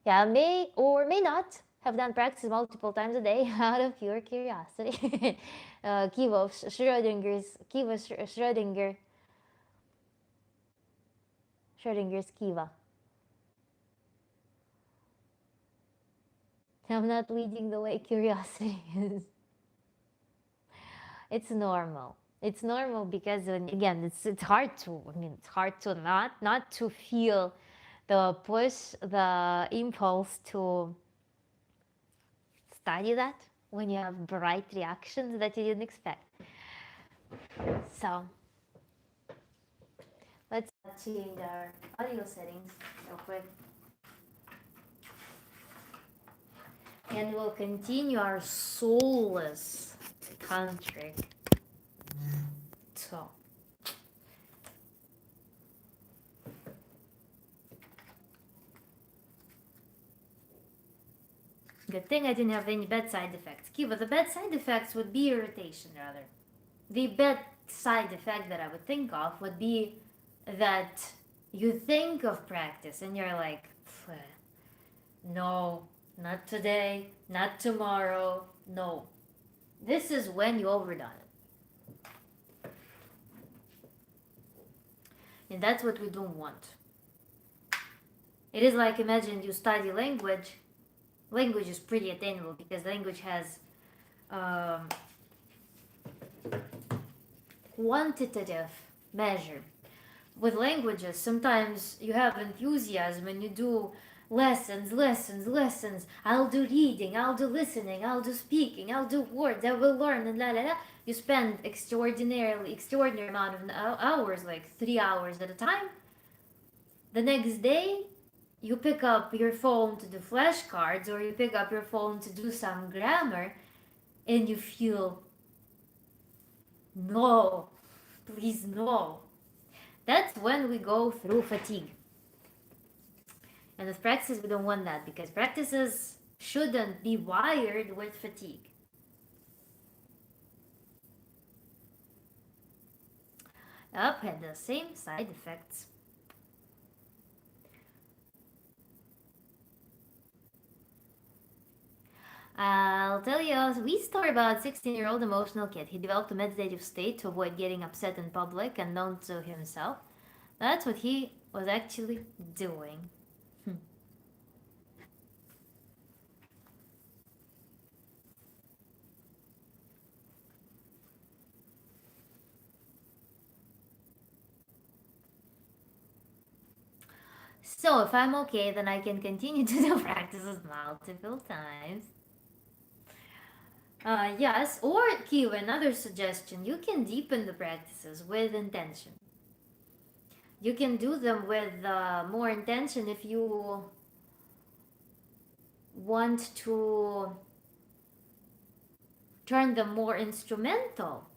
Yeah, may or may not have done practice multiple times a day out of pure curiosity. Kiva Schrodinger's Kiva. I'm not leading the way curiosity is. It's normal. It's normal because again, it's hard to. I mean, it's hard to not to feel the push, the impulse to study that when you have bright reactions that you didn't expect. So let's change our audio settings real quick. And we'll continue our soulless tantric talk. Good thing I didn't have any bad side effects. Kiva, the bad side effects would be irritation, rather. The bad side effect that I would think of would be that you think of practice and you're like, no, not today, not tomorrow, no. This is when you overdone it. And that's what we don't want. It is like, imagine you study language. Language is pretty attainable because language has quantitative measure. With languages, sometimes you have enthusiasm and you do lessons. I'll do reading, I'll do listening, I'll do speaking, I'll do words, I will learn, and la la la. You spend extraordinary amount of hours, like 3 hours at a time. The next day, you pick up your phone to do flashcards, or you pick up your phone to do some grammar, and you feel, no, please no. That's when we go through fatigue. And with practices, we don't want that because practices shouldn't be wired with fatigue. Up had the same side effects. I'll tell you a wee story about a 16-year-old emotional kid. He developed a meditative state to avoid getting upset in public and known to himself. That's what he was actually doing. So if I'm okay, then I can continue to do practices multiple times. Yes, or Q, another suggestion, you can deepen the practices with intention. You can do them with more intention if you want to turn them more instrumental.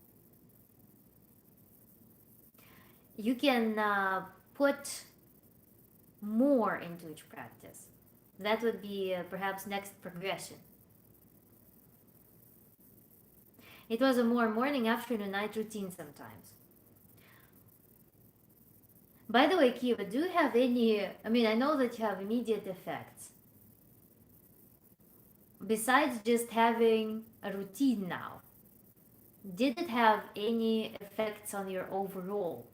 You can put more into each practice. That would be perhaps next progression. It was a more morning, afternoon, night routine sometimes. By the way, Kiva, do you have any, I know that you have immediate effects. Besides just having a routine now, did it have any effects on your overall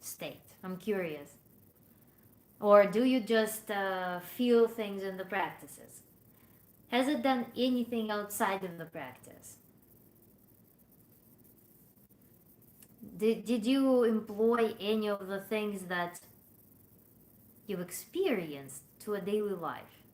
state? I'm curious. Or do you just feel things in the practices? Has it done anything outside of the practice? Did you employ any of the things that you've experienced to a daily life?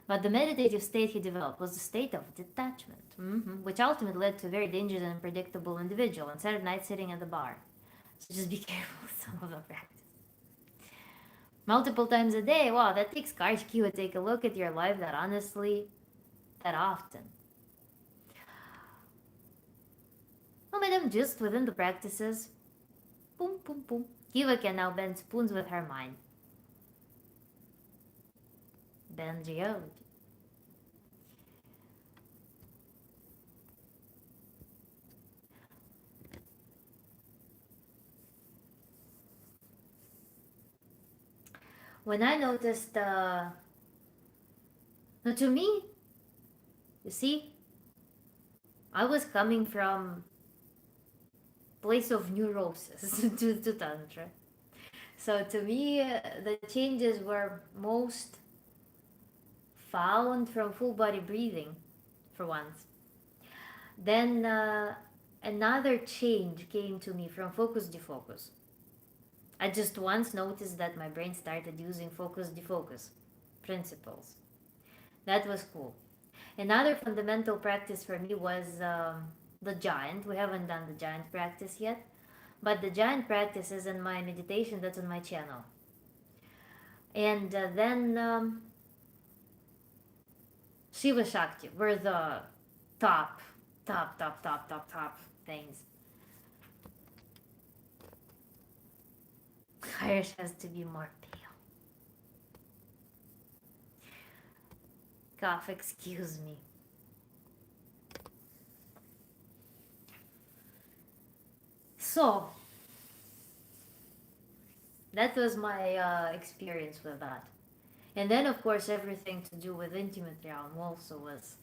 But the meditative state he developed was a state of detachment, which ultimately led to a very dangerous and unpredictable individual on Saturday night sitting at the bar. So just be careful with some of the practice. Multiple times a day, wow, that takes courage, Q, to take a look at your life that honestly, that often. Oh, madam, just within the practices, boom, boom, boom. Kiva can now bend spoons with her mind. Bend geology. When I noticed, now to me, you see, I was coming from place of neurosis to Tantra. So to me, the changes were most found from full body breathing, for once. Then another change came to me from focus defocus. I just once noticed that my brain started using focus defocus principles. That was cool. Another fundamental practice for me was the giant. We haven't done the giant practice yet, but the giant practice is in my meditation that's on my channel. And then Shiva Shakti were the top things. Irish has to be more pale. Cough, excuse me. So, that was my experience with that. And then, of course, everything to do with intimate realm also was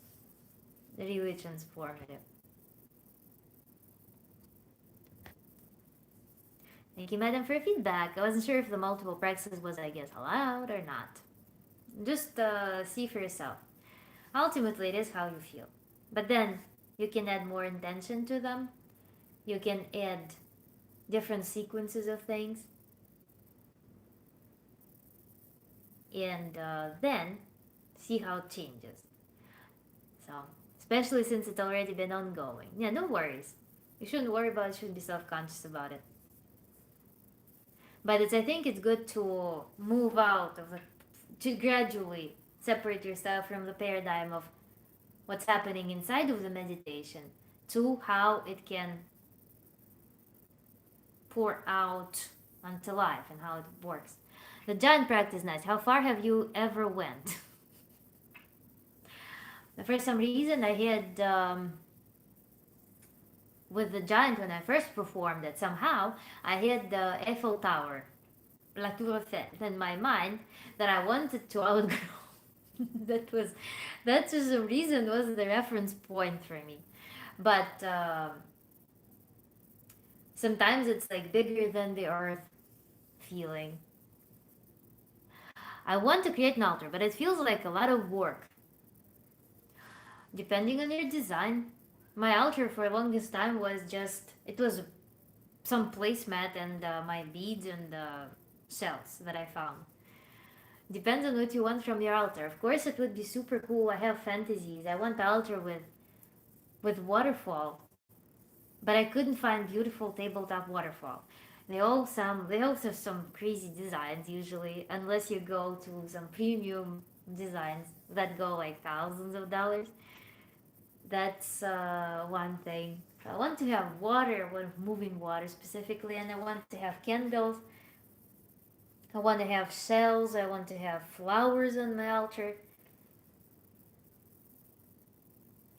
really transformative. Thank you, madam, for feedback. I wasn't sure if the multiple practices was, I guess, allowed or not. Just see for yourself. Ultimately, it is how you feel. But then, you can add more intention to them. You can add different sequences of things. And then, see how it changes. So, especially since it's already been ongoing. Yeah, no worries. You shouldn't worry about it, you shouldn't be self-conscious about it. But I think it's good to move out of to gradually separate yourself from the paradigm of what's happening inside of the meditation to how it can pour out onto life and how it works. The giant practice nights. How far have you ever went? For some reason, I had with the giant when I first performed it. Somehow, I hit the Eiffel Tower la tour Eiffel in my mind that I wanted to outgrow. that was that's just the reason, was the reference point for me. But sometimes it's like bigger than the earth feeling. I want to create an altar, but it feels like a lot of work. Depending on your design, my altar for the longest time was just, it was some placemat and my beads and shells that I found. Depends on what you want from your altar. Of course, it would be super cool. I have fantasies. I want the altar with waterfall, but I couldn't find beautiful tabletop waterfall. They all have some crazy designs usually, unless you go to some premium designs that go like thousands of dollars. That's one thing. I want to have water, moving water specifically, and I want to have candles. I want to have shells. I want to have flowers on my altar.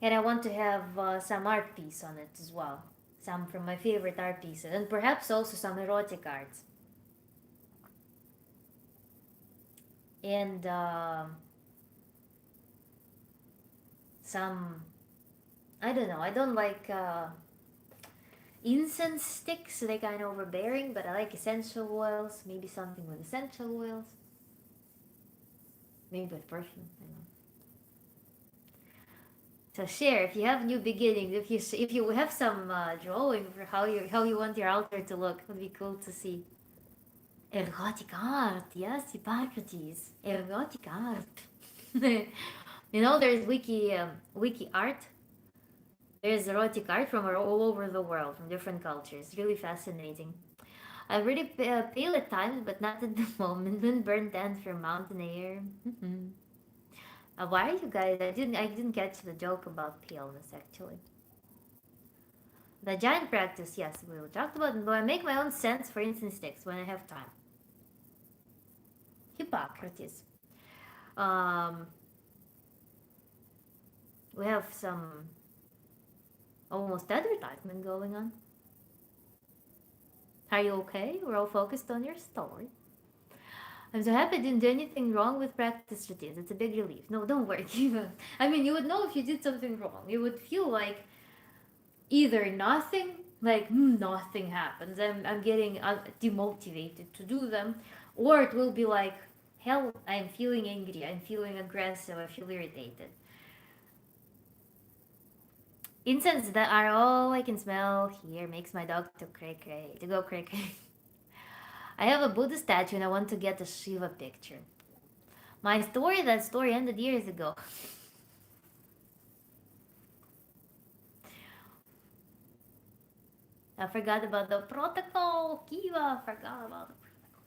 And I want to have some art piece on it as well. Some from my favorite art pieces. And perhaps also some erotic arts. And some, I don't know, I don't like incense sticks. They're kind of overbearing, but I like essential oils. Maybe something with essential oils. Maybe with perfume, I don't know. So share if you have new beginnings. If you have some drawing for how you want your altar to look, it would be cool to see. Erotic art, yes, Hippocrates. Erotic art. There's wiki art. There's erotic art from all over the world, from different cultures. Really fascinating. I'm really pale at times, but not at the moment. Been burnt ends from mountain air. Why are you guys? I didn't catch the joke about paleness actually. The giant practice, yes, we talked about. But I make my own scents for incense sticks when I have time. Hippocrates. Um, we have some almost advertisement going on. Are you okay? We're all focused on your story. I'm so happy I didn't do anything wrong with practice routines. It's a big relief. No, don't worry. I mean, you would know if you did something wrong. You would feel like either nothing, like nothing happens. I'm getting demotivated to do them, or it will be like, hell, I'm feeling angry. I'm feeling aggressive. I feel irritated. Incense that are all I can smell here makes my dog to cray cray, to go cray cray. I have a Buddha statue and I want to get a Shiva picture. That story ended years ago. I forgot about the protocol. Kiva, forgot about the protocol.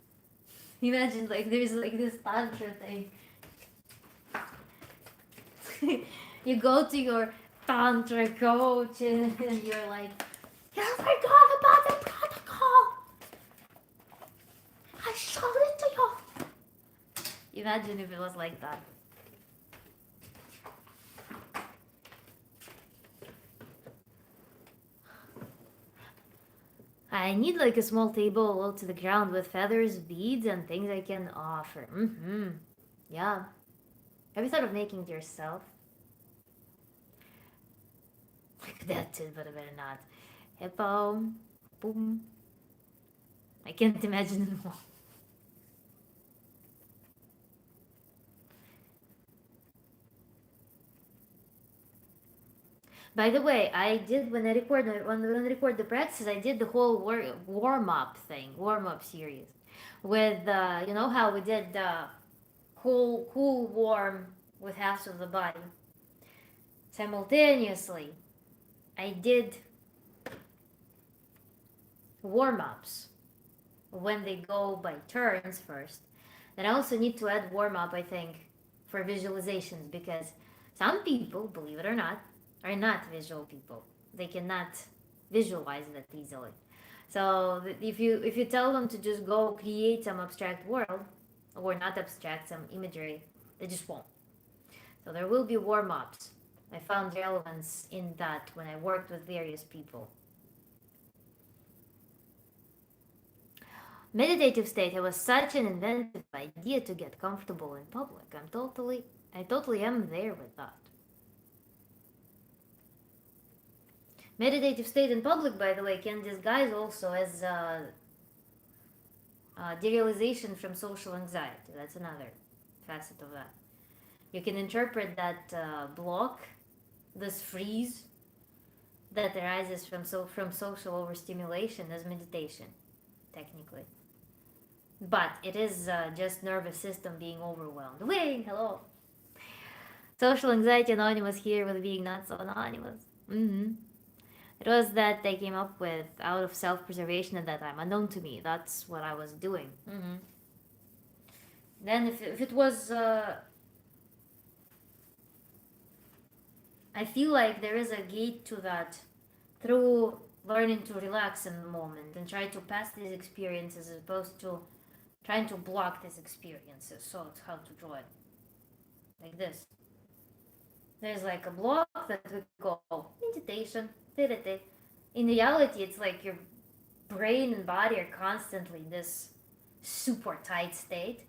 Imagine like there's like this tantra thing. You go to your tantra coach and you're like, you forgot about the protocol. I showed it to you. Imagine if it was like that. I need like a small table low to the ground with feathers, beads, and things I can offer. Yeah. Have you thought of making it yourself? That's it, but I better not. Hippo. Boom. I can't imagine it all. By the way, I did when I record the practices, I did the whole warm up thing, warm up series, with you know how we did the cool warm with halves of the body simultaneously. I did warm ups when they go by turns first. Then I also need to add warm up, I think, for visualizations because some people, believe it or not, are not visual people. They cannot visualize that easily. So if you tell them to just go create some abstract world, or not abstract, some imagery, they just won't. So there will be warm ups. I found relevance in that when I worked with various people. Meditative state, it was such an inventive idea to get comfortable in public. I totally am there with that. Meditative state in public, by the way, can disguise also as derealization from social anxiety. That's another facet of that. You can interpret that block, this freeze that arises from social overstimulation as meditation, technically. But it is just nervous system being overwhelmed. Wait, hello. Social anxiety anonymous here with being not so anonymous. It was that they came up with out of self-preservation at that time, unknown to me. That's what I was doing. Then if it was, I feel like there is a gate to that through learning to relax in the moment and try to pass these experiences as opposed to trying to block these experiences. So it's how to draw it. Like this. There's like a block that we call meditation. In reality, it's like your brain and body are constantly in this super tight state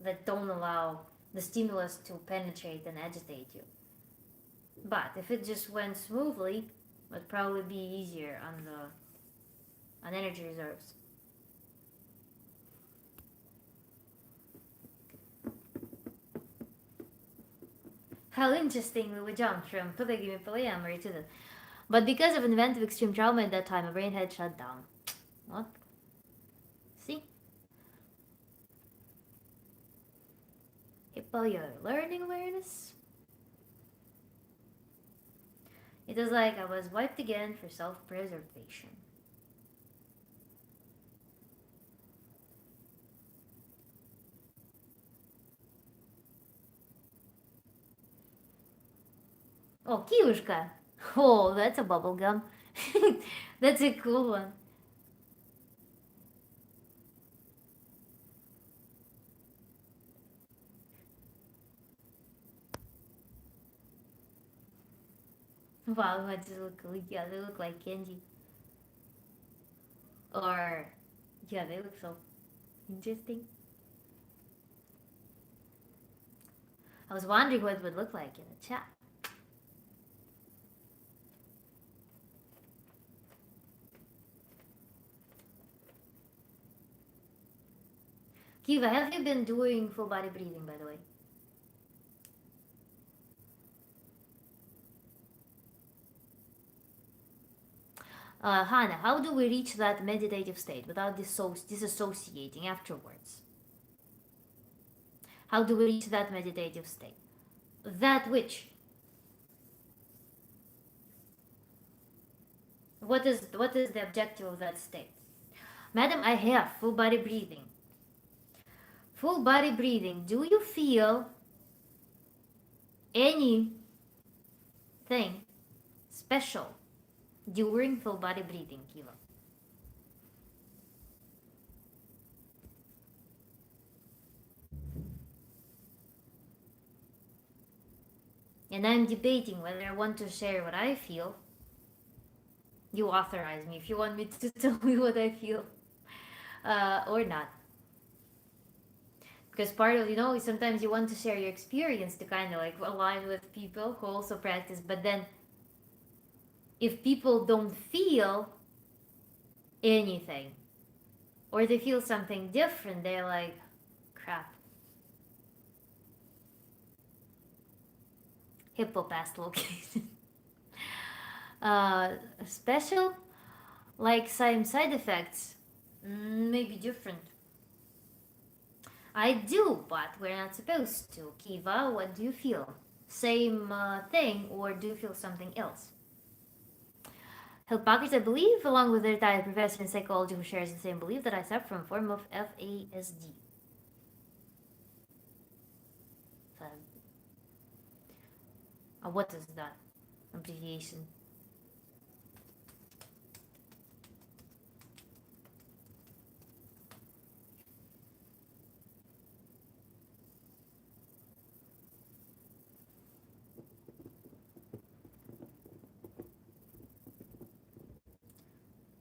that don't allow the stimulus to penetrate and agitate you. But if it just went smoothly, it would probably be easier on energy reserves. How interestingly we jumped from polygamy, polyamory to the... But because of inventive extreme trauma at that time, my brain had shut down. What? See? Hippo, your learning awareness? It was like I was wiped again for self-preservation. Oh, Kiushka! Oh, that's a bubble gum. That's a cool one. Wow, what does it look like? Yeah, they look like candy. Or, yeah, they look so interesting. I was wondering what it would look like in the chat. Kiva, have you been doing full body breathing, by the way? Hannah, how do we reach that meditative state without disassociating afterwards? How do we reach that meditative state? That which? What is the objective of that state? Madam, I have full body breathing. Full body breathing. Do you feel anything special during full body breathing, Kiva? And I'm debating whether I want to share what I feel. You authorize me if you want me to tell you what I feel or not. Because part of, sometimes you want to share your experience to kind of like align with people who also practice, but then if people don't feel anything or they feel something different, they're like, crap. Hippo past location. Special, like some side effects, maybe different. I do, but we're not supposed to. Kiva, what do you feel? Same thing, or do you feel something else? Hippocrates, I believe, along with a retired professor in psychology who shares the same belief that I suffer from a form of FASD. What is that abbreviation?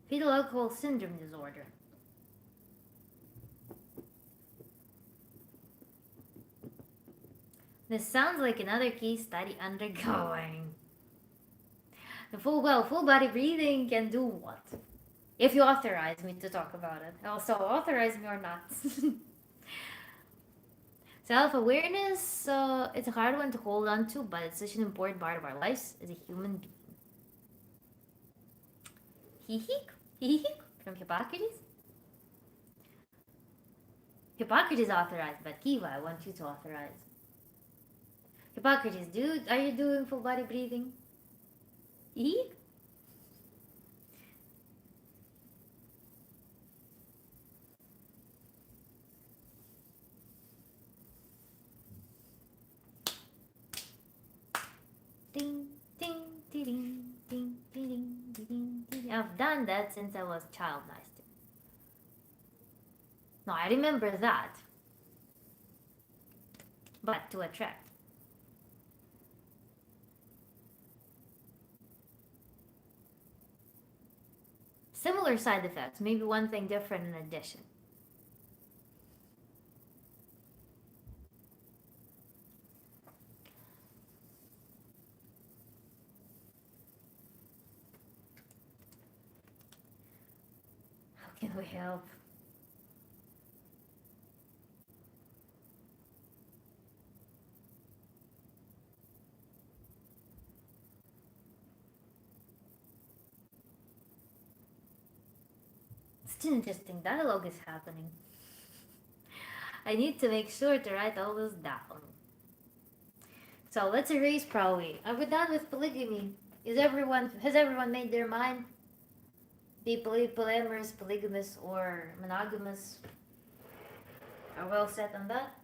Fetal alcohol syndrome disorder. This sounds like another case study undergoing. The full body breathing can do what? If you authorize me to talk about it. Also, authorize me or not. Self-awareness, it's a hard one to hold on to, but it's such an important part of our lives as a human being. Hihik? Hihik? From Hippocrates? Hippocrates authorized, but Kiva, I want you to authorize. Hippocrates, dude, are you doing full body breathing? Hihik? Ding, ding, ding, ding, ding, ding, ding, ding. I've done that since I was child master. No, I remember that. But to attract. Similar side effects, maybe one thing different in addition. How can we help? Such an interesting dialogue is happening. I need to make sure to write all this down. So let's erase probably. Are we done with polygamy? Has everyone made their mind? Be polyamorous, polygamous, or monogamous? Are well set on that?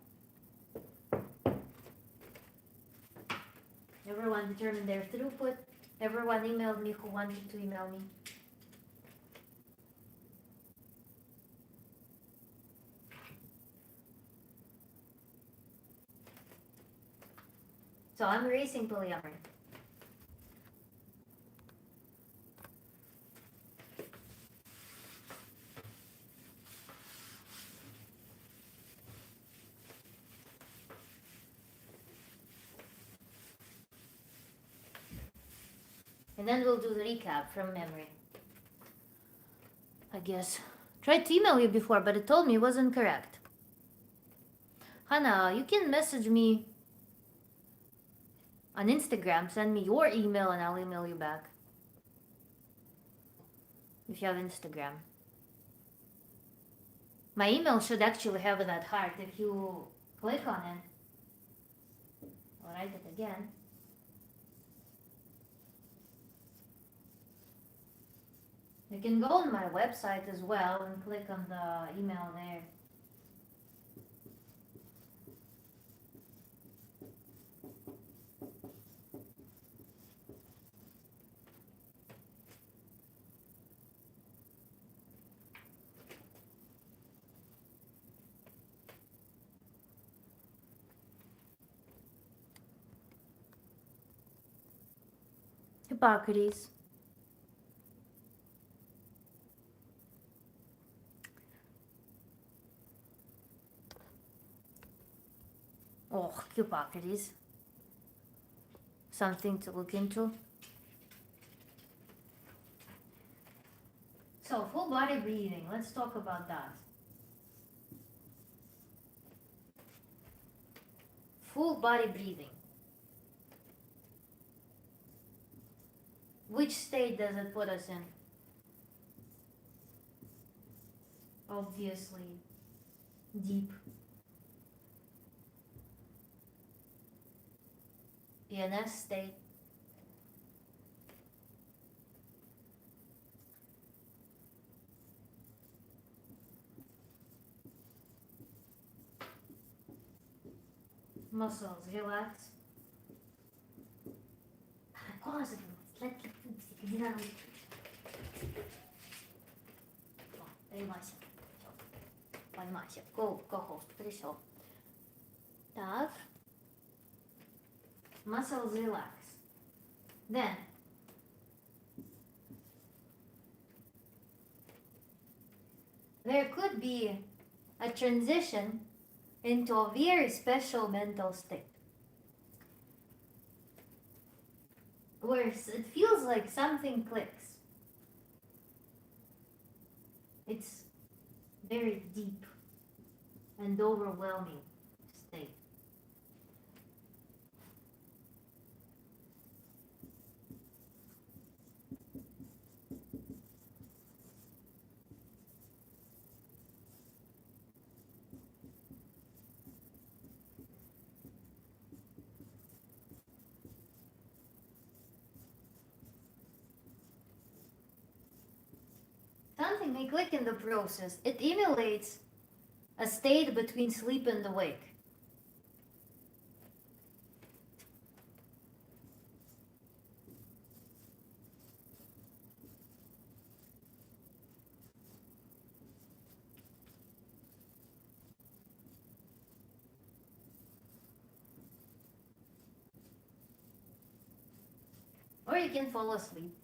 Everyone determined their throughput. Everyone emailed me who wanted to email me. So I'm erasing polyamory. And then we'll do the recap from memory. I guess. Tried to email you before, but it told me it wasn't correct. Hannah, you can message me on Instagram. Send me your email and I'll email you back. If you have Instagram. My email should actually have that heart if you click on it. I'll write it again. You can go on my website as well and click on the email there. Hippocrates. Oh, Hippocrates. Something to look into. So, full body breathing. Let's talk about that. Full body breathing. Which state does it put us in? Obviously, deep. PNS state. Muscles relax. Cosa поднимайся. Поднимайся. Co-host пришел. Так. Muscles relax. Then there could be a transition into a very special mental state. where it feels like something clicks. It's very deep and overwhelming state. Something may click in the process. It emulates a state between sleep and awake. Or you can fall asleep.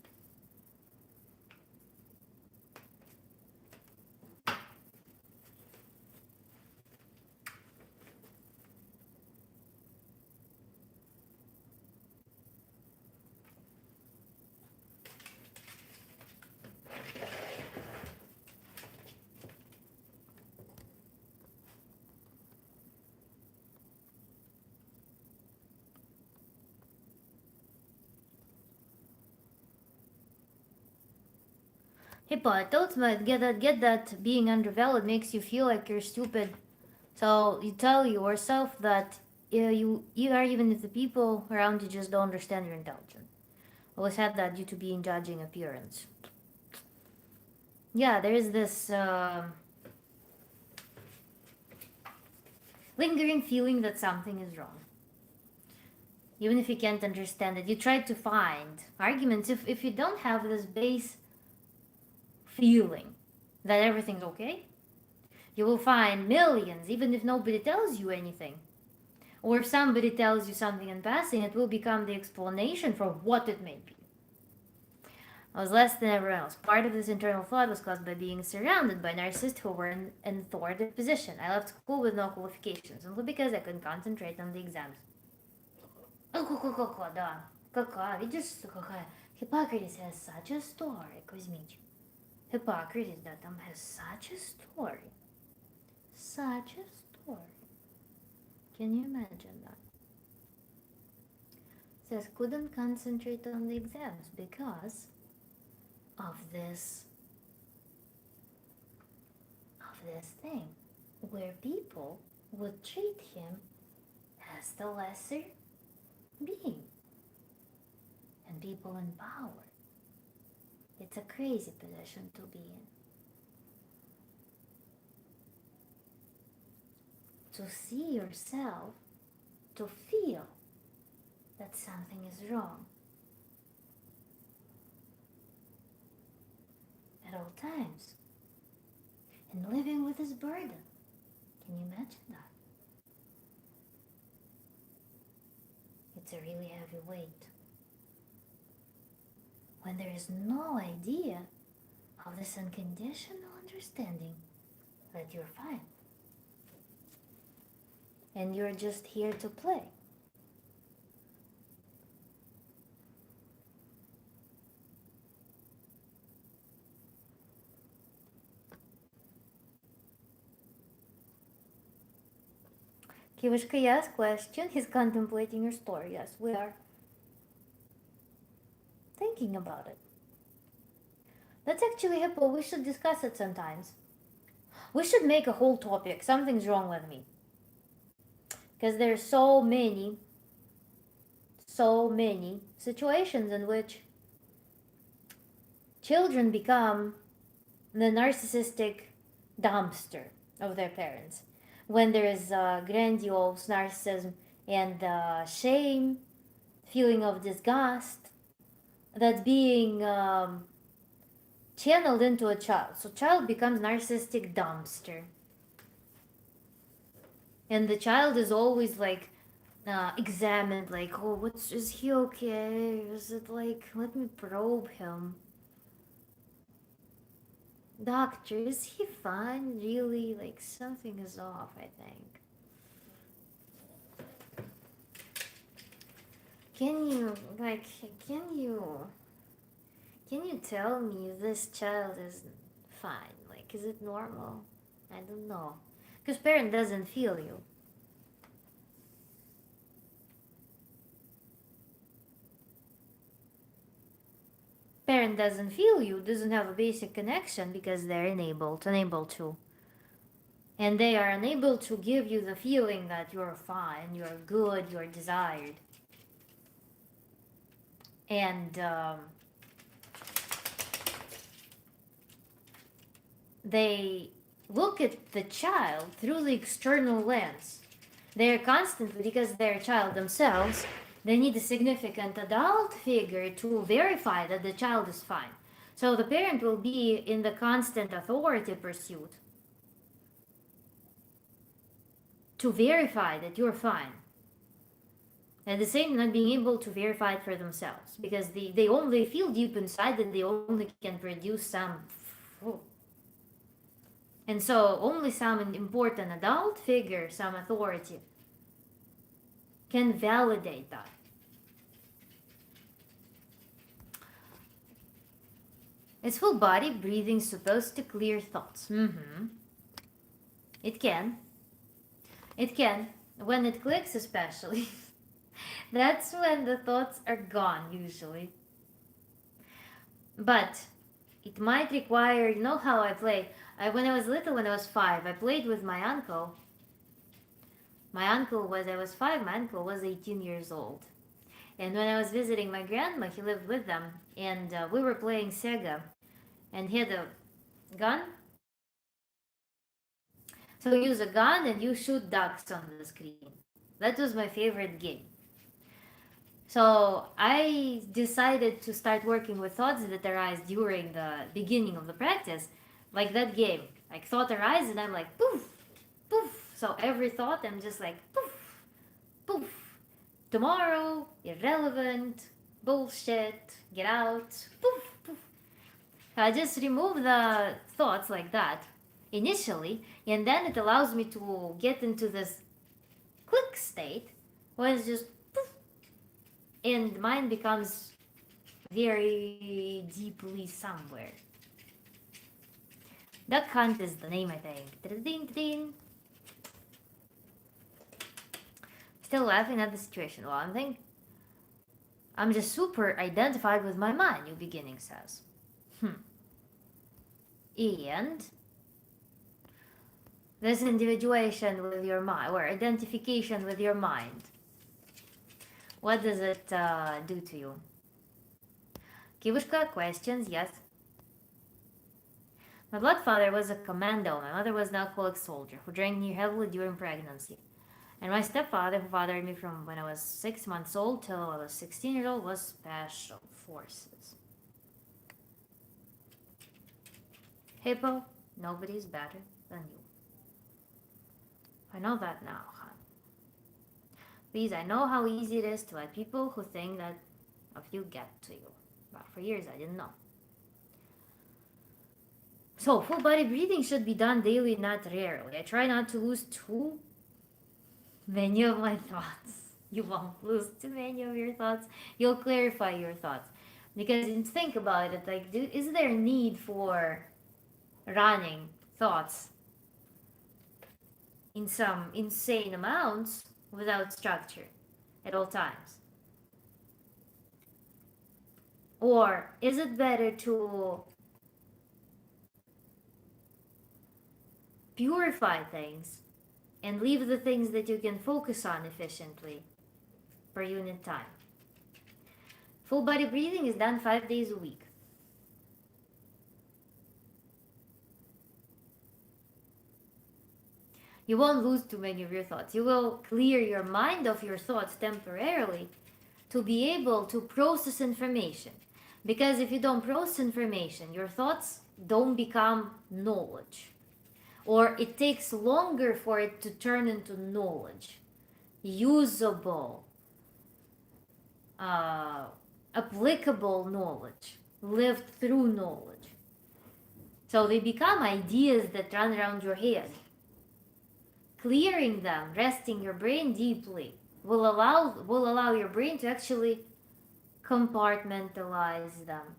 Hippo, I thought might get that being undervalued makes you feel like you're stupid. So you tell yourself that you are, even if the people around you just don't understand your intelligence. Always had that due to being judging appearance. Yeah, there is this lingering feeling that something is wrong. Even if you can't understand it, you try to find arguments. If you don't have this base feeling that everything's okay, you will find millions, even if nobody tells you anything. Or if somebody tells you something in passing, it will become the explanation for what it may be. I was less than everyone else. Part of this internal thought was caused by being surrounded by narcissists who were in an authoritative position. I left school with no qualifications, simply because I couldn't concentrate on the exams. Да. Какая, видишь, какая. Hippocrates has such a story, Kuzmich. Hippocrates, that has such a story. Such a story. Can you imagine that? Says couldn't concentrate on the exams because of this thing where people would treat him as the lesser being, and people in power. It's a crazy position to be in. To see yourself, to feel that something is wrong at all times, and living with this burden. Can you imagine that? It's a really heavy weight. When there is no idea of this unconditional understanding that you're fine. And you're just here to play. Kivishka, yes, question. He's contemplating your story. Yes, we are thinking about it. That's actually Hippo. We should discuss it sometimes. We should make a whole topic. Something's wrong with me. Because there's so many situations in which children become the narcissistic dumpster of their parents. When there is grandiose narcissism and shame, feeling of disgust, that's being channeled into a child. So child becomes narcissistic dumpster. And the child is always like examined, like, oh, is he okay? Is it like, let me probe him. Doctor, is he fine? Really? Like, something is off, I think. Can you, like, can you, can you tell me if this child is fine? Like, is it normal? I don't know. Because parent doesn't feel you. Parent doesn't feel you, doesn't have a basic connection because they're unable to. And they are unable to give you the feeling that you're fine, you're good, you're desired. And they look at the child through the external lens. They're constantly, because they're a child themselves, they need a significant adult figure to verify that the child is fine. So the parent will be in the constant authority pursuit to verify that you're fine. At the same time, not being able to verify it for themselves because they only feel deep inside that they only can produce some. And so only some important adult figure, some authority, can validate that. Is full body breathing supposed to clear thoughts? It can. It can. When it clicks especially. That's when the thoughts are gone usually. But it might require, you know how I play? When I was little, when I was 5, I played with my uncle. I was 5, my uncle was 18 years old. And when I was visiting my grandma, he lived with them, and we were playing Sega, and he had a gun. So you use a gun and you shoot ducks on the screen. That was my favorite game. So I decided to start working with thoughts that arise during the beginning of the practice, like that game. Like thought arises and I'm like poof, poof. So every thought I'm just like poof, poof. Tomorrow, irrelevant, bullshit, get out, poof, poof. I just remove the thoughts like that initially, and then it allows me to get into this click state where it's just poof, and mind becomes very deeply somewhere. Duck Hunt is the name, I think. Still laughing at the situation. Well, I think I'm just super identified with my mind, New Beginning says. And this individuation with your mind, or identification with your mind, what does it do to you? Kivushka, questions? Yes. My blood father was a commando. My mother was an alcoholic soldier who drank near heavily during pregnancy. And my stepfather, who fathered me from when I was 6 months old till I was 16 years old, was special forces. Hippo, nobody's better than you. I know that now, hon. Please, I know how easy it is to let people who think that of you get to you. But for years I didn't know. So, full body breathing should be done daily, not rarely. I try not to lose too many of my thoughts. You won't lose too many of your thoughts. You'll clarify your thoughts. Because think about it, like, is there need for running thoughts in some insane amounts without structure at all times? Or is it better to purify things and leave the things that you can focus on efficiently per unit time? Full body breathing is done 5 days a week. You won't lose too many of your thoughts. You will clear your mind of your thoughts temporarily to be able to process information. Because if you don't process information, your thoughts don't become knowledge. Or it takes longer for it to turn into knowledge, usable, applicable knowledge, lived through knowledge. So they become ideas that run around your head. Clearing them, resting your brain deeply, will allow your brain to actually compartmentalize them,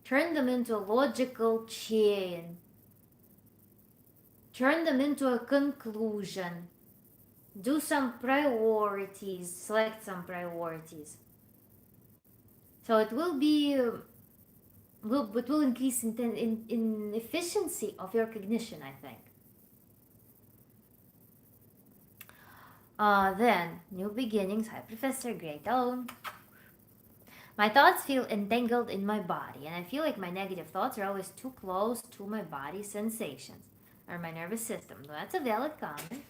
turn them into a logical chain, turn them into a conclusion, do some priorities, select some priorities. So it will increase in efficiency of your cognition, I think. Then, new beginnings. Hi, Professor Great. Oh, my thoughts feel entangled in my body, and I feel like my negative thoughts are always too close to my body's sensations or my nervous system. That's a valid comment,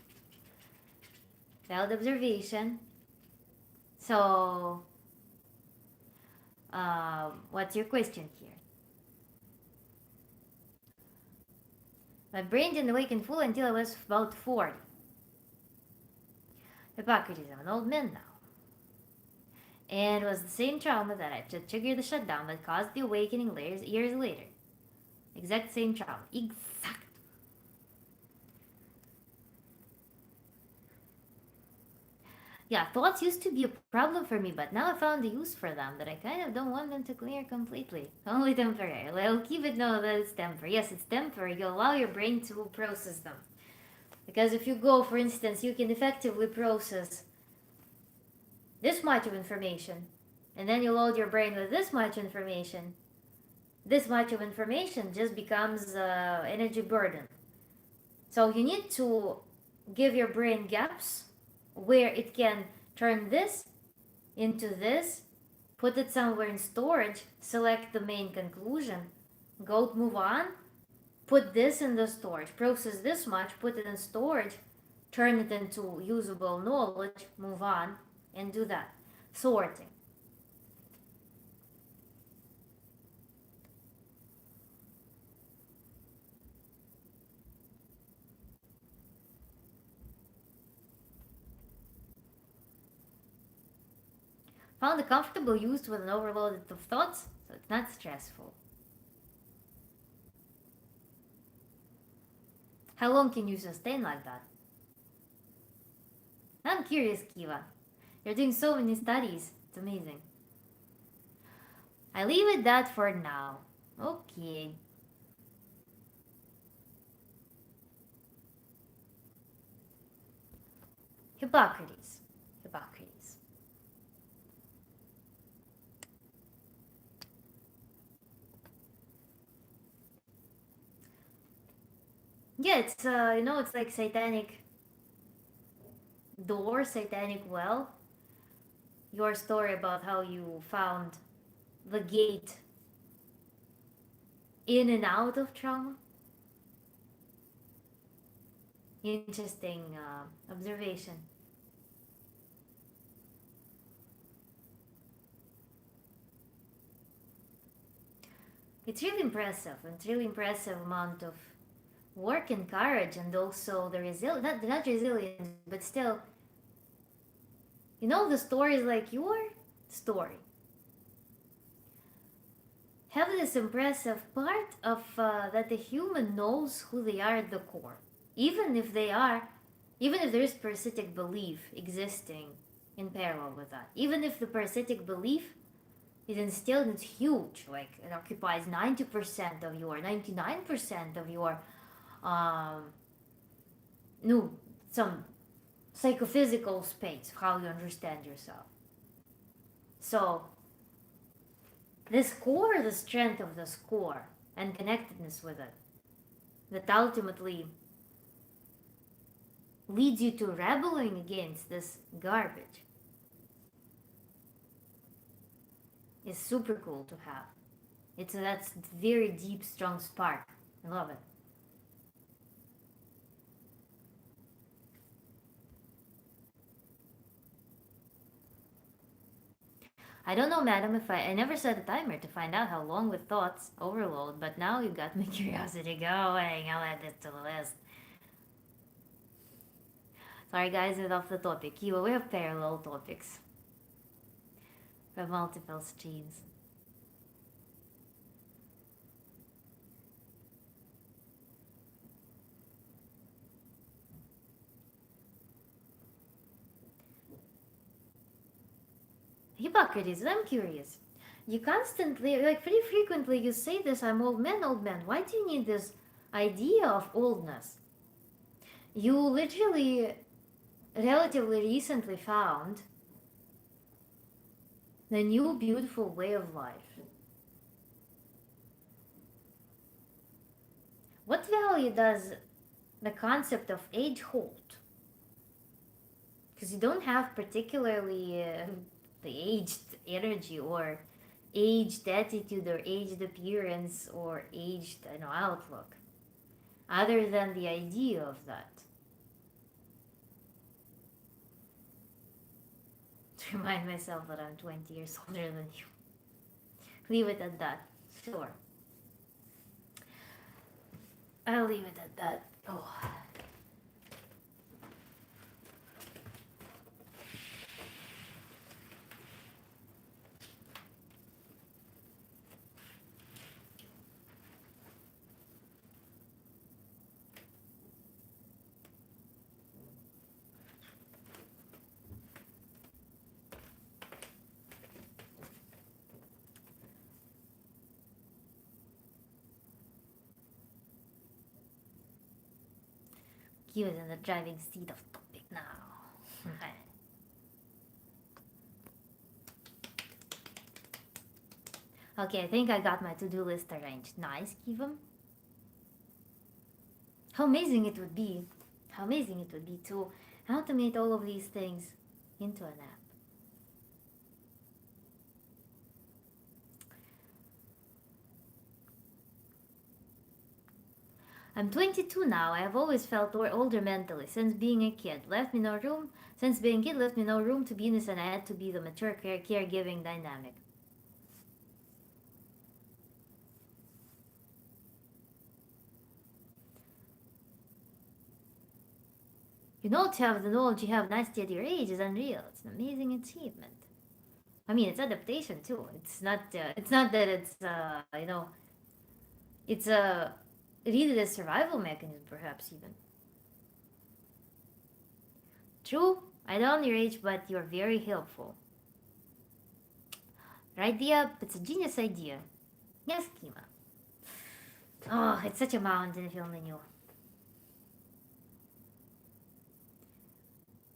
valid observation. So, what's your question here? My brain didn't awaken full until I was about 40. Hippocrates, I'm an old man now. And it was the same trauma that triggered the shutdown that caused the awakening years later. Exact same trauma. Exact. Yeah, thoughts used to be a problem for me, but now I found a use for them that I kind of don't want them to clear completely. Only temporary. I'll keep it know that it's temporary. Yes, it's temporary. You allow your brain to process them. Because if you go, for instance, you can effectively process this much of information, and then you load your brain with this much information. This much of information just becomes energy burden. So you need to give your brain gaps where it can turn this into this, put it somewhere in storage, select the main conclusion, move on, put this in the storage, process this much, put it in storage, turn it into usable knowledge, move on, and do that. Sorting. Found a comfortable use with an overload of thoughts, so it's not stressful. How long can you sustain like that? I'm curious, Kiva. You're doing so many studies. It's amazing. I leave it that for now. Okay. Hippocrates. Hippocrates. Yeah, it's it's like satanic door, satanic well. Your story about how you found the gate in and out of trauma. Interesting observation. It's really impressive. It's really impressive amount of work and courage, and also the not resilience, but still, the story is like your story. Have this impressive part of that the human knows who they are at the core, even if there is parasitic belief existing in parallel with that. Even if the parasitic belief is instilled, it's huge. Like it occupies 90% of your, 99% of your, no, some psychophysical space, how you understand yourself. So, this core, the strength of this core, and connectedness with it, that ultimately leads you to rebelling against this garbage, is super cool to have. That's very deep, strong spark. I love it. I don't know, madam, if I never set a timer to find out how long with thoughts overload, but now you got my curiosity going. I'll add this to the list. Sorry guys, we're off the topic. We have parallel topics. We have multiple streams. Hippocrates, I'm curious. You constantly, like pretty frequently, you say this, I'm old man, old man. Why do you need this idea of oldness? You literally relatively recently found the new beautiful way of life. What value does the concept of age hold? Because you don't have particularly the aged energy or aged attitude or aged appearance or aged outlook, other than the idea of that. To remind myself that I'm 20 years older than you. Leave it at that. Sure. I'll leave it at that. Oh. He was in the driving seat of topic now. Okay, I think I got my to-do list arranged. Nice, Kivam. How amazing it would be. How amazing it would be to automate all of these things into an app. I'm 22 now. I have always felt older mentally since being a kid. Since being a kid left me no room to be innocent. I had to be the mature caregiving dynamic. To have the knowledge you have nicely at your age is unreal. It's an amazing achievement. I mean, it's adaptation too. It's not. It's not that it's. It's really the survival mechanism, perhaps even. True. I don't know your age, but you're very helpful. Your idea, it's a genius idea. Yes, Kima. Oh, it's such a mountain if you only knew.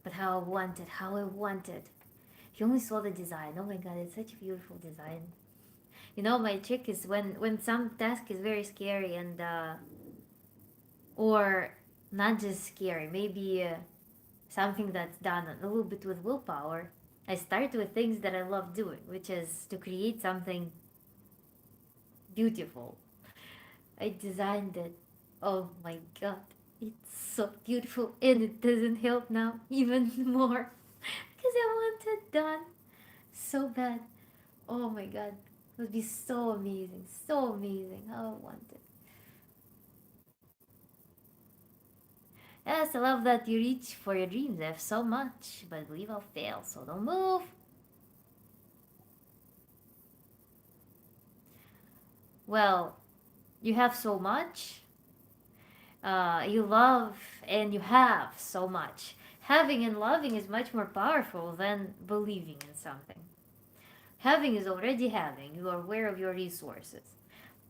But how I wanted, how I wanted. If you only saw the design. Oh my god, it's such a beautiful design. My trick is when some task is very scary and or not just scary, maybe something that's done a little bit with willpower. I start with things that I love doing, which is to create something beautiful. I designed it. Oh my god, it's so beautiful, and it doesn't help now even more because I want it done so bad. Oh my god, it would be so amazing, so amazing. How I want it. Yes, I love that you reach for your dreams. I have so much, but I believe I'll fail, so don't move. Well, you have so much. You love and you have so much. Having and loving is much more powerful than believing in something. Having is already having. You are aware of your resources.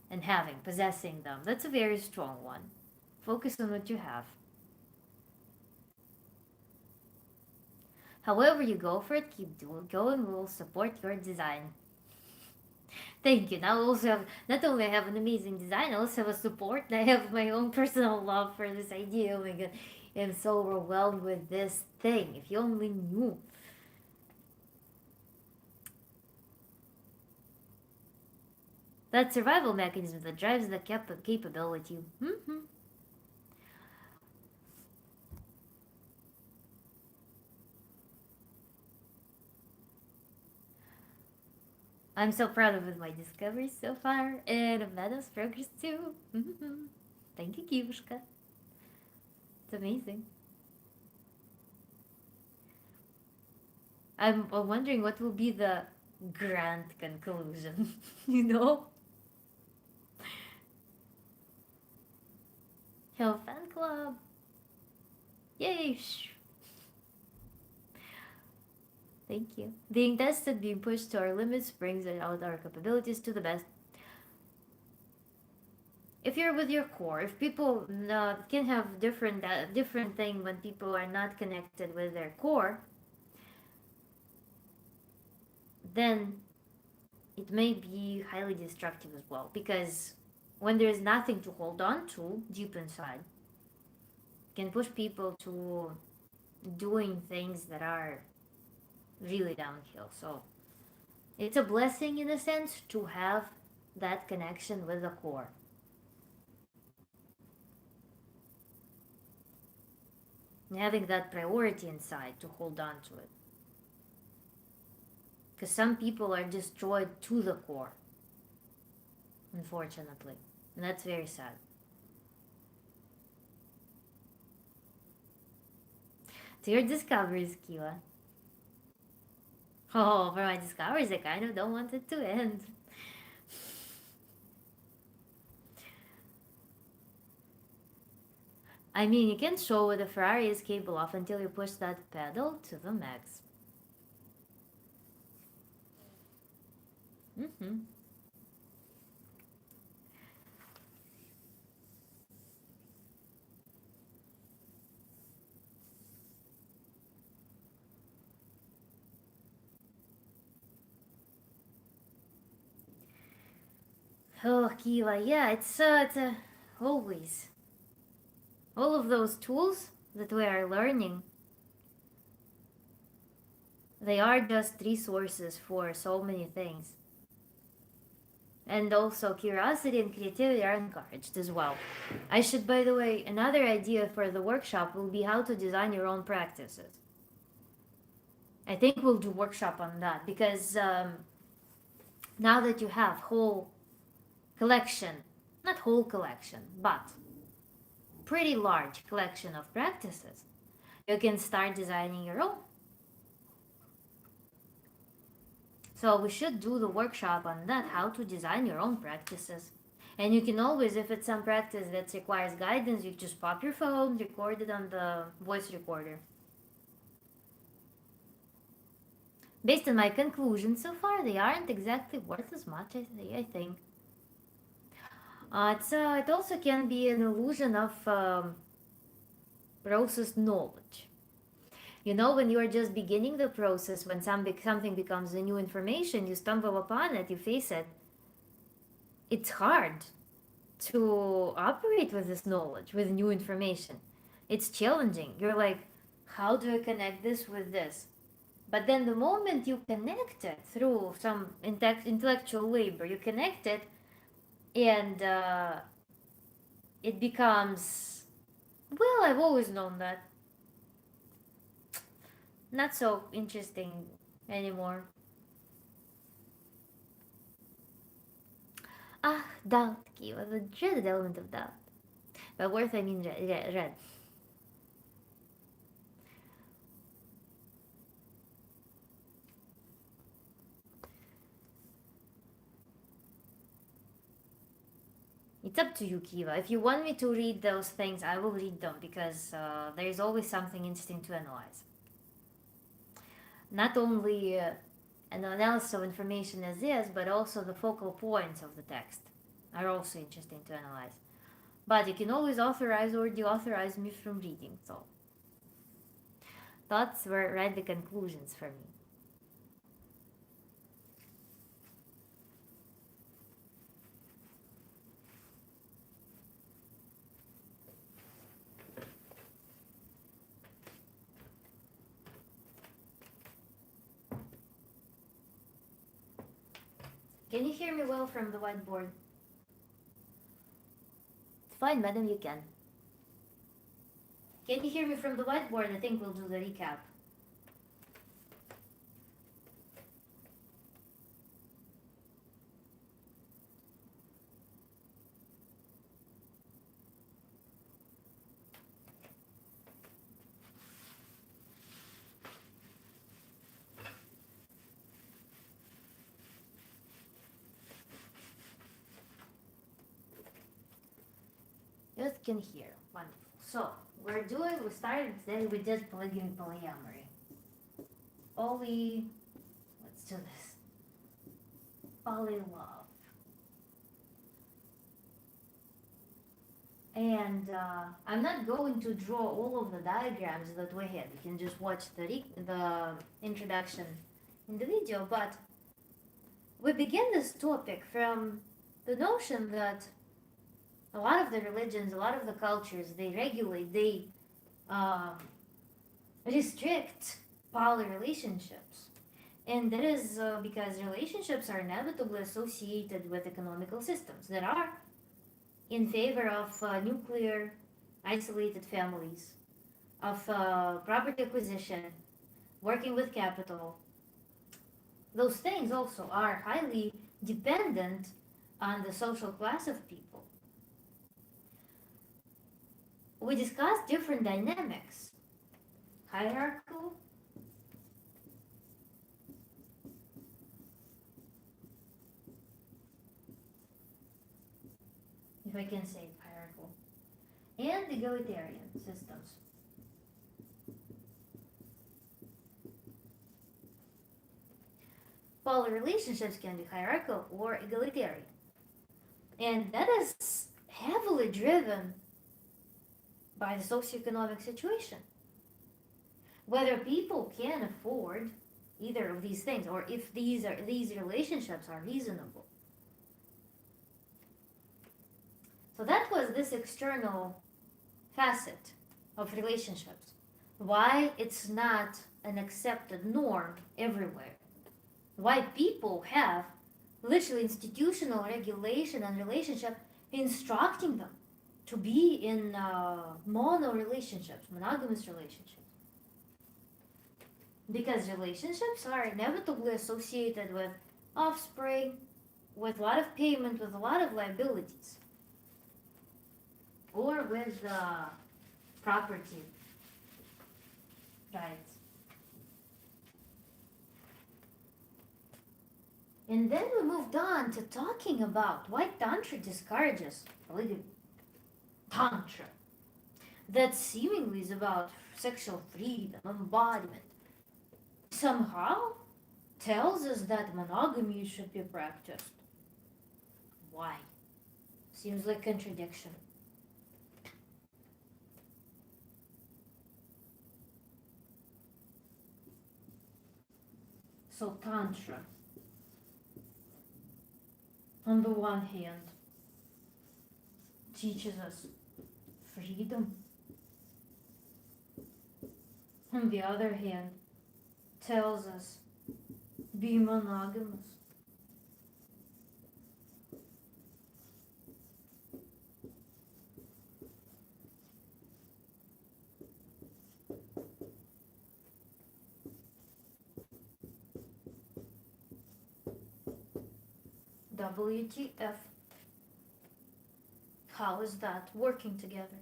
And possessing them, that's a very strong one. Focus on what you have. However you go for it, keep going. We will support your design. Thank you. Now I also have, not only I have an amazing design, I also have a support. I have my own personal love for this idea. Oh my god, I'm so overwhelmed with this thing. If you only knew. That survival mechanism that drives the capability. Mm-hmm. I'm so proud of my discoveries so far, and of Madam's progress too. Mm-hmm. Thank you, Kivushka. It's amazing. I'm wondering what will be the grand conclusion. you know? Hello, fan club. Yay! Thank you. Being tested, being pushed to our limits brings out our capabilities to the best. If you're with your core, if people can have different thing when people are not connected with their core, then it may be highly destructive as well. Because when there's nothing to hold on to deep inside, it can push people to doing things that are really downhill. So it's a blessing in a sense to have that connection with the core. And having that priority inside to hold on to it. Because some people are destroyed to the core, unfortunately. And that's very sad. To your discoveries, Kiwa. Oh, for my discoveries, I kind of don't want it to end. I mean, you can't show what a Ferrari is capable of until you push that pedal to the max. Mm-hmm. Oh, Kiva, yeah, it's always all of those tools that we are learning. They are just resources for so many things. And also curiosity and creativity are encouraged as well. I should, by the way, another idea for the workshop will be how to design your own practices. I think we'll do workshop on that because now that you have whole collection, not whole collection, but pretty large collection of practices, you can start designing your own. So we should do the workshop on that, how to design your own practices. And you can always, if it's some practice that requires guidance, you just pop your phone, record it on the voice recorder. Based on my conclusions so far, they aren't exactly worth as much, I think. It also can be an illusion of processed knowledge. You know, when you are just beginning the process, when something becomes a new information, you stumble upon it, you face it. It's hard to operate with this knowledge, with new information. It's challenging. You're like, how do I connect this with this? But then the moment you connect it through some intellectual labor, you connect it and it becomes, well, I've always known that. Not so interesting anymore. Ah, doubt, Kiva, the dreaded element of doubt. By worth, I mean red. It's up to you, Kiva. If you want me to read those things, I will read them because there is always something interesting to analyze. Not only an analysis of information as is, but also the focal points of the text are also interesting to analyze. But you can always authorize or deauthorize me from reading, so thoughts were right the conclusions for me. Can you hear me well from the whiteboard? It's fine, madam, you can. Can you hear me from the whiteboard? I think we'll do the recap. Yes, can hear. Wonderful. So, we started today with just polygamy polyamory. let's do this. Poly love. And I'm not going to draw all of the diagrams that we had. You can just watch the introduction in the video, but we begin this topic from the notion that a lot of the religions, a lot of the cultures, they regulate, they restrict poly relationships. And that is because relationships are inevitably associated with economical systems that are in favor of nuclear, isolated families, of property acquisition, working with capital. Those things also are highly dependent on the social class of people. We discussed different dynamics: hierarchical, if I can say hierarchical, and egalitarian systems. Poly relationships can be hierarchical or egalitarian. And that is heavily driven by the socioeconomic situation. Whether people can afford either of these things, or if these relationships are reasonable. So that was this external facet of relationships. Why it's not an accepted norm everywhere. Why people have literally institutional regulation and relationship instructing them to be in mono relationships, monogamous relationships. Because relationships are inevitably associated with offspring, with a lot of payment, with a lot of liabilities, or with property rights. And then we moved on to talking about why Tantra discourages polygamy. Tantra, that seemingly is about sexual freedom, embodiment, somehow tells us that monogamy should be practiced. Why? Seems like contradiction. So Tantra, on the one hand, teaches us freedom. On the other hand, tells us be monogamous. WTF? How is that working together?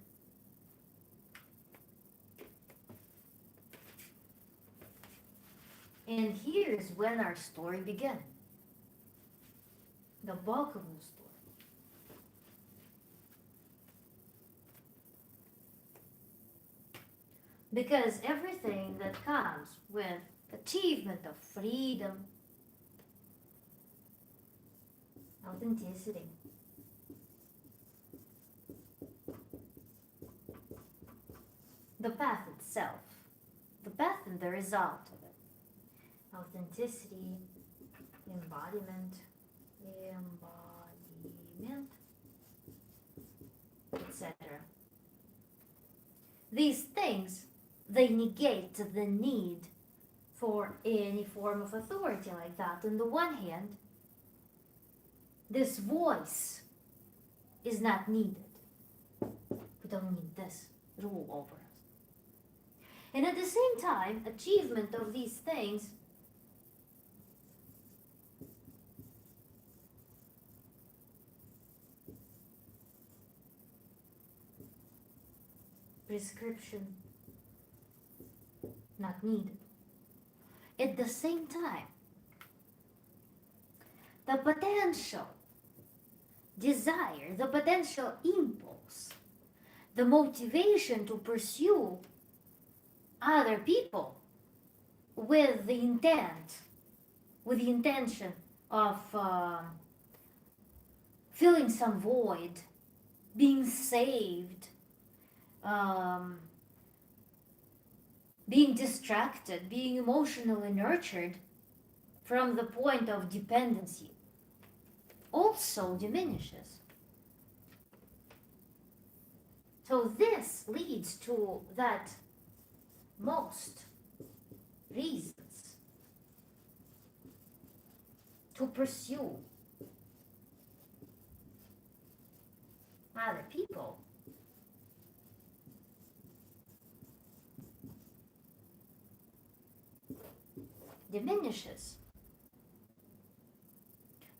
And here's when our story began. The bulk of the story. Because everything that comes with achievement of freedom, authenticity, the path itself, the path and the result of it, authenticity, embodiment, etc. These things, they negate the need for any form of authority like that. On the one hand, this voice is not needed. We don't need this rule over us. And at the same time, achievement of these things prescription not needed. At the same time, the potential desire, the potential impulse, the motivation to pursue other people with the intention of filling some void, being saved, being distracted, being emotionally nurtured from the point of dependency, also diminishes. So this leads to that most reasons to pursue other people diminishes,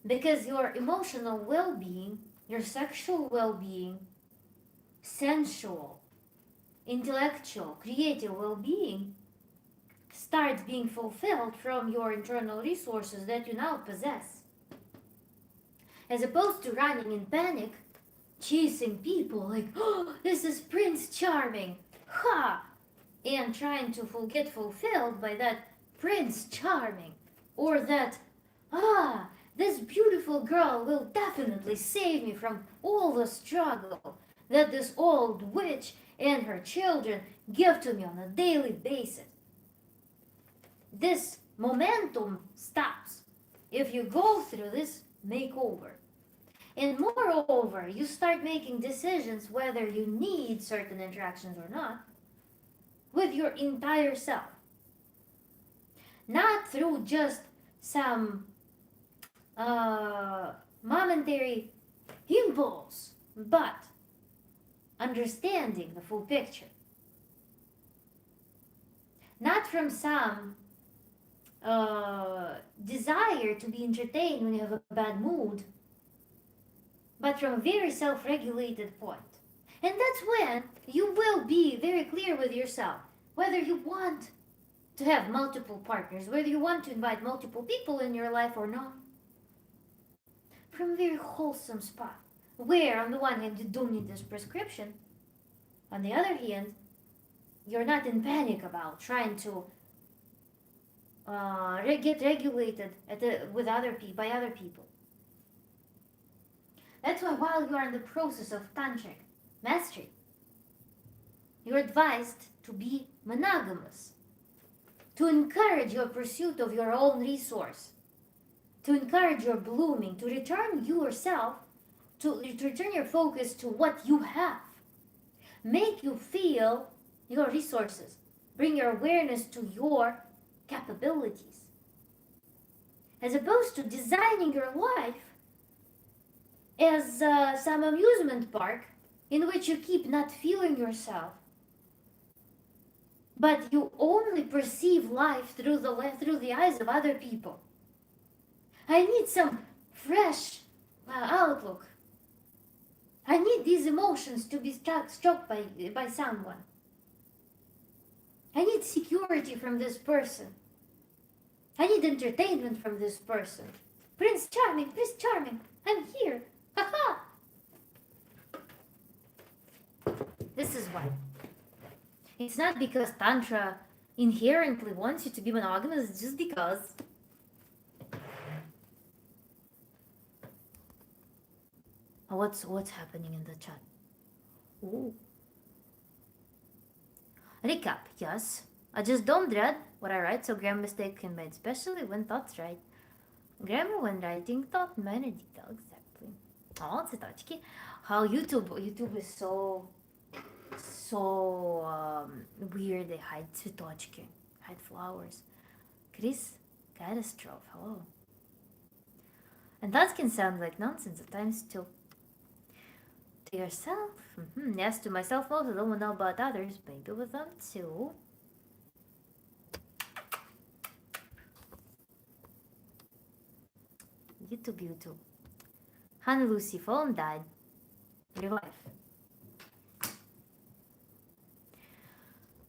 because your emotional well-being, your sexual well-being, sensual, intellectual, creative well-being starts being fulfilled from your internal resources that you now possess. As opposed to running in panic, chasing people like, oh, this is Prince Charming, ha! And trying to get fulfilled by that Prince Charming. Or that, this beautiful girl will definitely save me from all the struggle that this old witch and her children give to me on a daily basis. This momentum stops if you go through this makeover. And moreover, you start making decisions whether you need certain interactions or not with your entire self. Not through just some momentary impulse, but understanding the full picture. Not from some desire to be entertained when you have a bad mood, but from a very self-regulated point. And that's when you will be very clear with yourself whether you want to have multiple partners, whether you want to invite multiple people in your life or not. From a very wholesome spot, where on the one hand you don't need this prescription, on the other hand, you're not in panic about trying to get regulated by other people. That's why while you are in the process of tantric mastery, you're advised to be monogamous, to encourage your pursuit of your own resource, to encourage your blooming, to return yourself, to return your focus to what you have. Make you feel your resources. Bring your awareness to your capabilities. As opposed to designing your life as some amusement park in which you keep not feeling yourself, but you only perceive life through the eyes of other people. I need some fresh outlook. I need these emotions to be struck by someone. I need security from this person. I need entertainment from this person. Prince Charming, I'm here. Ha-ha! This is why. It's not because Tantra inherently wants you to be monogamous, it's just because what's happening in the chat? Ooh. Recap, yes. I just don't dread what I write, so grammar mistakes can be made, especially when thoughts right. Grammar when writing, thought manner detail, exactly. Oh, цветочки. How YouTube is so weird. They hide цветочки, hide flowers. Chris, catastrophe, hello. And that can sound like nonsense at times too. To yourself? Yes, to myself also. Don't know about others. Maybe with them too. YouTube. Hannah Lucy, phone died. Your life.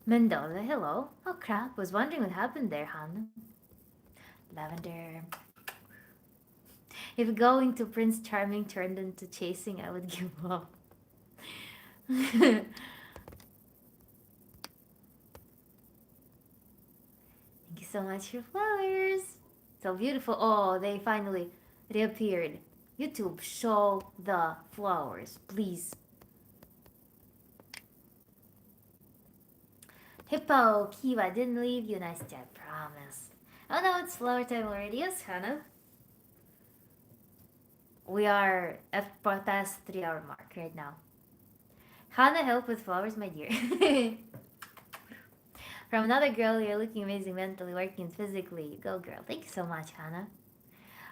Mendoza, hello. Oh crap, was wondering what happened there, Hannah. Lavender. If going to Prince Charming turned into chasing, I would give up. Thank you so much for flowers. So beautiful. Oh, they finally reappeared. YouTube, show the flowers, please. Hippo, Kiva, didn't leave you, Nastya, I promise. Oh no, it's flower time already. Yes, Hannah. We are at past 3 hour mark right now. Hannah, help with flowers, my dear. From another girl, you're looking amazing mentally, working physically. Go girl. Thank you so much, Hannah.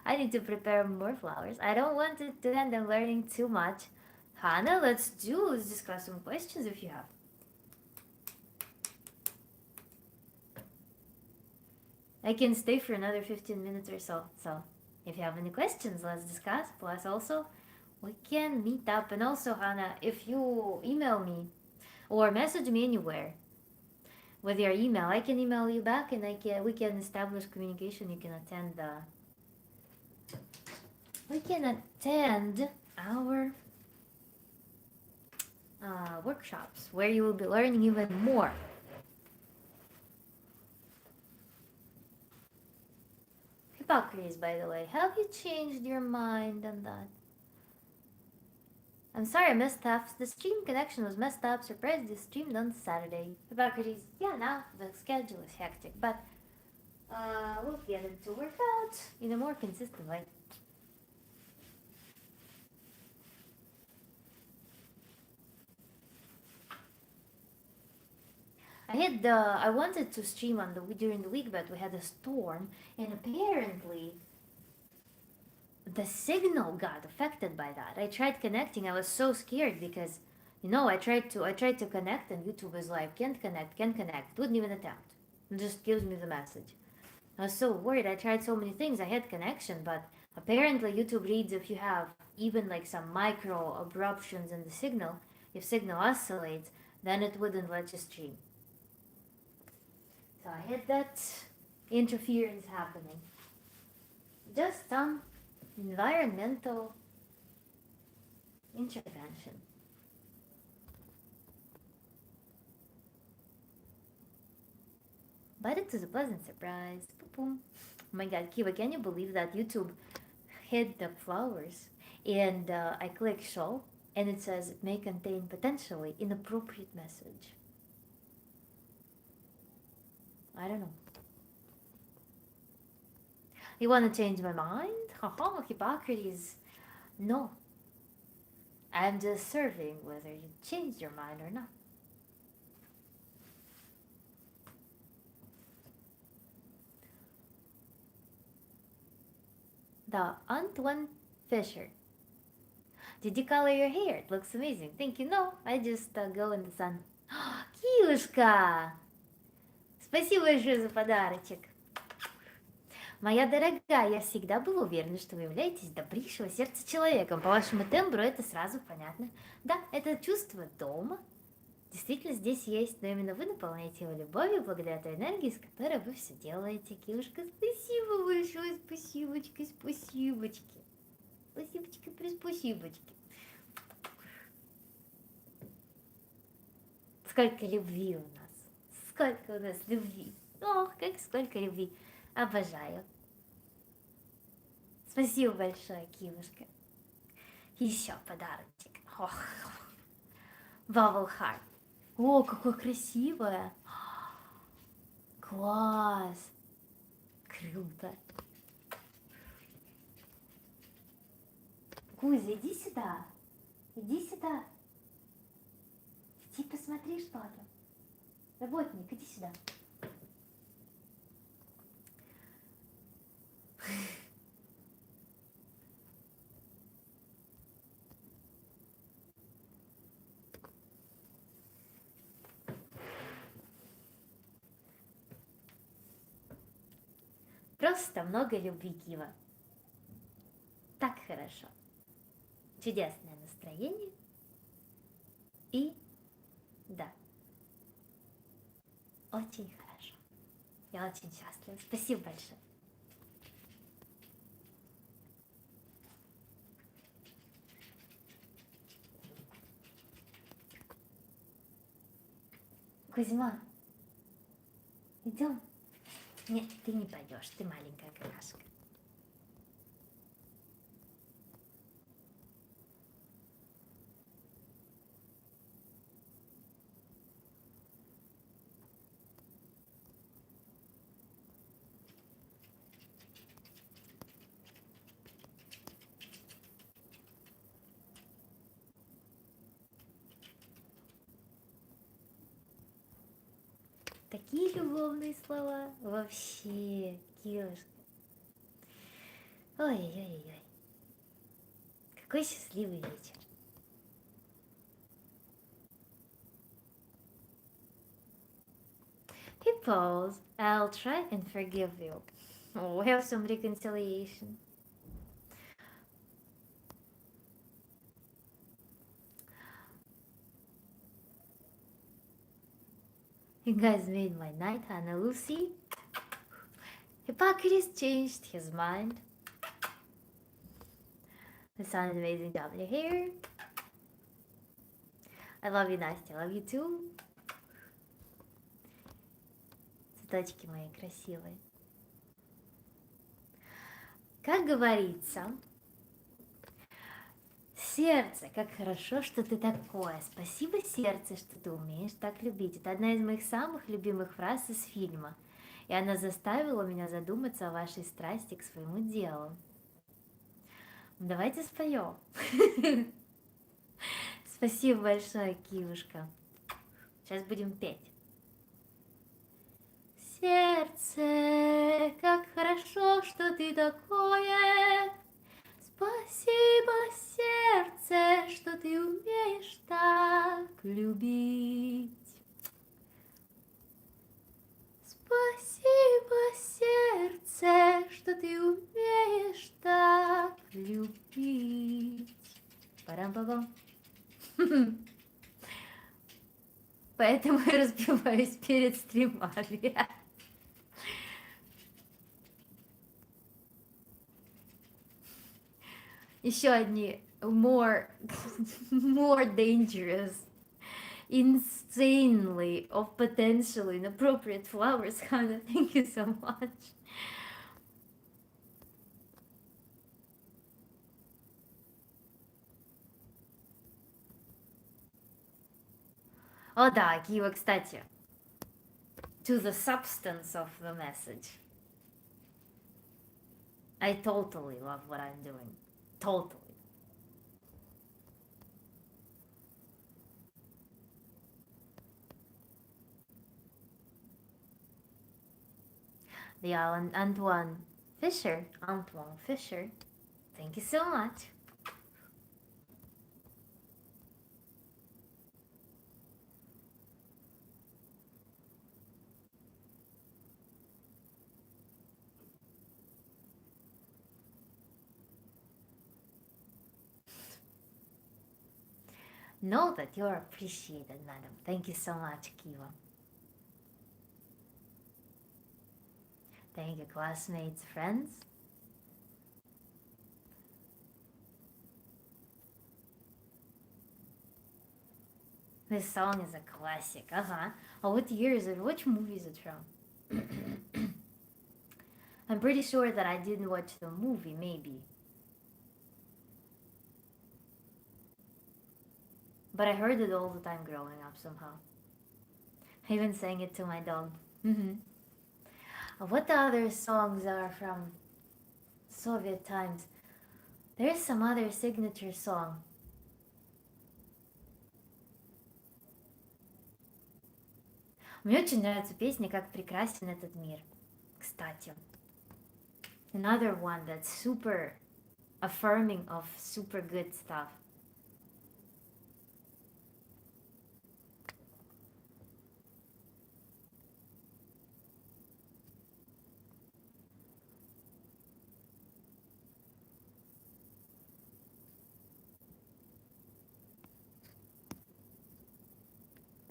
I need to prepare more flowers. I don't want it to end up learning too much. Hannah, let's discuss some questions if you have. I can stay for another 15 minutes or so. So if you have any questions, let's discuss. Plus also, we can meet up. And also, Hannah, if you email me or message me anywhere with your email, I can email you back and we can establish communication. You can attend our workshops where you will be learning even more. Hypocrites, by the way. Have you changed your mind on that? I'm sorry I messed up. The stream connection was messed up. Surprised you streamed on Saturday. Hypocrites. Yeah, now the schedule is hectic, but we'll get it to work out in a more consistent way. I wanted to stream during the week, but we had a storm, and apparently the signal got affected by that. I tried connecting. I was so scared because, I tried to connect, and YouTube was like, can't connect. Wouldn't even attempt. It just gives me the message. I was so worried. I tried so many things. I had connection, but apparently YouTube reads if you have even like some micro abruptions in the signal. If signal oscillates, then it wouldn't let you stream. So I had that interference happening. Just some environmental intervention. But it was a pleasant surprise. Boom. Oh my god, Kiva, can you believe that YouTube hid the flowers? And I click show, and it says it may contain potentially inappropriate message. I don't know. You want to change my mind? Haha, Hippocrates. No. I'm just serving whether you changed your mind or not. The Antoine Fisher. Did you color your hair? It looks amazing. Thank you. No, I just go in the sun. Киюшка! Спасибо большое за подарочек. Моя дорогая, я всегда была уверена, что вы являетесь добрейшего сердца человеком. По вашему тембру это сразу понятно. Да, это чувство дома. Действительно здесь есть, но именно вы наполняете его любовью благодаря той энергии, с которой вы все делаете. Киюшка, спасибо большое, спасибочки. Спасибочки, приспасибочки. Сколько любви у нас. Сколько у нас любви. Ох, сколько любви. Обожаю. Спасибо большое, Кивушка. Еще подарочек. Ох. Bubble Heart. О, какое красивое. Класс. Круто. Кузя, иди сюда. Иди сюда. Иди посмотри, что там. Работник, иди сюда. Просто много любви, Кива. Так хорошо. Чудесное настроение. И да, очень хорошо. Я очень счастлива. Спасибо большое. Кузьма, идем. Нет, ты не пойдешь, ты маленькая какашка. Такие любовные слова. Вообще, Кирушка. Ой-ой-ой. Какой счастливый вечер. Peoples, I'll try and forgive you. Oh, we have some reconciliation. You guys made my night, Hannah Lucy. Hippocrates changed his mind. The sun is amazing job in your hair. I love you, Настя. I love you too. Цветочки мои красивые. Как говорится, сердце, как хорошо, что ты такое. Спасибо, сердце, что ты умеешь так любить. Это одна из моих самых любимых фраз из фильма. И она заставила меня задуматься о вашей страсти к своему делу. Давайте споем. Спасибо большое, Киюшка. Сейчас будем петь. Сердце, как хорошо, что ты такое. Спасибо, сердце, что ты умеешь так любить. Спасибо, сердце, что ты умеешь так любить. Парам-пам. Поэтому я распеваюсь перед стримами. Еще одни more dangerous, insanely of potentially inappropriate flowers. Hannah, thank you so much. О да, Кива, кстати. To the substance of the message. I totally love what I'm doing. Totally. The Antoine Fisher. Thank you so much. Know that you're appreciated, madam. Thank you so much, Kiva. Thank you, classmates, friends. This song is a classic. Oh, what year is it? Which movie is it from? I'm pretty sure that I didn't watch the movie, maybe. But I heard it all the time growing up somehow. I even sang it to my dog. What other songs are from Soviet times? There's some other signature song. Мне очень нравится песня «Как прекрасен этот мир». Кстати. Another one that's super affirming of super good stuff.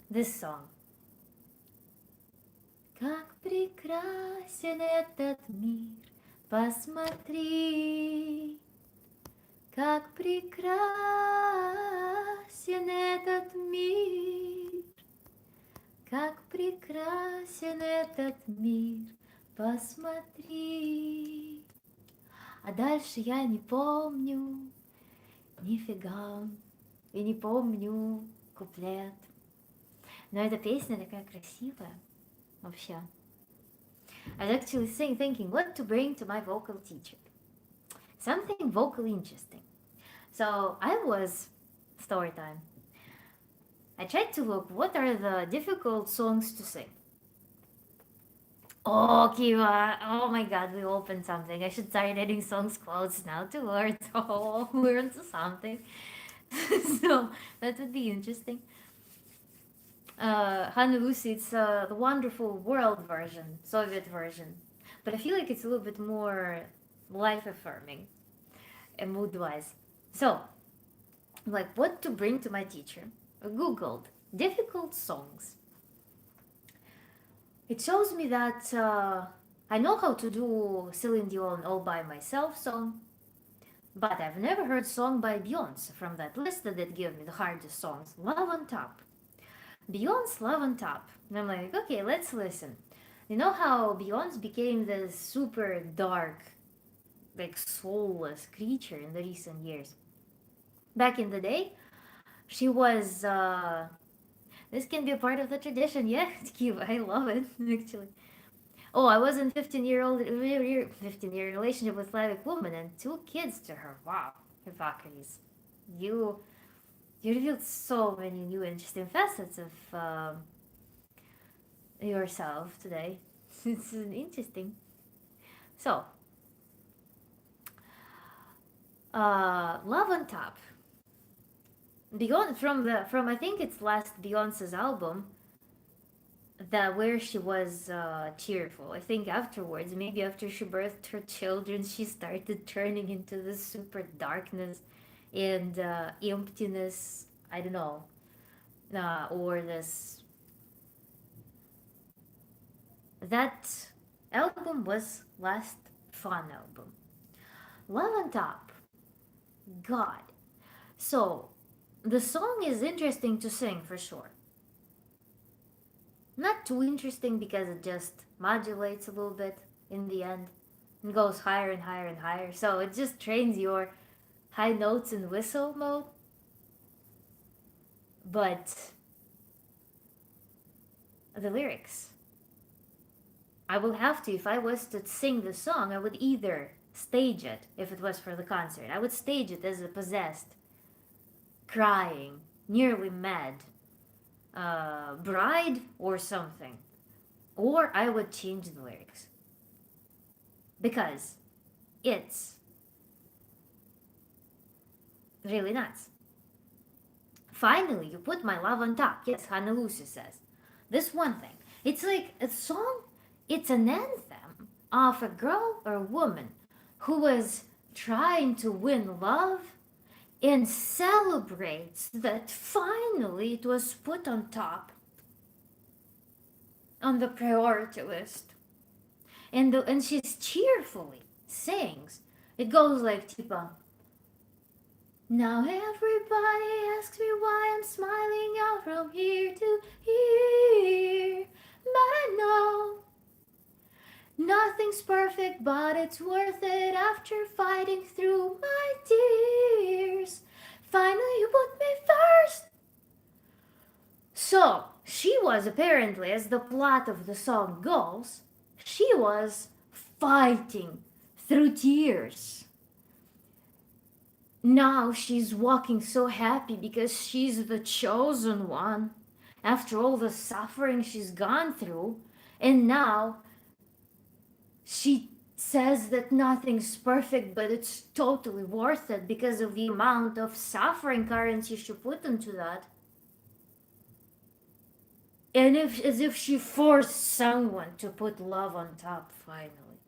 This song. Как прекрасен этот мир, посмотри, как прекрасен этот мир, как прекрасен этот мир, посмотри. А дальше я не помню нифига. И не помню куплет. Но эта песня такая красивая. Вообще. I was actually thinking what to bring to my vocal teacher. Something vocally interesting. So I was, story time. I tried to look what are the difficult songs to sing. Oh, Kiva. Oh my god, we opened something. I should start editing songs quotes now to learn. Oh, we're into something. So that would be interesting. Honey Lucy, it's the wonderful world version, Soviet version. But I feel like it's a little bit more life affirming and mood wise. So, like, what to bring to my teacher? I Googled difficult songs. It shows me that I know how to do Celine Dion all by myself song, but I've never heard song by Beyonce from that list that gave me the hardest songs. Love on Top. Beyonce Love on Top. And I'm like, okay, let's listen. You know how Beyonce became this super dark, like soulless creature in the recent years? Back in the day, she was, this can be a part of the tradition. Yeah, it's cute. I love it, actually. Oh, I was in 15-year relationship with Slavic woman and 2 kids to her. Wow, Hippocrates. You revealed so many new interesting facets of yourself today. It's interesting. So, Love on Top. Beyond from I think it's last Beyonce's album, that where she was cheerful. I think afterwards, maybe after she birthed her children, she started turning into this super darkness and emptiness. I don't know, or this. That album was last fun album. Love on Top. God. So the song is interesting to sing for sure. Not too interesting because it just modulates a little bit in the end and goes higher and higher and higher. So it just trains your high notes and whistle mode. But the lyrics, I will have to, if I was to sing the song, I would either stage it, if it was for the concert, I would stage it as a possessed, crying, nearly mad bride or something. Or I would change the lyrics. Because it's really nuts. Finally, you put my love on top. Yes, Hannah Lucy says. This one thing. It's like a song, it's an anthem of a girl or a woman who was trying to win love and celebrates that finally it was put on top on the priority list. And she's cheerfully sings. It goes like Tipa. Now everybody asks me why I'm smiling out from here to here. But I know nothing's perfect, but it's worth it after fighting through my tears. Finally, you put me first. So, she was apparently, as the plot of the song goes, she was fighting through tears. Now she's walking so happy because she's the chosen one after all the suffering she's gone through. And now she says that nothing's perfect, but it's totally worth it because of the amount of suffering currency she put into that. And as if she forced someone to put love on top finally.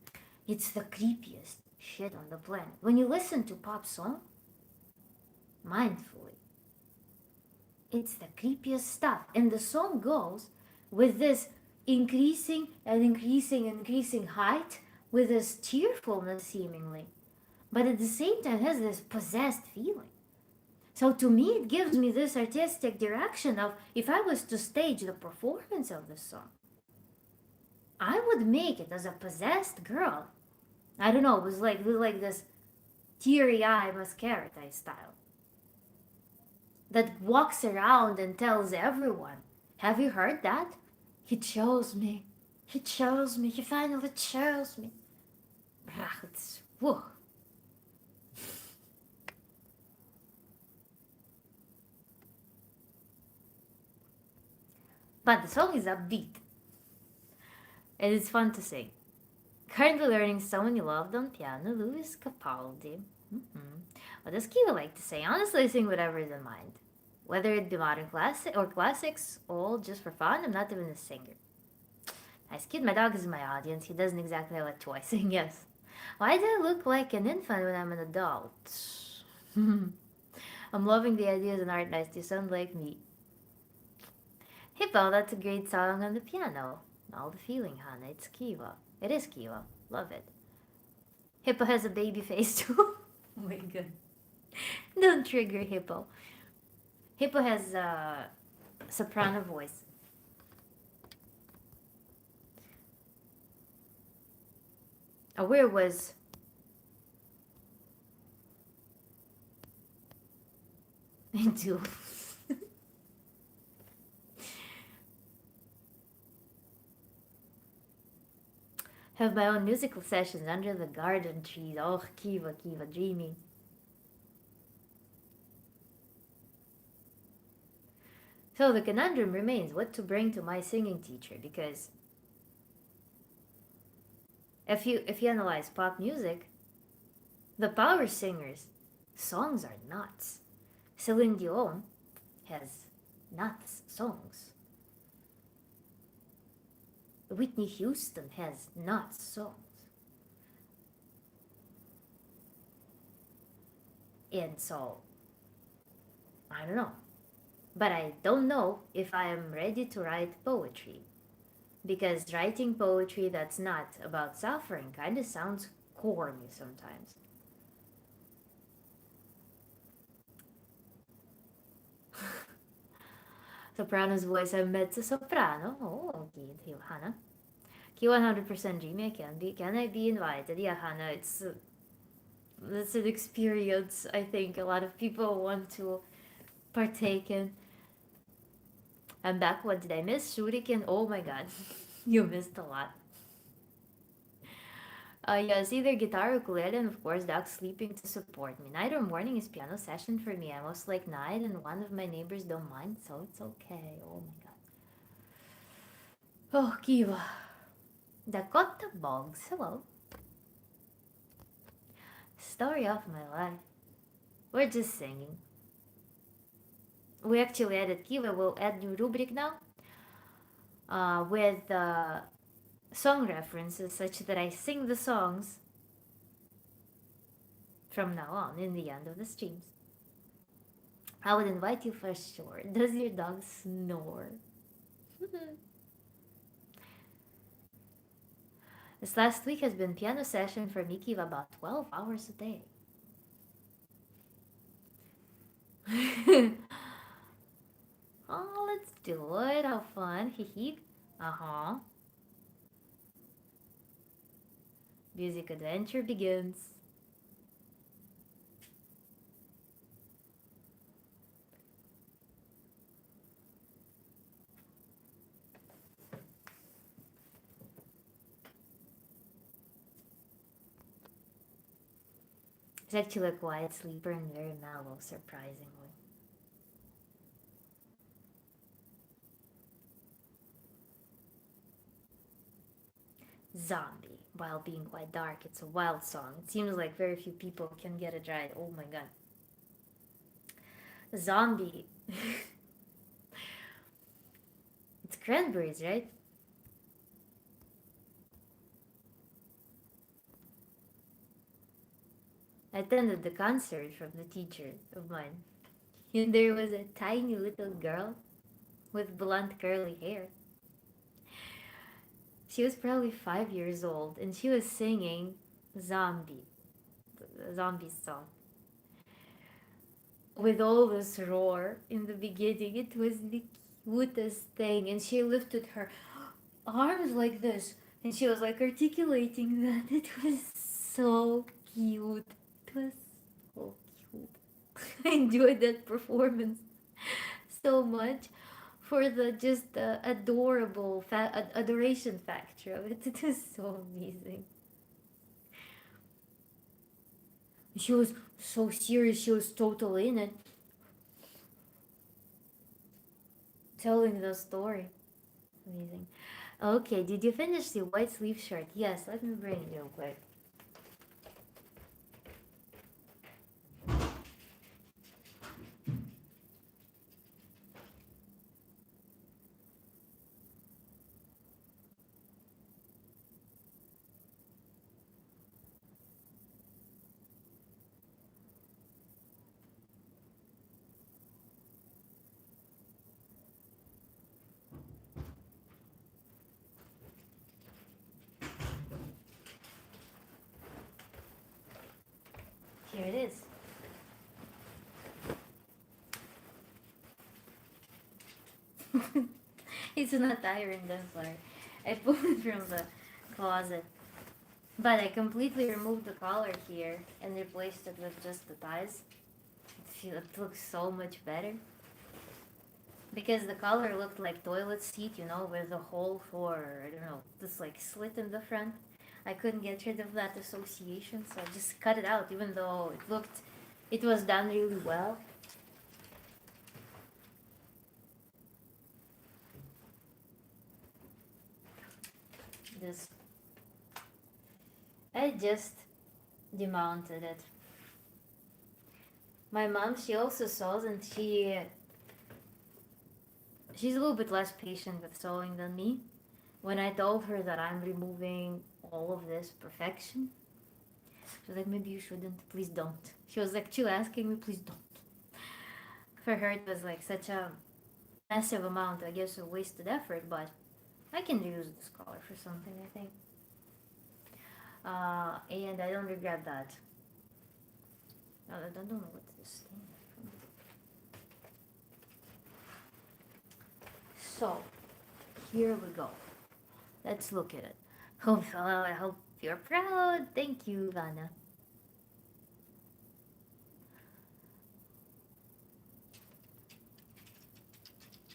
It's the creepiest shit on the planet. When you listen to pop song, mindfully, it's the creepiest stuff. And the song goes with this increasing and increasing height with this cheerfulness seemingly, but at the same time has this possessed feeling. So to me, it gives me this artistic direction of if I was to stage the performance of the song, I would make it as a possessed girl. I don't know, it was like this teary eye mascara type style that walks around and tells everyone, have you heard that? He chose me. He chose me. He finally chose me. It's, whoa. But the song is upbeat and it's fun to sing. Currently learning Someone You Loved on piano, Louis Capaldi. What does Kiva like to say? Honestly, I sing whatever is in mind. Whether it be modern classic or classics, all just for fun. I'm not even a singer. Nice kid, my dog is my audience. He doesn't exactly know what I sing, yes. Why do I look like an infant when I'm an adult? I'm loving the idea as an artist. You sound like me. Hippo, that's a great song on the piano. All the feeling, Hannah. It's Kiva. It is Kiva. Love it. Hippo has a baby face too. Oh my god. Don't trigger Hippo. Hippo has a soprano voice. Where was into have my own musical sessions under the garden trees. Oh, Kiva, Kiva, dreaming. So the conundrum remains what to bring to my singing teacher, because if you analyze pop music, the power singers' songs are nuts. Celine Dion has nuts songs. Whitney Houston has nuts songs. And so, I don't know. But I don't know if I am ready to write poetry. Because writing poetry that's not about suffering kind of sounds corny sometimes. Soprano's voice, I'm mezzo soprano. Oh, okay, Hannah. Q100% Jimmy can I be invited? Yeah, Hannah, it's an experience I think a lot of people want to partake in. I'm back. What did I miss? Shuriken. Oh my god, you missed a lot. Yes, either guitar or ukulele, and of course, Doc sleeping to support me. Night or morning is piano session for me. I most like night, and one of my neighbors don't mind, so it's okay. Oh my god. Oh, Kiva. Dakota Boggs. Hello. Story of my life. We're just singing. We actually added Kiva. We'll add new rubric now. With song references such that I sing the songs from now on in the end of the streams. I would invite you for sure. Does your dog snore? This last week has been piano session for Miki of about 12 hours a day. Oh, let's do it. How fun. Hee. Uh-huh. Music adventure begins. He's actually a quiet sleeper and very mellow, surprisingly. Zombie. While being quite dark, it's a wild song. It seems like very few people can get it right. Oh my god. Zombie. It's cranberries, right? I attended the concert from the teacher of mine. And there was a tiny little girl with blonde curly hair. She was probably 5 years old and she was singing Zombie, the zombie song. With all this roar in the beginning, it was the cutest thing. And she lifted her arms like this And she was like articulating that. It was so cute. It was so cute. I enjoyed that performance so much for the just adorable adoration factor of it. It was so amazing. She was so serious. She was totally in it, telling the story. Amazing. Okay, did you finish the white sleeve shirt? Yes, let me bring it real quick. Here it is. It's not ironed, I'm sorry. I pulled it from the closet. But I completely removed the collar here and replaced it with just the ties. It looks so much better. Because the collar looked like toilet seat, you know, with a hole for, I don't know, this like slit in the front. I couldn't get rid of that association, so I just cut it out, even though it was done really well. This, I just demounted it. My mom, she also sews, and she's a little bit less patient with sewing than me. When I told her that I'm removing all of this perfection, she was like, maybe you shouldn't, please don't. She was like, chill asking me, please don't. For her, it was like such a massive amount, I guess, of wasted effort, but I can reuse this color for something, I think. And I don't regret that. I don't know what this thing is. So, here we go. Let's look at it. I hope you're proud. Thank you, Vanna.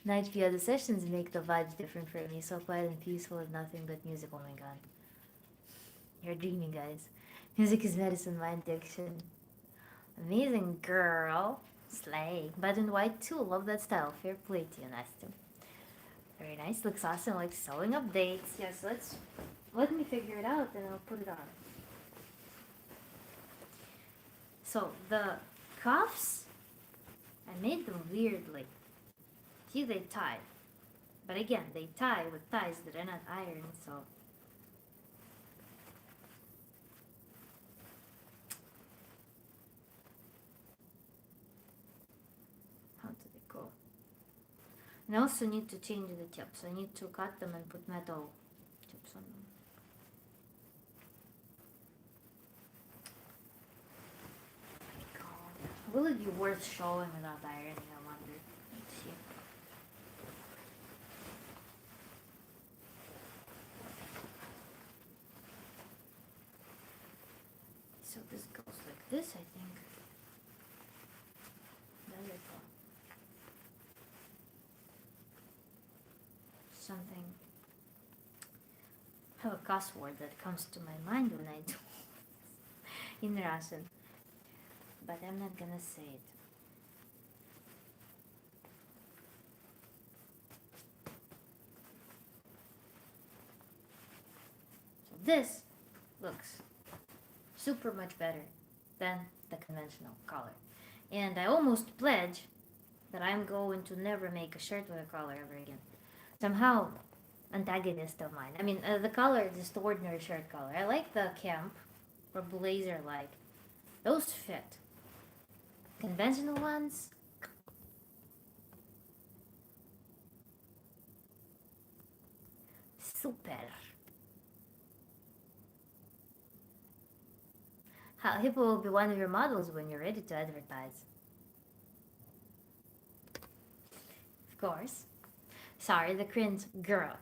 Night piano sessions make the vibes different for me. So quiet and peaceful with nothing but music. Oh my god. You're dreaming, guys. Music is medicine, my addiction. Amazing, girl. Slay. But in white too. Love that style. Fair play to you, Nasty. Very nice. Looks awesome. Like sewing updates. Yes, let me figure it out and I'll put it on. So the cuffs, I made them weirdly. See, they tie. But again, they tie with ties that are not ironed, so. How did it go? And I also need to change the tips. I need to cut them and put metal tips on them. God. Will it be worth showing without ironing, I wonder? Let's see. So this goes like this, I think. There we go. Something. I have a cuss word that comes to my mind when I do in Russian, but I'm not gonna say it. So this looks super much better than the conventional collar. And I almost pledge that I'm going to never make a shirt with a collar ever again. Somehow, antagonist of mine. I mean, the collar is just ordinary shirt collar. I like the camp or blazer-like. Those fit. Conventional ones, super. How Hippo will be one of your models when you're ready to advertise. Of course. Sorry, the cringe girl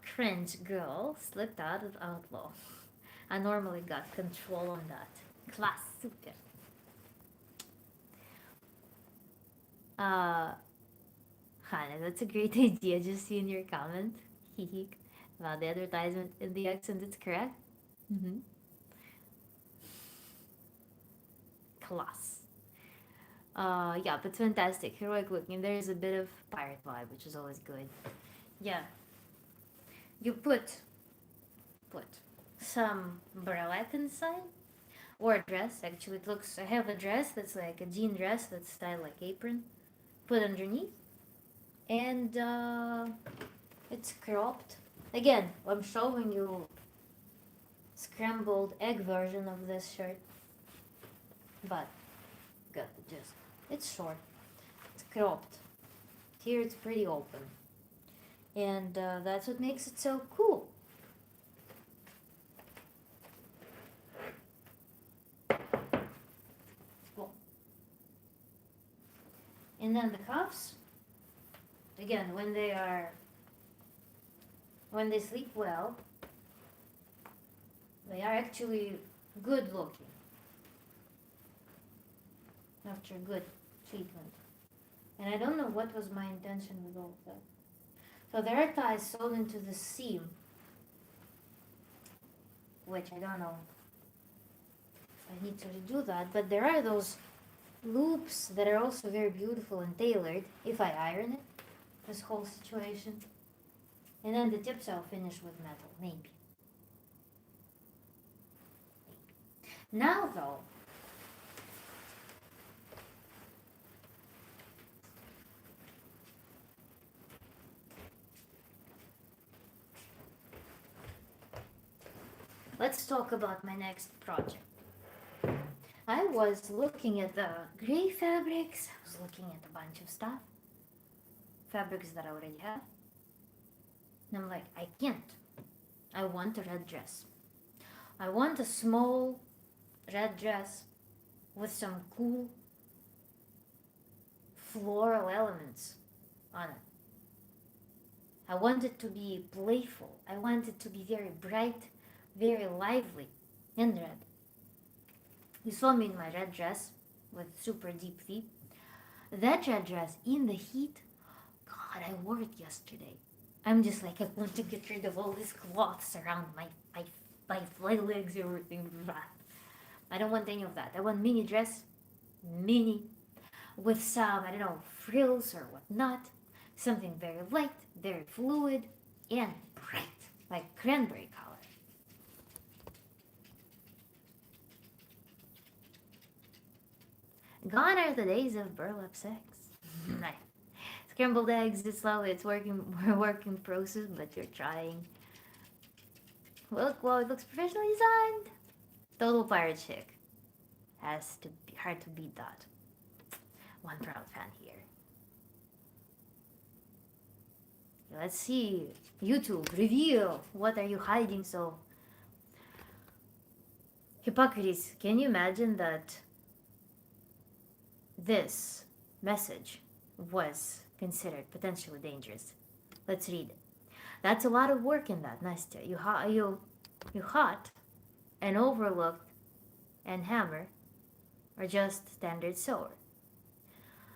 slipped out of outlaw. I normally got control on that. Class, super. Hannah, that's a great idea. Just seeing your comment. About the advertisement in the accent, it's correct. Mm-hmm. Class. Yeah, but fantastic. Heroic looking. There is a bit of pirate vibe, which is always good. Yeah. You put some bralette inside, or a dress. Actually, it looks. I have a dress that's like a jean dress that's styled like apron. Put underneath, and it's cropped. Again, I'm showing you scrambled egg version of this shirt, but got the gist. It's short. It's cropped. Here it's pretty open, and that's what makes it so cool. And then the cuffs, again, when they sleep well, they are actually good looking after good treatment. And I don't know what was my intention with all of that. So there are ties sewn into the seam, which I don't know if I need to redo that, but there are those loops that are also very beautiful and tailored if I iron it, this whole situation. And then the tips I'll finish with metal, maybe. Now though, let's talk about my next project. I was looking at the gray fabrics, I was looking at a bunch of stuff, fabrics that I already have, and I'm like, I can't. I want a red dress. I want a small red dress with some cool floral elements on it. I want it to be playful. I want it to be very bright, very lively, and red. You saw me in my red dress with super deep V. That red dress in the heat, God, I wore it yesterday. I'm just like, I want to get rid of all these cloths around my legs, everything. I don't want any of that. I want mini dress, mini, with some, I don't know, frills or whatnot. Something very light, very fluid, and bright, like cranberry color. Gone are the days of burlap sex. Nice. Scrambled eggs, it's slowly, it's working, we're work in process, but you're trying. Look, well, it looks professionally designed. Total pirate chick. Has to be hard to beat that. One proud fan here. Let's see. YouTube, reveal. What are you hiding so? Hippocrates, can you imagine that this message was considered potentially dangerous? Let's read it. That's a lot of work in that, Nastya. You hot and overlooked and hammer or just standard sewer.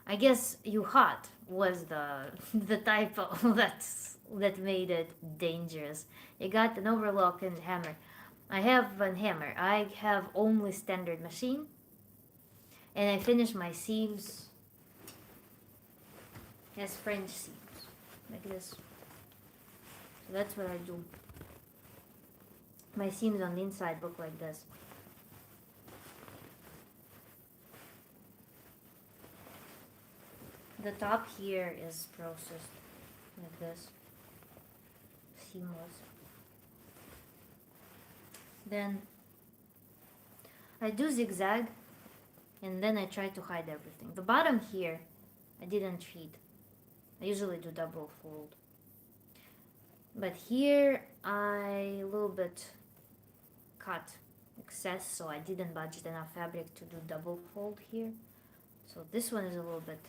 I guess you hot was the typo that made it dangerous. You got an overlock and hammer. I have a hammer. I have only standard machine. And I finish my seams as French seams, like this. So that's what I do. My seams on the inside look like this. The top here is processed like this, seamless. Then I do zigzag, and then I try to hide everything. The bottom here, I didn't treat. I usually do double fold. But here, I a little bit cut excess, so I didn't budget enough fabric to do double fold here. So this one is a little bit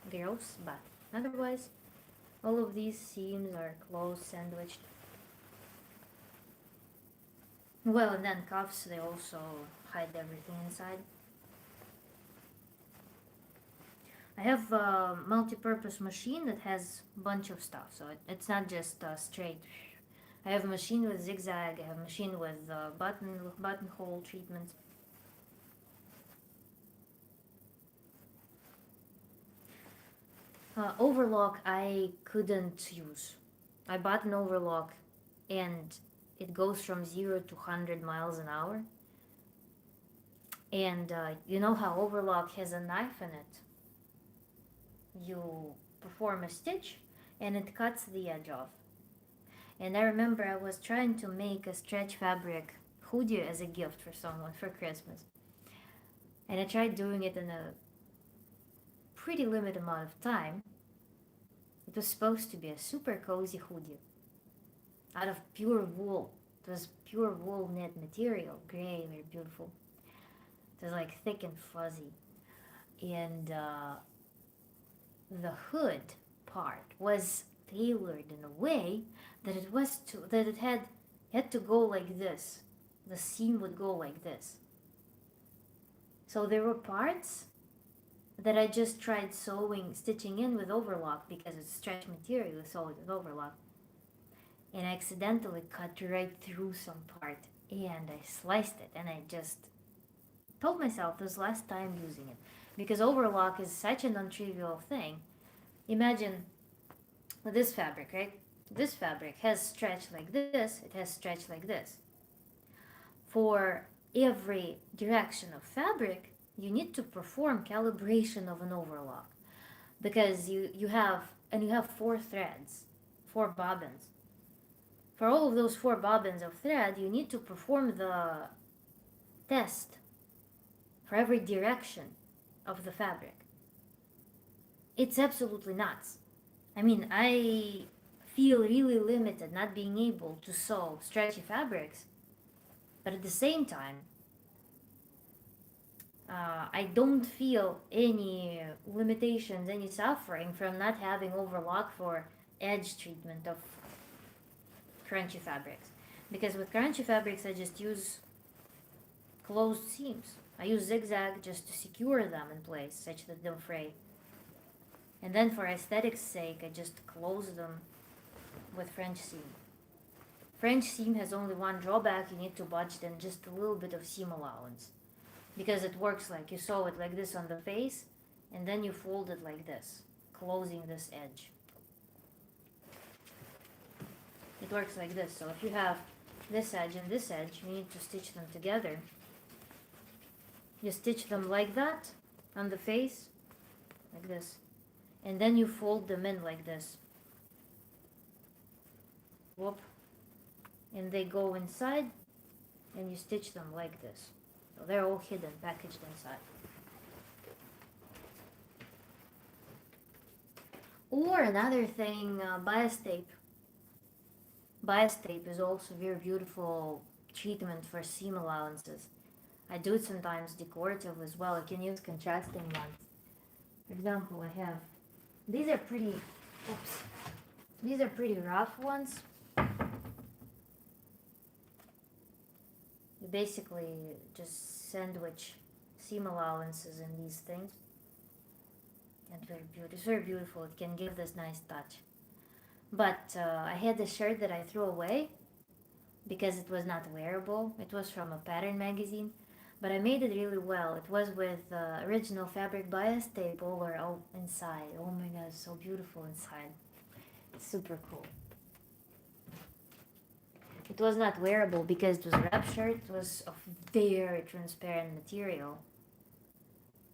gross, but otherwise, All of these seams are close, sandwiched. Well, and then cuffs, they also hide everything inside. I have a multi-purpose machine that has a bunch of stuff, so it's not just straight. I have a machine with zigzag, I have a machine with buttonhole treatments. Overlock I couldn't use. I bought an overlock and it goes from 0 to 100 miles an hour. And you know how overlock has a knife in it? You perform a stitch and it cuts the edge off. And I remember I was trying to make a stretch fabric hoodie as a gift for someone for Christmas. And I tried doing it in a pretty limited amount of time. It was supposed to be a super cozy hoodie out of pure wool. It was pure wool knit material, gray, very beautiful. It was like thick and fuzzy. And the hood part was tailored in a way that it had to go like this. The seam would go like this. So there were parts that I just tried stitching in with overlock because it's stretch material, so it was overlock. And I accidentally cut right through some part and I sliced it and I just told myself this last time using it because overlock is such a non-trivial thing. Imagine this fabric, right? This fabric has stretch like this, it has stretch like this. For every direction of fabric, you need to perform calibration of an overlock because you have 4 threads, 4 bobbins. For all of those 4 bobbins of thread, you need to perform the test for every direction of the fabric. It's absolutely nuts. I mean, I feel really limited not being able to sew stretchy fabrics, but at the same time, I don't feel any limitations, any suffering from not having overlock for edge treatment of crunchy fabrics. Because with crunchy fabrics, I just use closed seams. I use zigzag just to secure them in place such that they don't fray. And then for aesthetics sake, I just close them with French seam. French seam has only one drawback: you need to budget in just a little bit of seam allowance. Because it works like you sew it like this on the face, and then you fold it like this, closing this edge. It works like this. So if you have this edge and this edge, you need to stitch them together. You stitch them like that on the face, like this, and then you fold them in like this. Whoop. And they go inside, and you stitch them like this. So they're all hidden, packaged inside. Or another thing, bias tape. Bias tape is also very beautiful treatment for seam allowances. I do it sometimes decorative as well. I can use contrasting ones. For example, I have, these are pretty rough ones. You basically just sandwich seam allowances in these things. And it's very beautiful. It can give this nice touch. But I had a shirt that I threw away because it was not wearable. It was from a pattern magazine, but I made it really well. It was with original fabric bias tape all inside. Oh my god, it's so beautiful inside. It's super cool. It was not wearable because it was a wrap shirt. It was of very transparent material.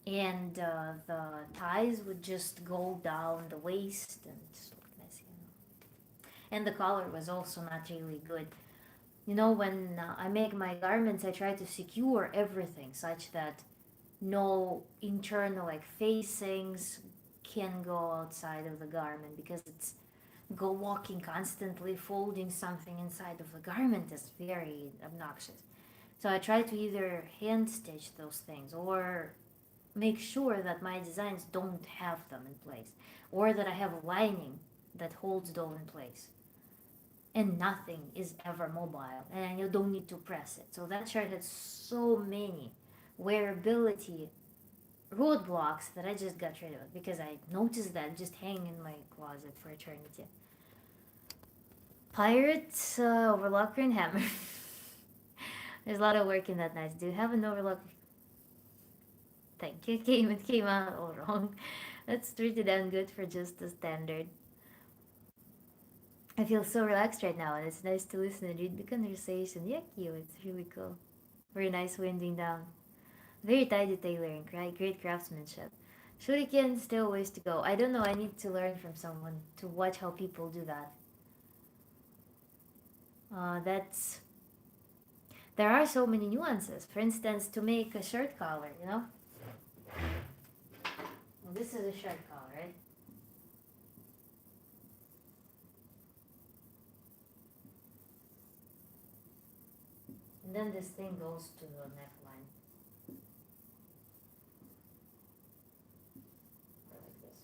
And the ties would just go down the waist and just look nice, you know. And the color was also not really good. You know, when I make my garments, I try to secure everything such that no internal like facings can go outside of the garment, because it's walking constantly folding something inside of the garment is very obnoxious. So I try to either hand stitch those things or make sure that my designs don't have them in place, or that I have a lining that holds dough in place. And nothing is ever mobile, and you don't need to press it. So that shirt had so many wearability roadblocks that I just got rid of it because I noticed that just hanging in my closet for eternity. Pirates, overlocker, and hammer. There's a lot of work in that knife. Do you have an overlocker? Thank you. It came out all wrong. That's pretty damn good for just the standard. I feel so relaxed right now, and it's nice to listen and read the conversation. Yeah, you. It's really cool. Very nice winding down. Very tidy tailoring, great craftsmanship. Shuriken, still ways to go. I don't know, I need to learn from someone to watch how people do that. That's... There are so many nuances. For instance, to make a shirt collar, you know? Well, this is a shirt collar, right? And then this thing goes to the neckline. Or like this.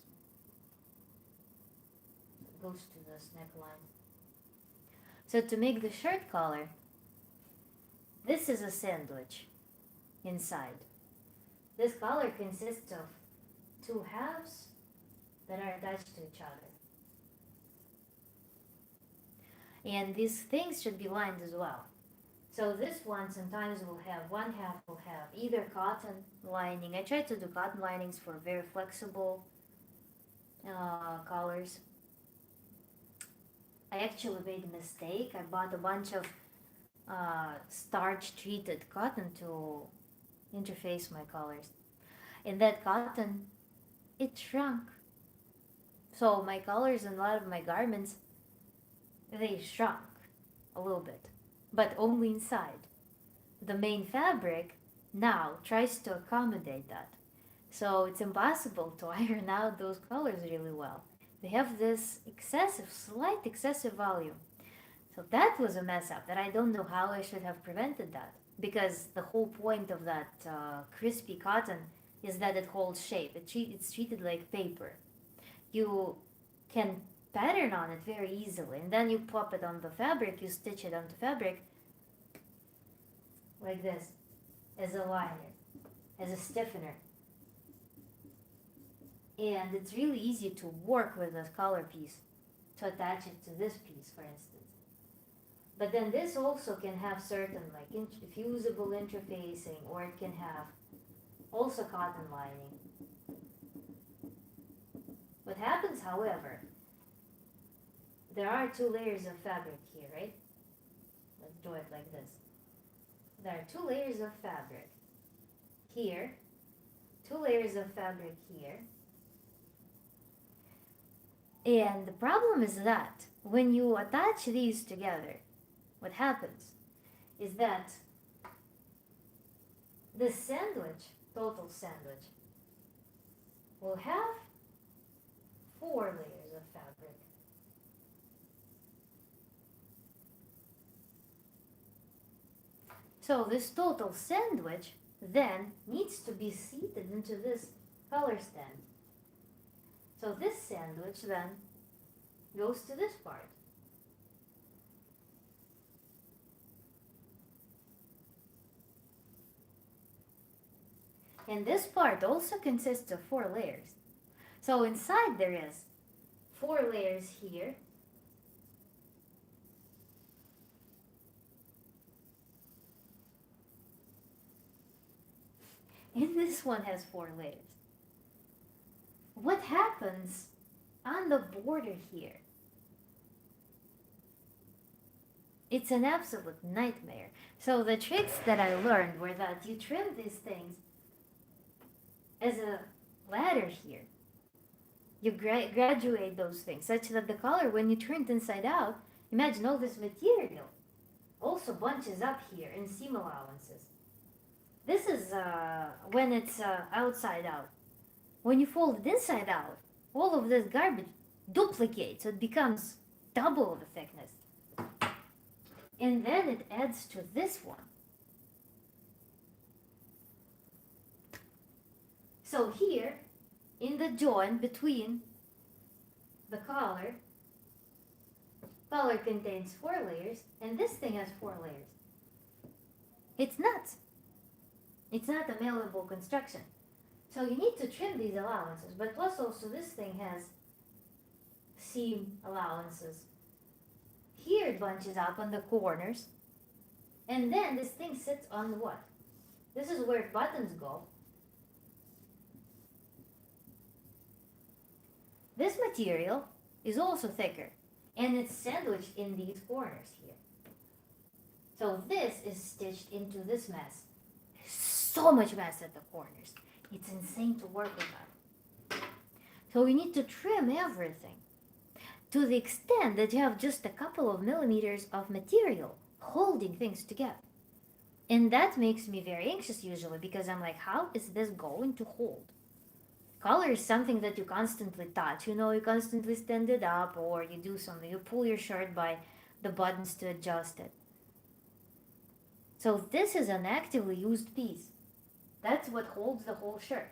It goes to this neckline. So to make the shirt collar, this is a sandwich inside. This collar consists of two halves that are attached to each other. And these things should be lined as well. So this one sometimes will have, one half will have either cotton lining. I tried to do cotton linings for very flexible collars. I actually made a mistake. I bought a bunch of starch treated cotton to interface my collars. And that cotton, it shrunk. So my collars and a lot of my garments, they shrunk a little bit, but only inside. The main fabric now tries to accommodate that. So it's impossible to iron out those colors really well. They have this slight excessive volume. So that was a mess up that I don't know how I should have prevented that. Because the whole point of that crispy cotton is that it holds shape. It's treated like paper. You can pattern on it very easily, and then you pop it on the fabric, you stitch it onto fabric like this, as a liner, as a stiffener. And it's really easy to work with this collar piece to attach it to this piece, for instance. But then this also can have certain like fusible interfacing, or it can have also cotton lining. What happens, however, there are two layers of fabric here, right? Let's draw it like this. There are two layers of fabric here, two layers of fabric here. And the problem is that when you attach these together, what happens is that this sandwich, total sandwich, will have 4 layers of fabric. So this total sandwich then needs to be seated into this collar stand. So this sandwich then goes to this part. And this part also consists of 4 layers. So inside there is 4 layers here. And this one has 4 layers. What happens on the border here? It's an absolute nightmare. So the tricks that I learned were that you trim these things as a ladder here. You graduate those things such that the collar, when you turn it inside out, imagine all this material also bunches up here in seam allowances. This is when it's outside out. When you fold it inside out, all of this garbage duplicates, so it becomes double the thickness. And then it adds to this one. So here, in the joint between the collar color contains 4 layers, and this thing has 4 layers. It's nuts. It's not a malleable construction. So you need to trim these allowances, but plus also this thing has seam allowances. Here it bunches up on the corners, and then this thing sits on what? This is where buttons go. This material is also thicker, and it's sandwiched in these corners here. So this is stitched into this mess. There's so much mess at the corners. It's insane to work with that. So we need to trim everything to the extent that you have just a couple of millimeters of material holding things together. And that makes me very anxious usually, because I'm like, how is this going to hold? Color is something that you constantly touch. You know, you constantly stand it up, or you do something. You pull your shirt by the buttons to adjust it. So this is an actively used piece. That's what holds the whole shirt.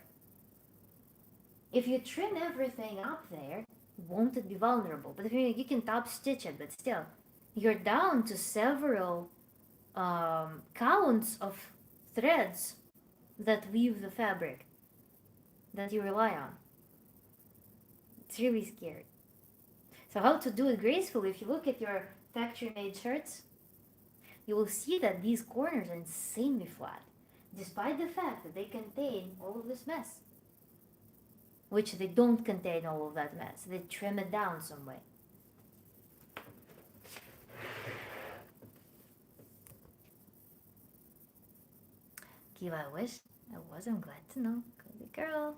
If you trim everything up there, won't it be vulnerable? But if you can top stitch it, but still, you're down to several counts of threads that weave the fabric that you rely on. It's really scary. So how to do it gracefully? If you look at your factory-made shirts, you will see that these corners are insanely flat, despite the fact that they contain all of this mess. Which they don't contain all of that mess. They trim it down some way. Kiva, I wish I was. I'm glad to know. Good girl.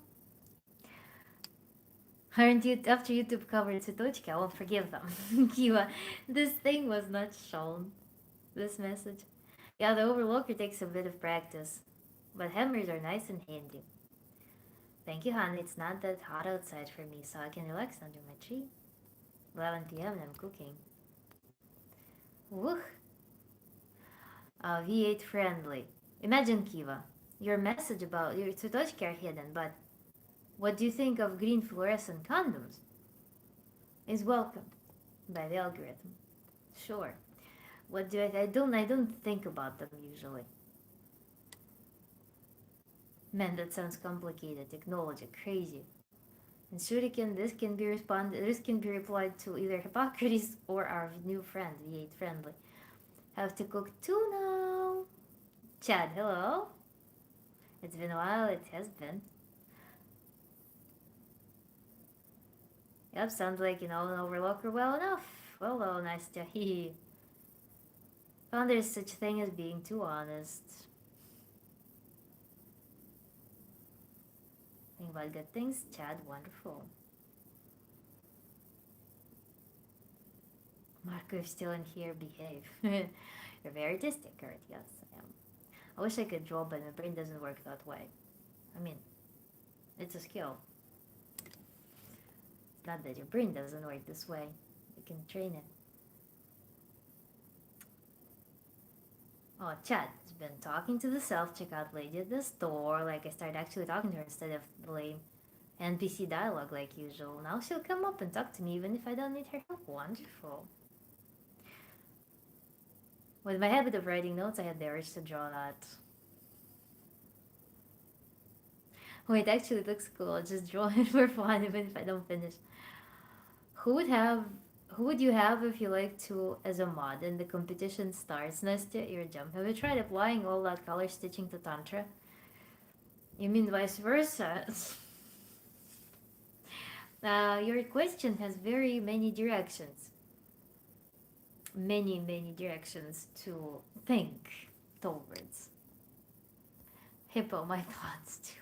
Aren't you, after YouTube covered Sutochka, I won't forgive them. Kiva, this thing was not shown. This message. Yeah, the overlocker takes a bit of practice. But hammers are nice and handy. Thank you, hon. It's not that hot outside for me, so I can relax under my tree. 11 p.m. and I'm cooking. Wooh! V8 friendly. Imagine, Kiva, your message about your Tsutoshiki are hidden, but what do you think of green fluorescent condoms? Is welcomed by the algorithm. Sure. What do I don't think about them usually. Man, that sounds complicated. Technology, crazy. And Shuriken, this can be replied to either Hippocrates or our new friend, V8 friendly. Have to cook too now. Chad, hello. It's been a while. It has been. Yep, sounds like you know an overlocker well enough. Well, hello, Nastya. Found there's such thing as being too honest. Think about good things, Chad. Wonderful. Marco, if still in here, behave. You're very artistic, Kurt. Yes, I am. I wish I could draw, but my brain doesn't work that way. I mean, it's a skill. It's not that your brain doesn't work this way. You can train it. Oh, Chad has been talking to the self-checkout lady at the store. Like, I started actually talking to her instead of the lame NPC dialogue like usual. Now she'll come up and talk to me even if I don't need her help. Wonderful. With my habit of writing notes, I had the urge to draw that. Wait, actually it looks cool. I'll just draw it for fun even if I don't finish. Who would you have if you like to as a mod and the competition starts? Nastya, your jump. Have you tried applying all that color stitching to Tantra? You mean vice versa? Your question has very many directions. Many directions to think towards. Hippo, my thoughts too.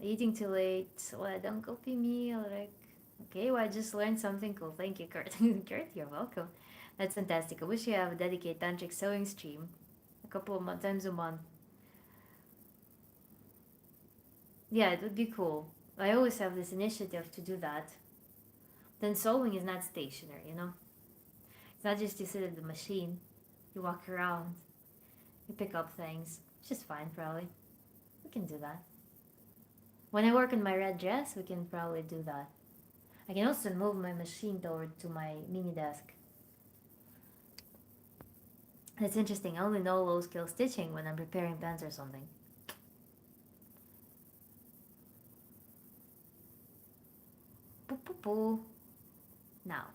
Eating too late. Well, don't copy me, Ulrich. Okay, well, I just learned something cool. Thank you, Kurt. Kurt, you're welcome. That's fantastic. I wish you have a dedicated tantric sewing stream a couple of times a month. Yeah, it would be cool. I always have this initiative to do that. Then sewing is not stationary, you know? It's not just you sit at the machine. You walk around. You pick up things. It's just fine, probably. We can do that. When I work in my red dress, we can probably do that. I can also move my machine toward to my mini desk. That's interesting. I only know low skill stitching when I'm preparing pants or something. Poo poo poo. Now.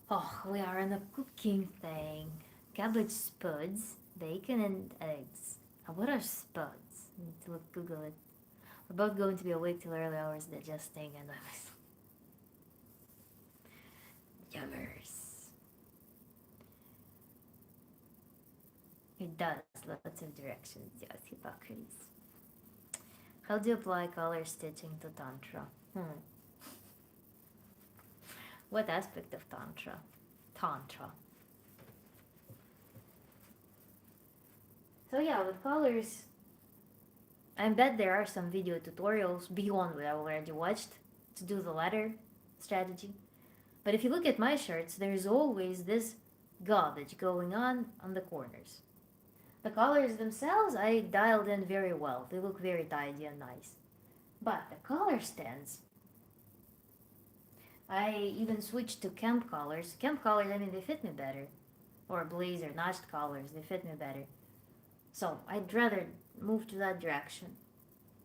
Oh, we are on a cooking thing. Cabbage spuds, bacon and eggs. What are spuds? I need to Google it. We're both going to be awake till early hours digesting and I was yummers. It does lots of directions, yes, Hippocrates. How do you apply color stitching to Tantra? What aspect of Tantra? Tantra. So yeah, with colors, I bet there are some video tutorials beyond what I already watched to do the latter strategy. But if you look at my shirts, there's always this garbage going on the corners. The colors themselves, I dialed in very well. They look very tidy and nice. But the color stands, I even switched to camp colors. Camp colors, I mean, they fit me better. Or blazer, notched collars, they fit me better. So I'd rather move to that direction.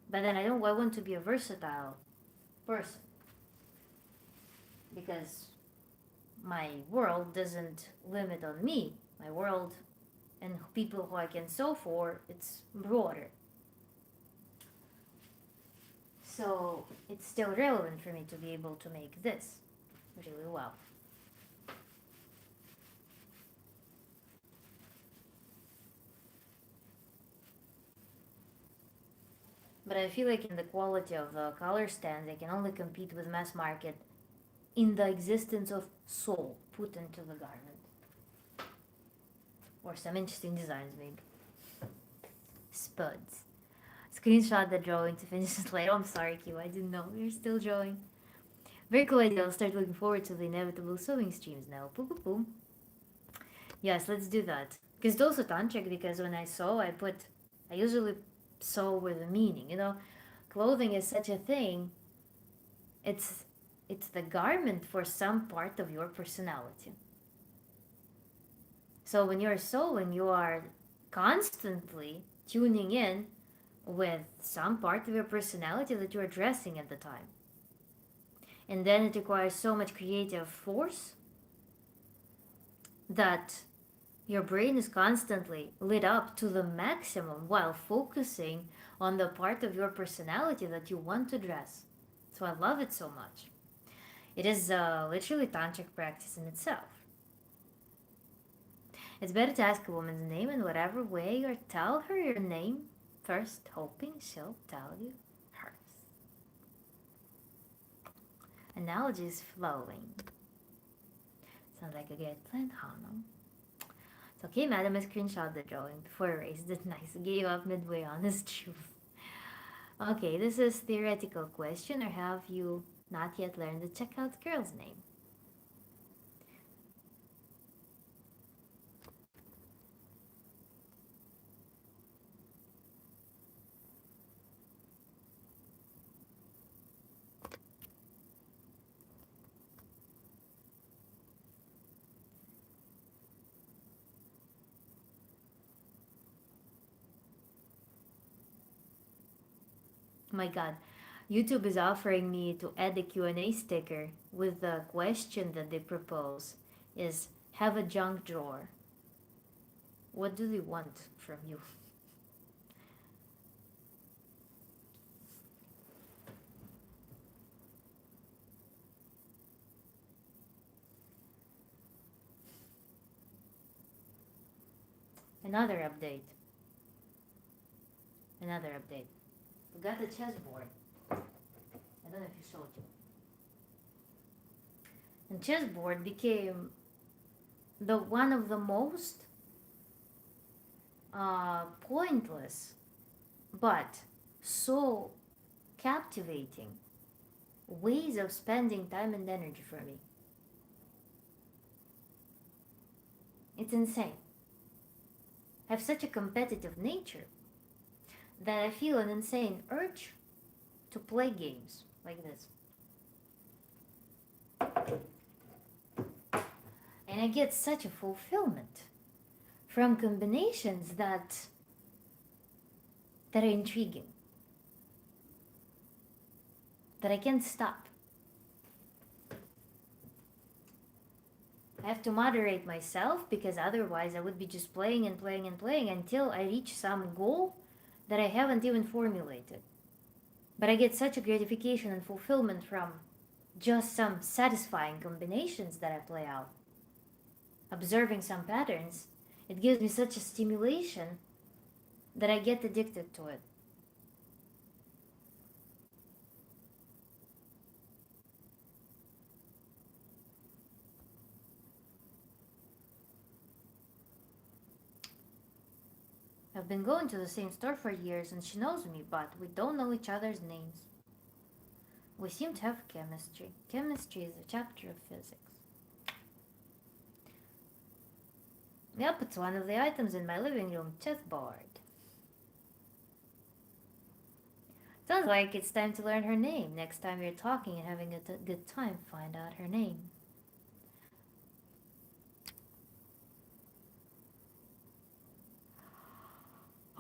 But then I want to be a versatile person. Because my world doesn't limit on me. My world and people who I can sew for, it's broader. So it's still relevant for me to be able to make this really well. But I feel like in the quality of the color stand, they can only compete with mass market in the existence of soul put into the garment. Or some interesting designs, maybe. Spuds. Screenshot the drawing to finish this later. I'm sorry, Q, I didn't know. You're still drawing. Very cool idea. I'll start looking forward to the inevitable sewing streams now. Poo poo poo. Yes, let's do that. Because it's also tantric, because when I sew, I usually sew with a meaning. You know, clothing is such a thing. It's the garment for some part of your personality. So when you're sewing, you are constantly tuning in with some part of your personality that you're dressing at the time. And then it requires so much creative force that your brain is constantly lit up to the maximum while focusing on the part of your personality that you want to dress. So I love it so much. It is literally tantric practice in itself. It's better to ask a woman's name in whatever way or tell her your name first, hoping she'll tell you hers. Analogies flowing. Sounds like a great plan, Hannah. It's okay, madam, I screenshot the drawing before I erased it. Nice. Gave up midway on his truth. Okay, this is theoretical question, or have you not yet learned the checkout girl's name? My god, YouTube is offering me to add a Q&A sticker with the question that they propose is, have a junk drawer. What do they want from you? Another update. We got the chessboard. I don't know if you showed you. And chessboard became the one of the most pointless but so captivating ways of spending time and energy for me. It's insane. I have such a competitive nature that I feel an insane urge to play games like this. And I get such a fulfillment from combinations that are intriguing, that I can't stop. I have to moderate myself because otherwise I would be just playing and playing and playing until I reach some goal that I haven't even formulated. But I get such a gratification and fulfillment from just some satisfying combinations that I play out. Observing some patterns, it gives me such a stimulation that I get addicted to it. I've been going to the same store for years and she knows me, but we don't know each other's names. We seem to have chemistry. Chemistry is a chapter of physics. Yep, it's one of the items in my living room chessboard. Sounds like it's time to learn her name. Next time you're talking and having a good time, find out her name.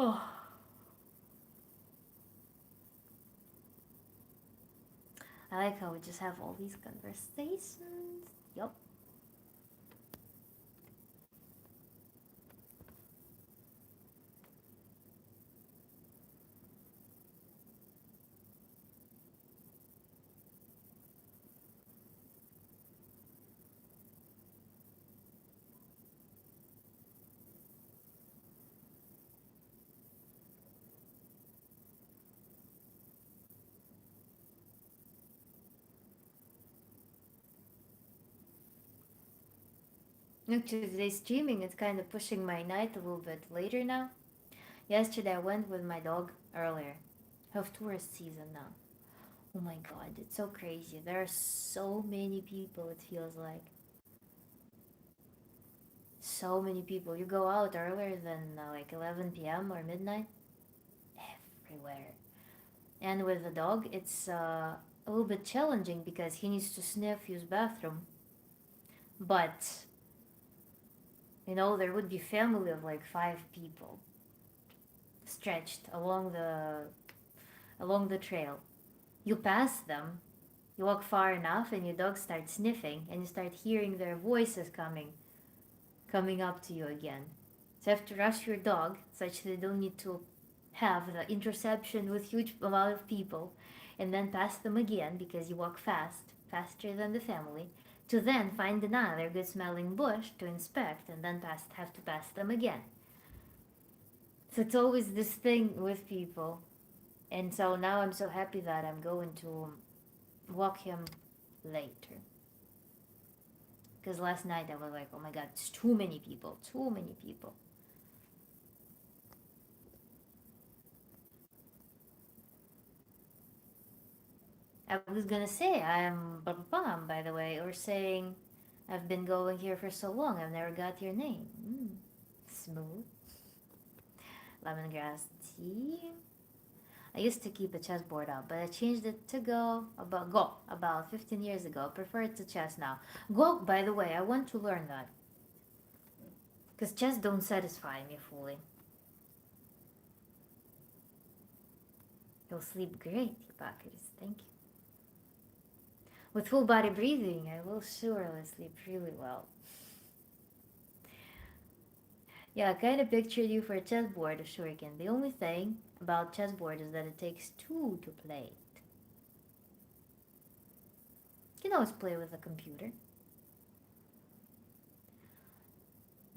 Oh. I like how we just have all these conversations. Yup. Actually, today's streaming is kind of pushing my night a little bit later now. Yesterday I went with my dog earlier. Have tourist season now. Oh my god, it's so crazy. There are so many people, it feels like. So many people. You go out earlier than like 11 p.m. or midnight, everywhere. And with the dog, it's a little bit challenging because he needs to sniff, use bathroom. But, you know, there would be family of like 5 people stretched along the trail. You pass them, you walk far enough, and your dog starts sniffing, and you start hearing their voices coming up to you again. So you have to rush your dog such that they don't need to have the interception with huge amount of people, and then pass them again because you walk faster than the family, to then find another good smelling bush to inspect and then have to pass them again. So it's always this thing with people. And so now I'm so happy that I'm going to walk him later. Because last night I was like, oh my god, it's too many people, too many people. I was gonna say I'm Bam, by the way, or saying I've been going here for so long, I've never got your name. Smooth. Lemongrass tea. I used to keep a chessboard out, but I changed it to Go about 15 years ago. I prefer it to chess now. Go, by the way, I want to learn that. Because chess don't satisfy me fully. You'll sleep great, Hippocrates. Thank you. With full body breathing, I will surely sleep really well. Yeah, I kind of pictured you for a chessboard of shuriken. The only thing about chessboard is that it takes 2 to play it. You can always play with a computer.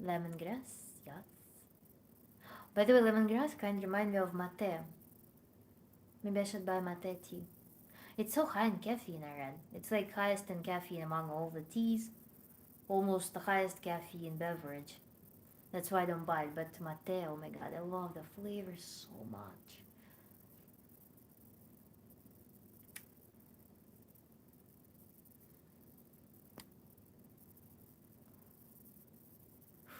Lemongrass, yes. By the way, lemongrass kind of remind me of mate. Maybe I should buy mate tea. It's so high in caffeine, I read. It's like highest in caffeine among all the teas. Almost the highest caffeine beverage. That's why I don't buy it. But mate, oh my god, I love the flavor so much.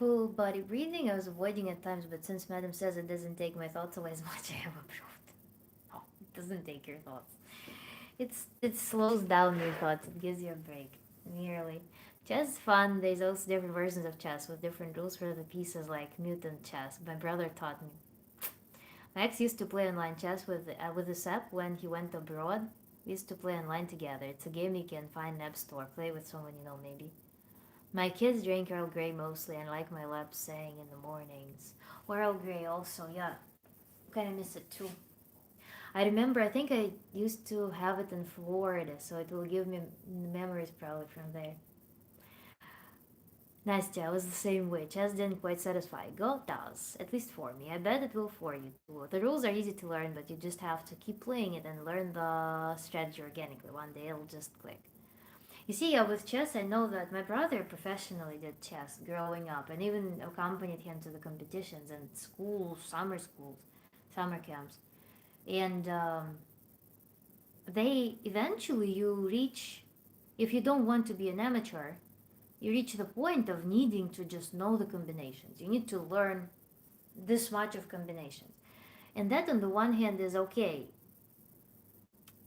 Full body breathing, I was avoiding at times, but since Madam says it doesn't take my thoughts away as much, I have approved. Oh, it doesn't take your thoughts. It slows down your thoughts. It gives you a break. Nearly. Chess is fun. There's also different versions of chess with different rules for the pieces, like mutant chess. My brother taught me. My ex used to play online chess with the SEP when he went abroad. We used to play online together. It's a game you can find in App Store. Play with someone you know, maybe. My kids drink Earl Grey mostly, and like my lab saying in the mornings. Or Earl Grey also, yeah. Kind of miss it too. I remember, I think I used to have it in Florida, so it will give me memories probably from there. Nastya, I was the same way. Chess didn't quite satisfy. Go does, at least for me. I bet it will for you too. The rules are easy to learn, but you just have to keep playing it and learn the strategy organically. One day it'll just click. You see, with chess, I know that my brother professionally did chess growing up and even accompanied him to the competitions and schools, summer camps. And they eventually, you reach, if you don't want to be an amateur, you reach the point of needing to just know the combinations. You need to learn this much of combinations. And that on the one hand is okay.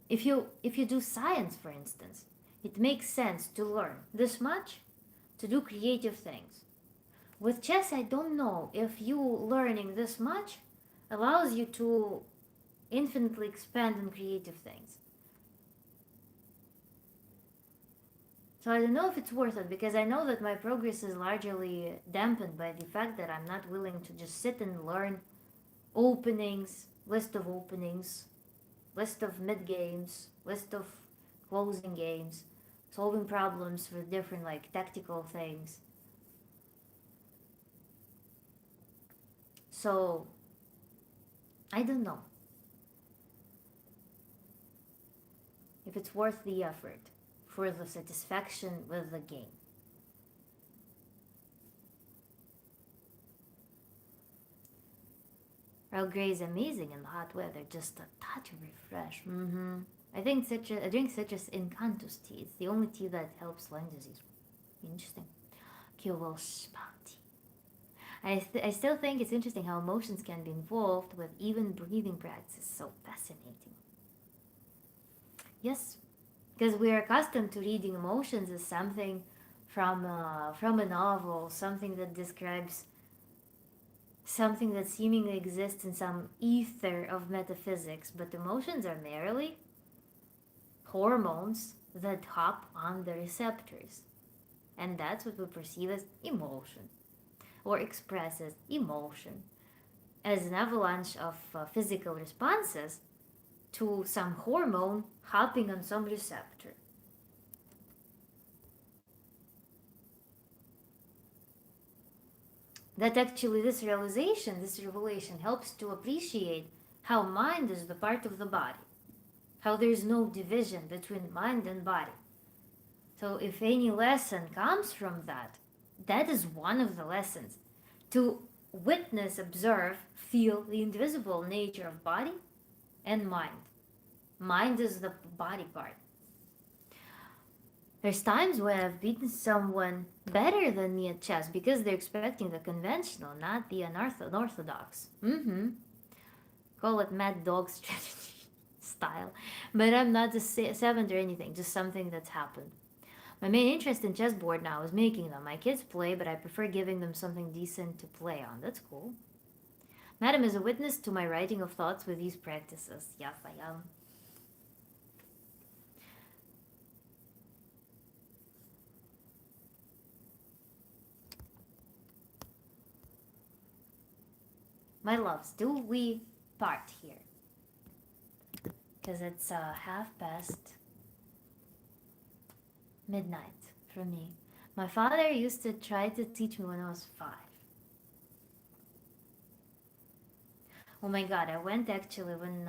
If you do science, for instance, it makes sense to learn this much to do creative things. With chess, I don't know if you learning this much allows you to infinitely expand on creative things. So I don't know if it's worth it, because I know that my progress is largely dampened by the fact that I'm not willing to just sit and learn openings, list of mid games, list of closing games, solving problems with different like tactical things. So I don't know if it's worth the effort for the satisfaction with the game. Earl Grey is amazing in the hot weather, just a touch of refresh. I drink citrus incantus tea. It's the only tea that helps lung disease. Interesting. Kyobo tea. I still think it's interesting how emotions can be involved with even breathing practice. So fascinating. Yes, because we are accustomed to reading emotions as something from a novel, something that describes something that seemingly exists in some ether of metaphysics, but emotions are merely hormones that hop on the receptors. And that's what we perceive as emotion, or express as emotion, as an avalanche of physical responses to some hormone hopping on some receptor. That actually, this revelation helps to appreciate how mind is the part of the body, how there is no division between mind and body. So if any lesson comes from that, that is one of the lessons. To witness, observe, feel the indivisible nature of body and mind. Mind is the body part. There's times when I've beaten someone better than me at chess because they're expecting the conventional, not the unorthodox. Call it mad dog strategy style. But I'm not a seventh or anything, just something that's happened. My main interest in chessboard now is making them. My kids play, but I prefer giving them something decent to play on. That's cool. Madam is a witness to my writing of thoughts with these practices. Yes, I am. My loves, do we part here? Because it's midnight for me. My father used to try to teach me when I was 5. Oh my god, I went actually when,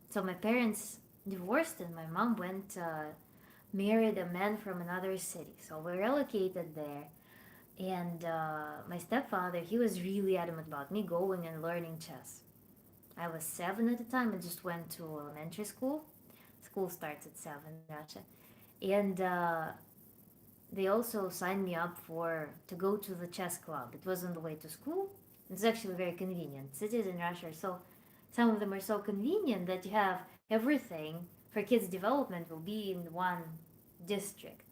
so my parents divorced and my mom went, married a man from another city. So we relocated there. And my stepfather, he was really adamant about me going and learning chess. I was 7 at the time and just went to elementary school. School starts at 7 in Russia. And they also signed me up for to go to the chess club. It was on the way to school. It's actually very convenient. Cities in Russia are so, some of them are so convenient that you have everything for kids' development will be in one district,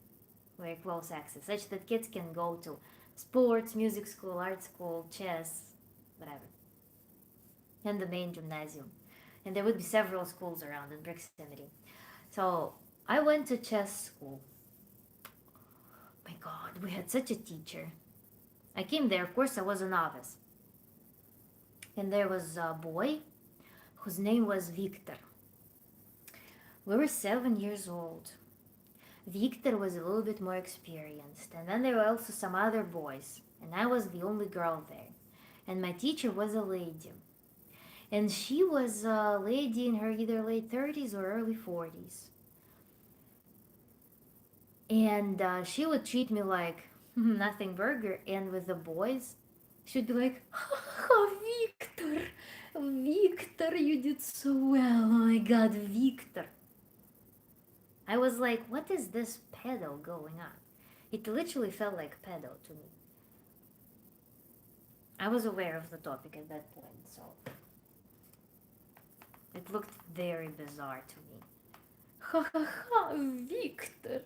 very close access, such that kids can go to sports, music school, art school, chess, whatever, and the main gymnasium. And there would be several schools around in proximity. So I went to chess school. My God, we had such a teacher. I came there, of course, I was a novice. And there was a boy whose name was Victor. We were 7 years old. Victor was a little bit more experienced, and then there were also some other boys, and I was the only girl there. And my teacher was a lady. And she was a lady in her either late 30s or early 40s. And she would treat me like nothing burger, and with the boys, she'd be like, Victor, Victor, you did so well. Oh my God, Victor. I was like, what is this pedo going on? It literally felt like pedo to me. I was aware of the topic at that point, so it looked very bizarre to me. Ha ha ha, Victor.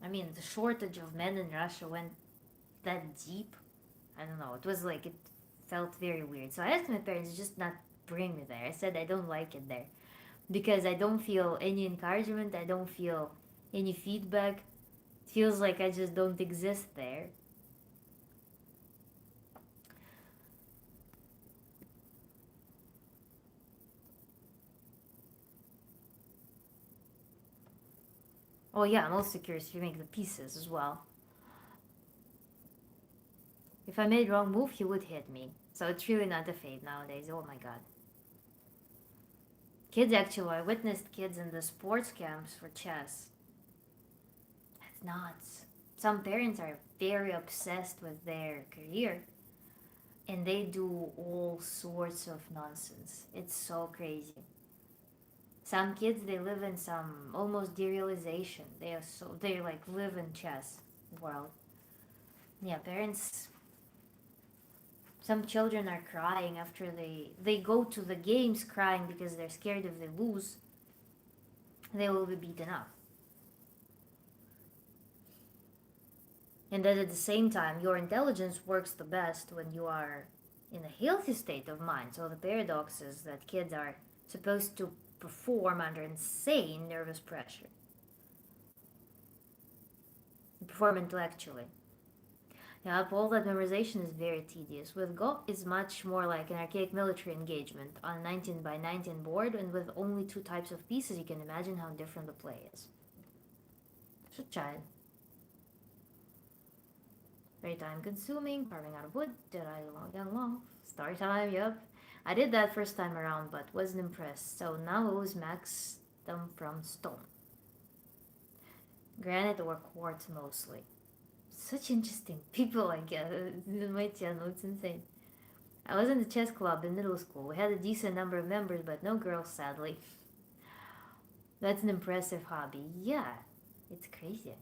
I mean, the shortage of men in Russia went that deep. I don't know. It was like, it felt very weird. So I asked my parents to just not bring me there. I said I don't like it there because I don't feel any encouragement. I don't feel any feedback. It feels like I just don't exist there. Oh yeah, I'm also curious if you make the pieces as well. If I made wrong move, he would hit me. So it's really not a fate nowadays. Oh my God. Kids, actually, I witnessed kids in the sports camps for chess. That's nuts. Some parents are very obsessed with their career and they do all sorts of nonsense. It's so crazy. Some kids, they live in some almost derealization. They like live in chess world. Yeah, parents, some children are crying after they go to the games crying because they're scared if they lose, they will be beaten up. And then at the same time, your intelligence works the best when you are in a healthy state of mind. So the paradox is that kids are supposed to perform under insane nervous pressure. Perform intellectually. Yeah, all that memorization is very tedious. With Go, it's much more like an archaic military engagement on a 19 by 19 board, and with only two types of pieces, you can imagine how different the play is. Should try it. Very time consuming, carving out of wood, did I long? Story time, yep. I did that first time around, but wasn't impressed, so now I always max them from stone. Granite or quartz mostly. Such interesting people, I guess, in my channel, it's insane. I was in the chess club in middle school. We had a decent number of members, but no girls, sadly. That's an impressive hobby. Yeah, it's crazy.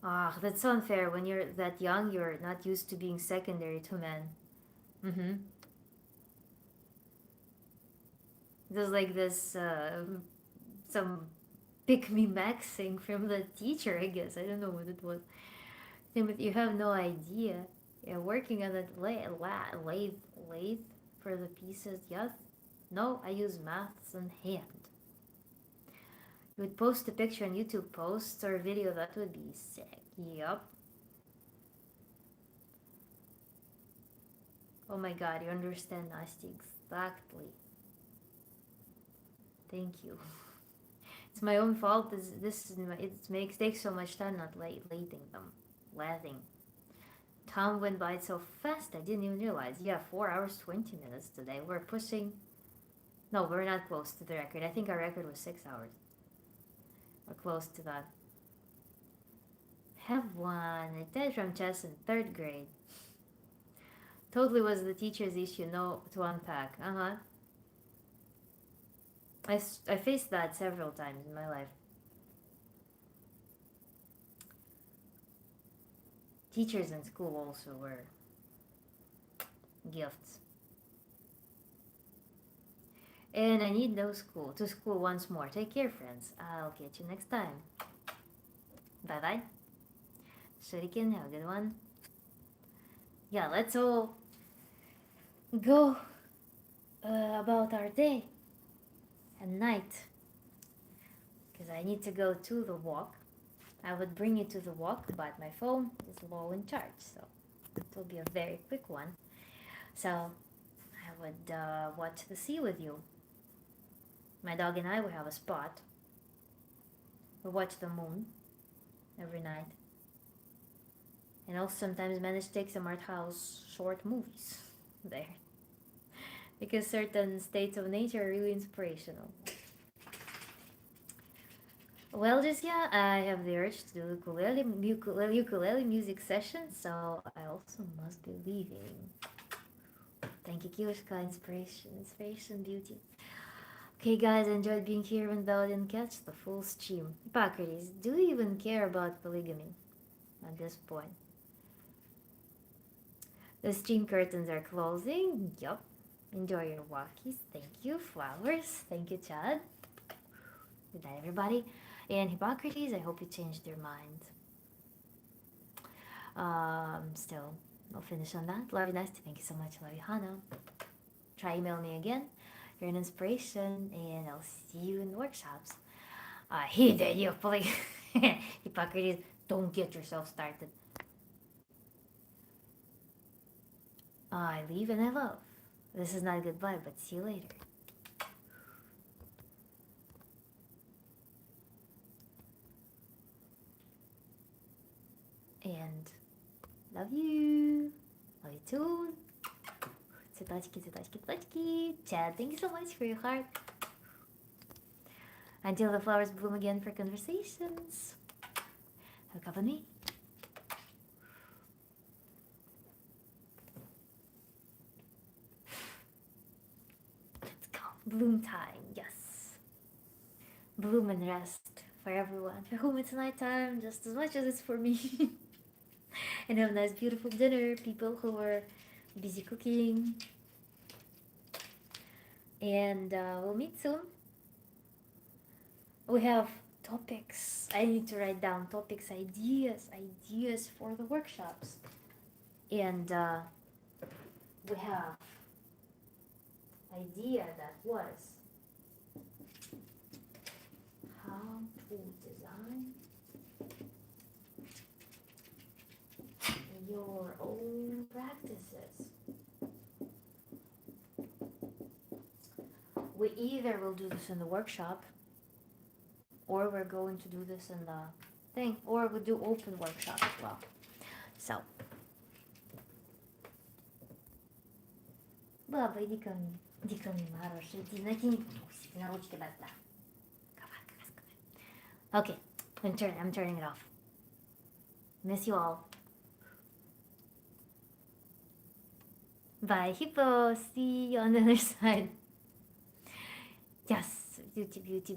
Ah, that's so unfair. When you're that young, you're not used to being secondary to men. Mm-hmm. There's like this, some pick me maxing from the teacher, I guess. I don't know what it was. You have no idea. You're working on that lathe for the pieces. Yes? No, I use maths in hand. You would post a picture on YouTube posts or a video, that would be sick. Yup. Oh my God, you understand Nasty exactly. Thank you. It's my own fault. It takes so much time not lathing them. Lathing. Time went by so fast I didn't even realize. Yeah, 4 hours 20 minutes today. We're pushing. No, we're not close to the record. I think our record was 6 hours. We're close to that. Have one. Retired from chess in 3rd grade. Totally was the teacher's issue. No to unpack. Uh huh. I faced that several times in my life. Teachers in school also were gifts. And I need to school once more. Take care, friends. I'll catch you next time. Bye bye. Shuriken, have a good one. Yeah, let's all go about our day and night. Because I need to go to the walk. I would bring you to the walk, but my phone is low in charge, so it will be a very quick one. So I would watch the sea with you. My dog and I will have a spot. We watch the moon every night. And also sometimes manage to take some art house short movies there. Because certain states of nature are really inspirational. Well, just yeah, I have the urge to do ukulele music session, so I also must be leaving. Thank you, Kiyoshka. Inspiration, beauty. Okay, guys, I enjoyed being here even though I didn't catch the full stream. Hippocrates, do you even care about polygamy at this point? The stream curtains are closing. Yup. Enjoy your walkies. Thank you. Flowers. Thank you, Chad. Good night, everybody. And Hippocrates, I hope you changed your mind. Still, I'll finish on that. Love you, Nasty. Thank you so much. Love you, Hannah. Try email me again. You're an inspiration, and I'll see you in the workshops. Hate the idea of polygamy. Hippocrates, don't get yourself started. I leave and I love. This is not goodbye, but see you later. And love you. Love you too. Цветочки. Chad, thank you so much for your heart. Until the flowers bloom again for conversations. Have a cup of me. Let's go. Bloom time, yes. Bloom and rest for everyone. For whom it's nighttime just as much as it's for me. And have a nice, beautiful dinner, people who are busy cooking. And we'll meet soon. We have topics. I need to write down topics, ideas for the workshops. And we have idea that was how to design your own practices. We either will do this in the workshop, or we're going to do this in the thing, or we'll do open workshop as well. So, баба, иди ко мне, моя хорошая, иди, натяни трусики на ручки, да. Okay, I'm turning it off. Miss you all. Bye, Hippo. See you on the other side. Yes, beauty.